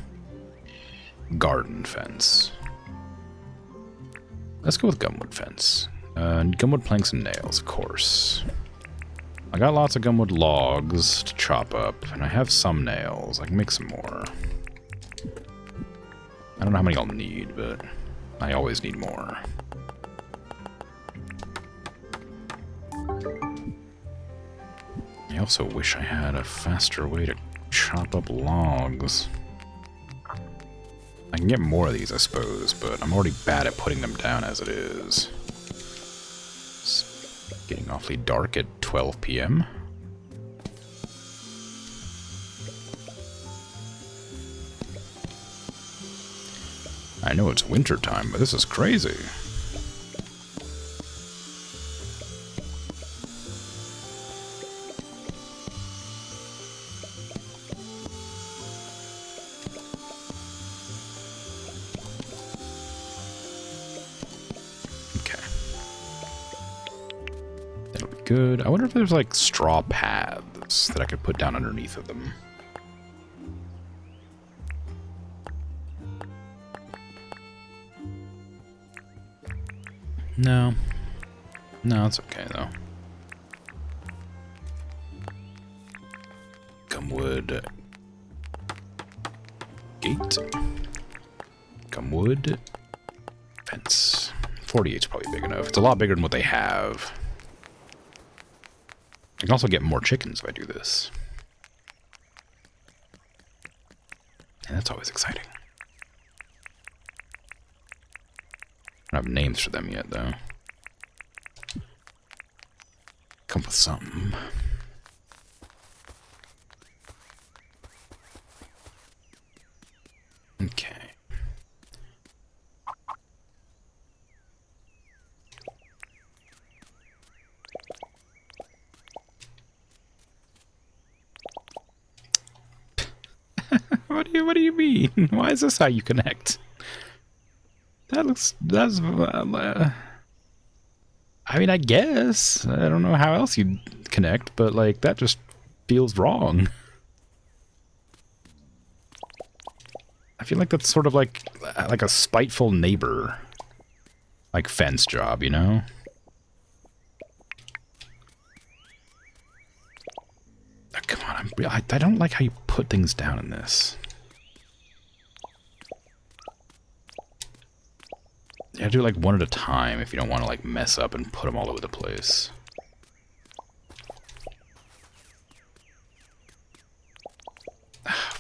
garden fence. Let's go with gumwood fence. Gumwood planks and nails, of course. I got lots of gumwood logs to chop up, and I have some nails. I can make some more. I don't know how many I'll need, but I always need more. I also wish I had a faster way to chop up logs. I can get more of these, I suppose, but I'm already bad at putting them down as it is. It's getting awfully dark at 12 p.m. I know it's winter time, but this is crazy. Good. I wonder if there's like straw paths that I could put down underneath of them. No. No, it's okay though. Gumwood gate. Gumwood fence. 48 is probably big enough. It's a lot bigger than what they have. I can also get more chickens if I do this. And that's always exciting. I don't have names for them yet, though. Come up with something. Okay. What do you mean? Why is this how you connect? That's I mean, I guess. I don't know how else you'd connect, but like that just feels wrong. I feel like that's sort of like a spiteful neighbor like fence job, you know? Oh, come on, I don't like how you put things down in this. You gotta do it like one at a time if you don't want to like mess up and put them all over the place.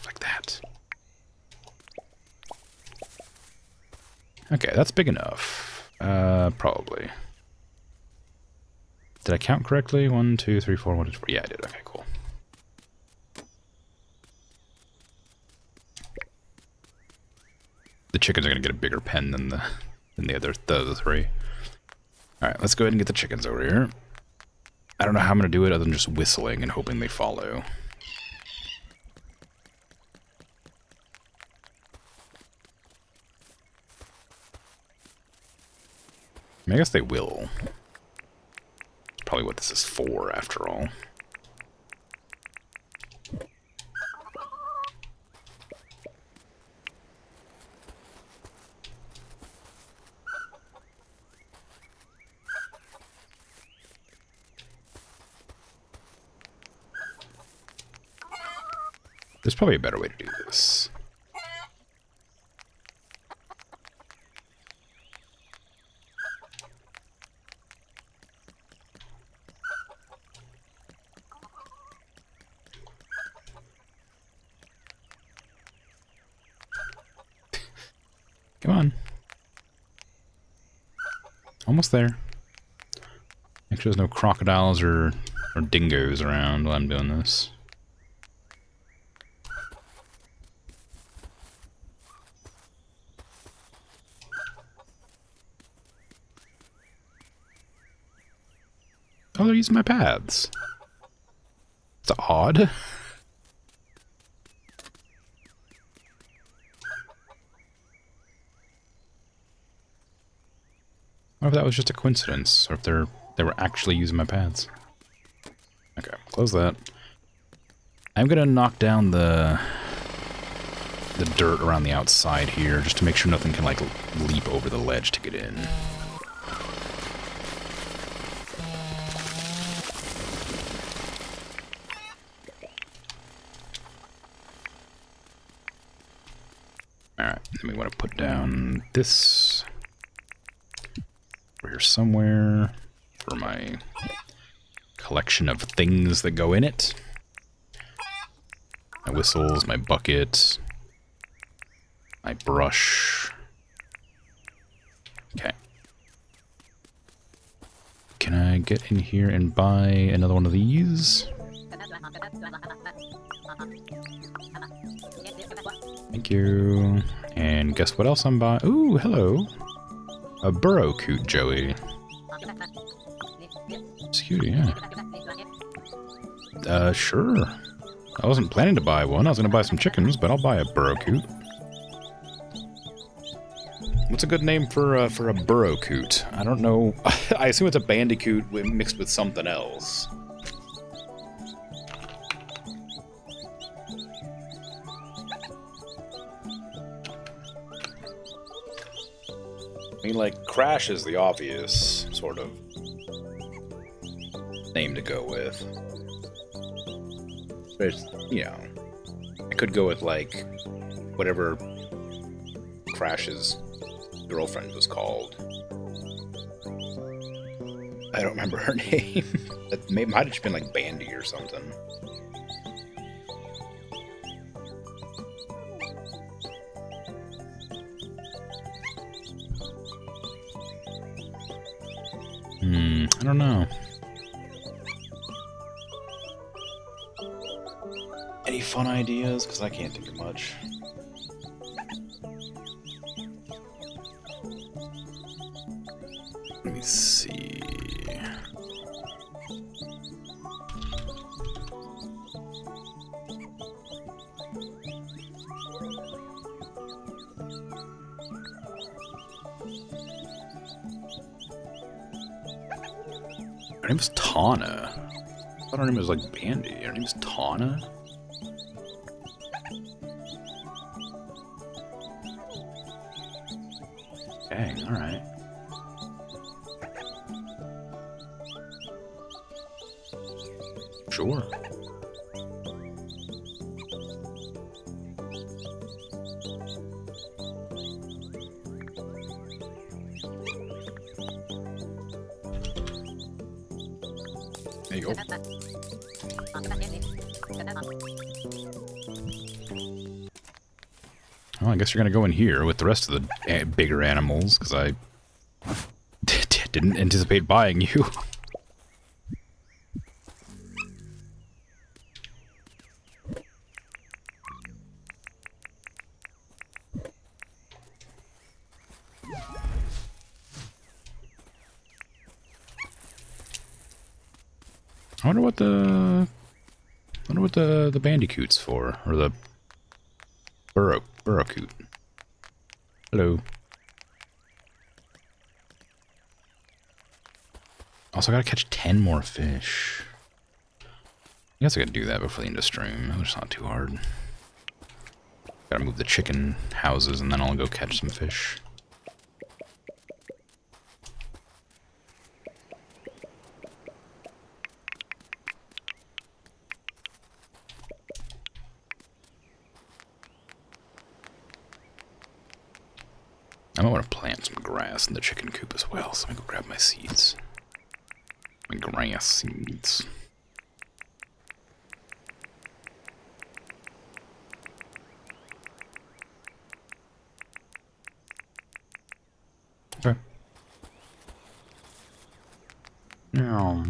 Like that. Okay, that's big enough. Probably. Did I count correctly? 1, 2, 3, 4, 1, 2, 3. Yeah, I did. Okay, cool. The chickens are gonna get a bigger pen than the other three. Alright, let's go ahead and get the chickens over here. I don't know how I'm going to do it other than just whistling and hoping they follow. I mean, I guess they will. That's probably what this is for, after all. There's probably a better way to do this. Come on. Almost there. Make sure there's no crocodiles or dingoes around while I'm doing this. Oh, they're using my paths. It's odd. Or if that was just a coincidence, or if they were actually using my paths. Okay, close that. I'm gonna knock down the dirt around the outside here, just to make sure nothing can, like, leap over the ledge to get in. Alright, then we want to put down this over here somewhere for my collection of things that go in it. My whistles, my bucket, my brush. Okay. Can I get in here and buy another one of these? Thank you. And guess what else I'm buying? Ooh, hello. A burrow coot, Joey. It's cute, yeah. Sure. I wasn't planning to buy one. I was going to buy some chickens, but I'll buy a burrow coot. What's a good name for a burrow coot? I don't know. I assume it's a bandicoot mixed with something else. I mean, like, Crash is the obvious sort of name to go with. But it's, you know, I could go with, like, whatever Crash's girlfriend was called. I don't remember her name. It might have just been, like, Bandy or something. I don't know. Any fun ideas? Because I can't think of much. Let me see. Her name is Tana. I thought her name was like Bandy. Her name is Tana? Dang, alright. Sure. There you go. Well, I guess you're gonna go in here with the rest of the bigger animals, because I didn't anticipate buying you. I wonder what the bandicoot's for, or the burrowcoot. Hello. Also, I gotta catch 10 more fish. I guess I could do that before the end of stream. It's not too hard. Gotta move the chicken houses, and then I'll go catch some fish. I might want to plant some grass in the chicken coop as well, so I go grab my seeds. My grass seeds. Okay. Now.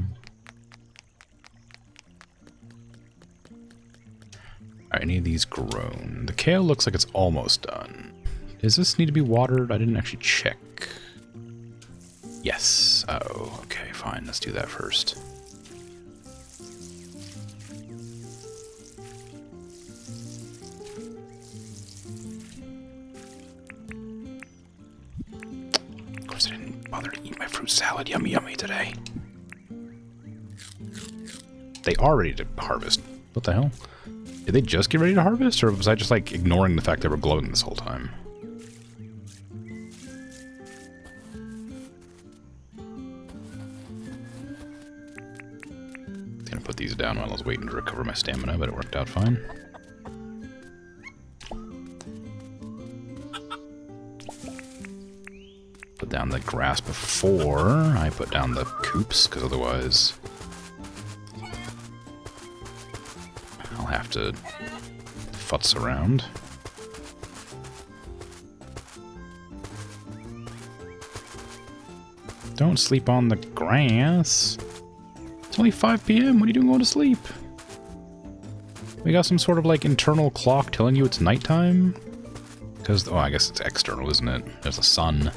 Are any of these grown? The kale looks like it's almost done. Does this need to be watered? I didn't actually check. Yes. Oh, okay, fine. Let's do that first. surprised I didn't bother to eat my fruit salad. Yummy, yummy today. They are ready to harvest. What the hell? Did they just get ready to harvest, or was I just, like, ignoring the fact they were glowing this whole time? Gonna put these down while I was waiting to recover my stamina, but it worked out fine. Put down the grass before I put down the coops, because otherwise I'll have to futz around. Don't sleep on the grass. It's only 5 p.m. What are you doing going to sleep? We got some sort of, like, internal clock telling you it's nighttime? Because, oh, I guess it's external, isn't it? There's a sun.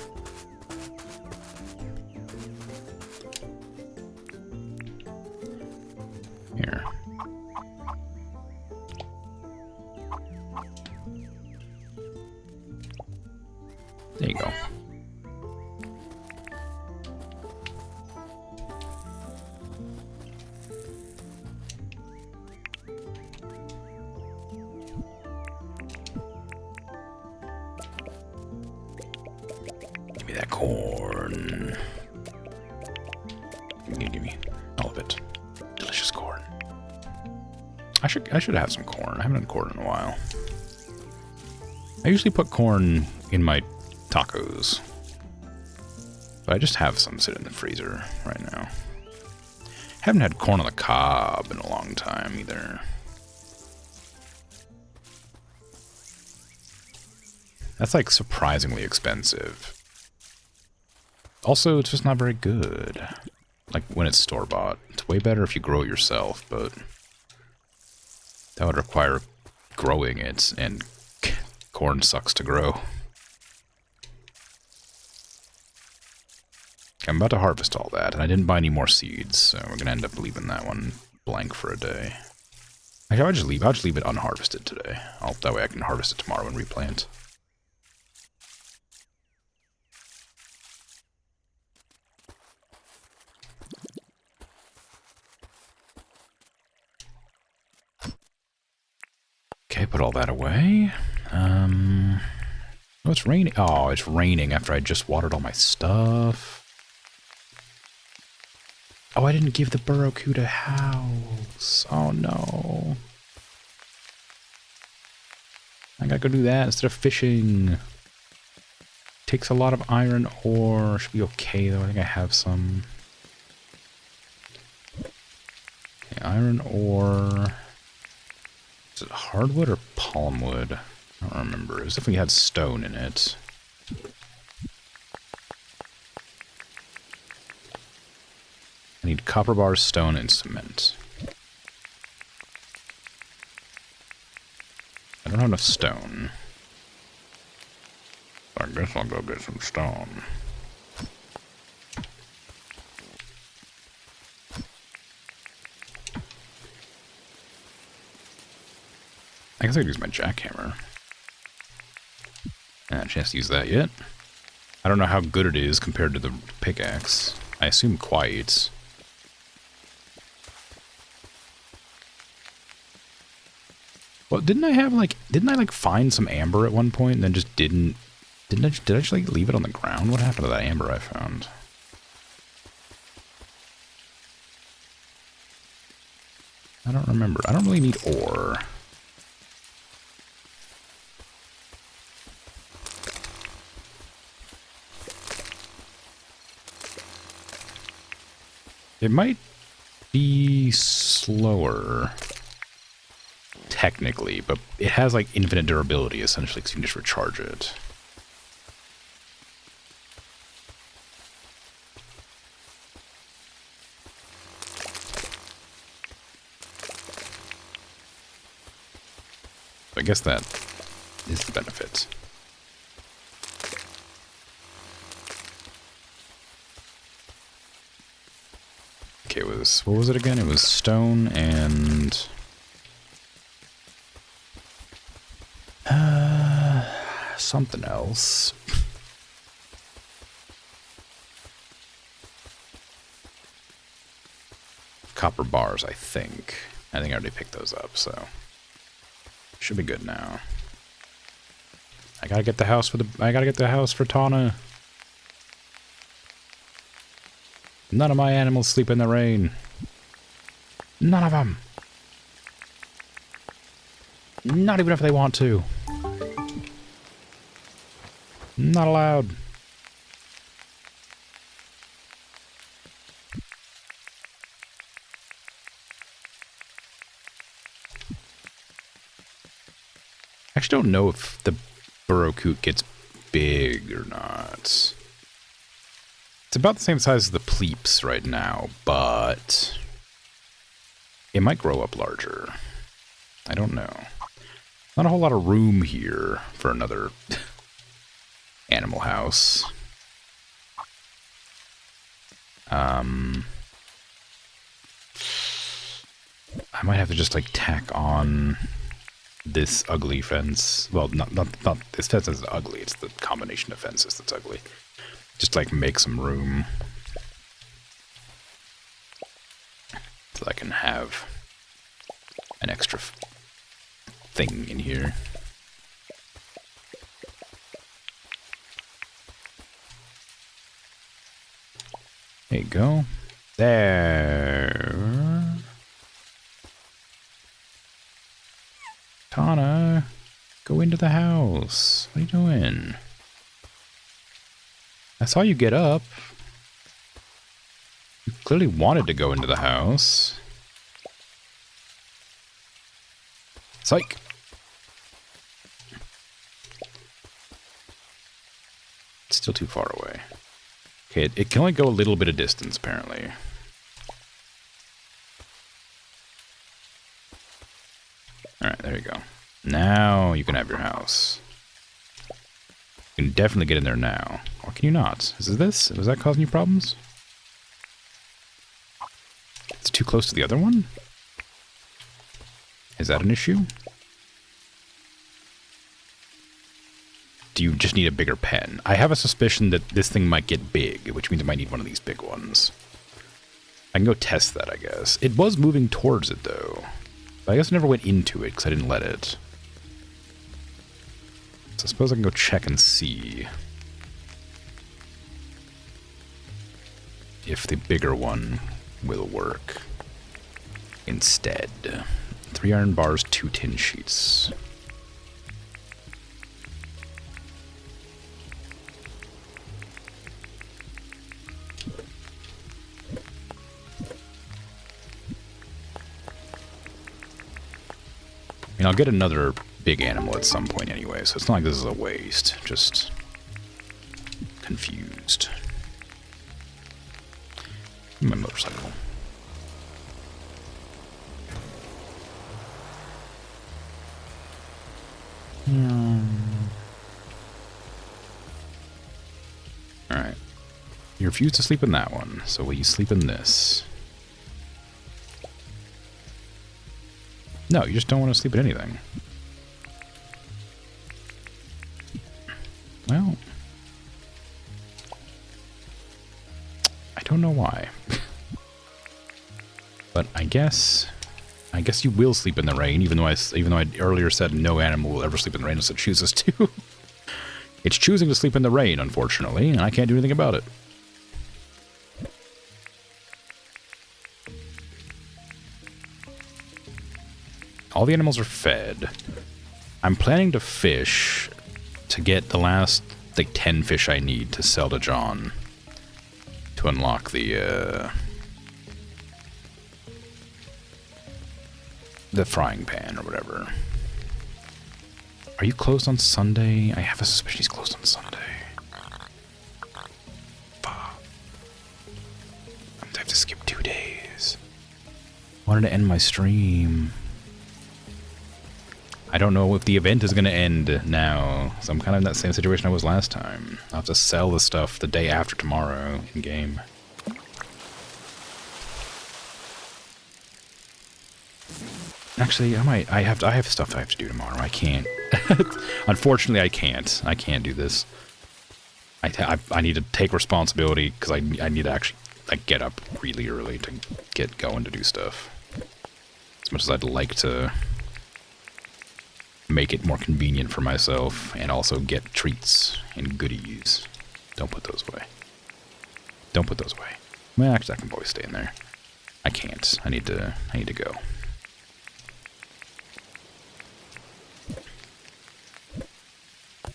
Here. There you go. Give me that corn. Give me all of it. Delicious corn. I should have some corn. I haven't had corn in a while. I usually put corn in my tacos, but I just have some sitting in the freezer right now. Haven't had corn on the cob in a long time either. That's like surprisingly expensive. Also, it's just not very good. Like when it's store-bought. It's way better if you grow it yourself, but that would require growing it, and corn sucks to grow. I'm about to harvest all that, and I didn't buy any more seeds, so we're gonna end up leaving that one blank for a day. Actually, I'll just leave it unharvested today. That way I can harvest it tomorrow and replant. Okay, put all that away. Oh, it's raining. Oh, it's raining after I just watered all my stuff. Oh, I didn't give the Barracuda a house. Oh, no. I gotta go do that instead of fishing. Takes a lot of iron ore. Should be okay, though. I think I have some. Okay, iron ore. Is it hardwood or palm wood? I don't remember. It was definitely had stone in it. I need copper bars, stone, and cement. I don't have enough stone. I guess I'll go get some stone. I guess I could use my jackhammer. I haven't had a chance to use that yet. I don't know how good it is compared to the pickaxe. I assume quite. Well, didn't I find some amber at one point and then just did I just like leave it on the ground? What happened to that amber I found? I don't remember. I don't really need ore. It might be slower, technically, but it has like infinite durability, essentially, because you can just recharge it. I guess that is the benefit. Okay, what was it again? It was stone and something else. copper bars, I think. I already picked those up, so should be good now. I gotta get the house for Tana. None of my animals sleep in the rain. None of them. Not even if they want to. Not allowed. I actually don't know if the burrow coot gets big or not. It's about the same size as the pleeps right now, but it might grow up larger. I don't know. Not a whole lot of room here for another animal house. I might have to just like tack on this ugly fence. Well, not this fence is ugly. It's the combination of fences that's ugly. Just like make some room so I can have an extra thing in here. There you go. There. Tana, go into the house. What are you doing? I saw you get up. You clearly wanted to go into the house. Psych. It's still too far away. Okay, it can only go a little bit of distance, apparently. Alright, there you go. Now you can have your house. You can definitely get in there now. Or can you not? Is it this? Was that causing you problems? It's too close to the other one? Is that an issue? Do you just need a bigger pen? I have a suspicion that this thing might get big, which means I might need one of these big ones. I can go test that, I guess. It was moving towards it, though. But I guess I never went into it, because I didn't let it. So I suppose I can go check and see if the bigger one will work instead. 3 iron bars, 2 tin sheets. And I'll get another big animal at some point anyway, so it's not like this is a waste. Just confused. My motorcycle. Alright. You refuse to sleep in that one, so will you sleep in this? No, you just don't want to sleep in anything. Well, I don't know why. But I guess you will sleep in the rain, even though I earlier said no animal will ever sleep in the rain unless it chooses to. It's choosing to sleep in the rain, unfortunately, and I can't do anything about it. All the animals are fed. I'm planning to fish to get the last, like, 10 fish I need to sell to John to unlock the frying pan or whatever. Are you closed on Sunday? I have a suspicion he's closed on Sunday. Fuck. I'm gonna have to skip 2 days. Wanted to end my stream. I don't know if the event is going to end now, so I'm kind of in that same situation I was last time. I'll have to sell the stuff the day after tomorrow in-game. Actually, I have stuff I have to do tomorrow. I can't. Unfortunately, I can't. I can't do this. I need to take responsibility because I need to actually like get up really early to get going to do stuff. As much as I'd like to make it more convenient for myself and also get treats and goodies. Don't put those away. Don't put those away. Well, actually, I can probably stay in there. I can't. I need to go.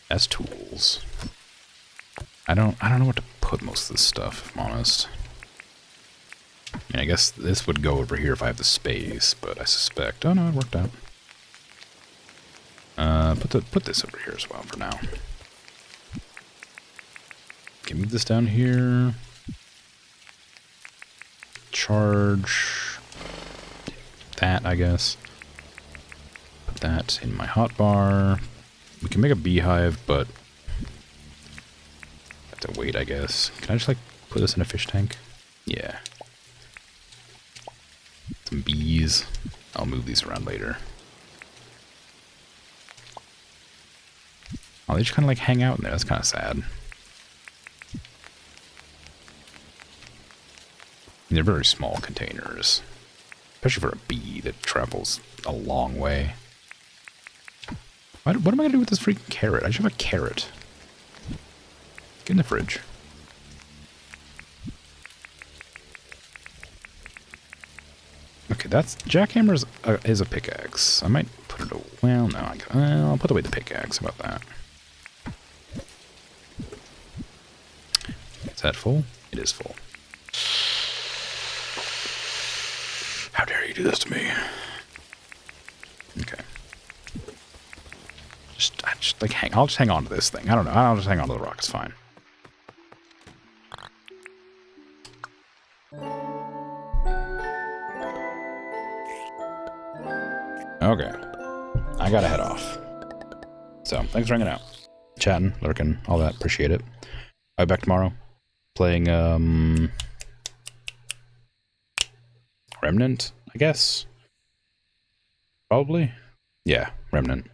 That's tools. I don't know what to put most of this stuff, if I'm honest. I mean, I guess this would go over here if I have the space, but I suspect... Oh no, it worked out. Put this over here as well for now. Can move this down here. Charge that, I guess. Put that in my hotbar. We can make a beehive, but have to wait, I guess. Can I just like put this in a fish tank? Yeah. Some bees. I'll move these around later. Oh, they just kind of like hang out in there. That's kind of sad. They're very small containers. Especially for a bee that travels a long way. What am I going to do with this freaking carrot? I just have a carrot. Get in the fridge. Okay, that's... Jackhammer is a pickaxe. I might put it away. Well, no. I'll put away the pickaxe. How about that? Is that full? It is full. How dare you do this to me? Okay. I'll just hang on to this thing. I don't know. I'll just hang on to the rock. It's fine. Okay. I gotta head off. So, thanks for hanging out. Chatting, lurking, all that. Appreciate it. I'll be back tomorrow. Playing, Remnant, I guess? Probably? Yeah, Remnant.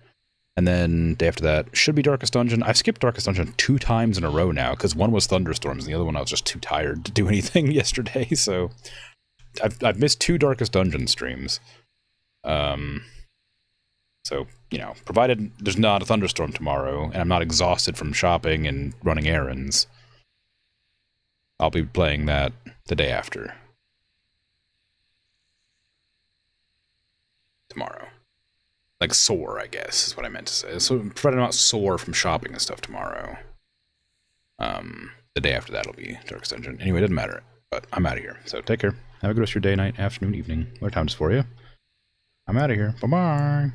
And then, day after that, should be Darkest Dungeon. I've skipped Darkest Dungeon 2 times in a row now, because one was thunderstorms, and the other one I was just too tired to do anything yesterday, so... I've missed 2 Darkest Dungeon streams. So, you know, provided there's not a thunderstorm tomorrow, and I'm not exhausted from shopping and running errands, I'll be playing that the day after. Tomorrow. Like sore, I guess, is what I meant to say. So, provided I'm not sore from shopping and stuff tomorrow, the day after that will be Darkest Dungeon. Anyway, it doesn't matter, but I'm out of here. So, take care. Have a good rest of your day, night, afternoon, evening, whatever time it's for you. I'm out of here. Bye-bye.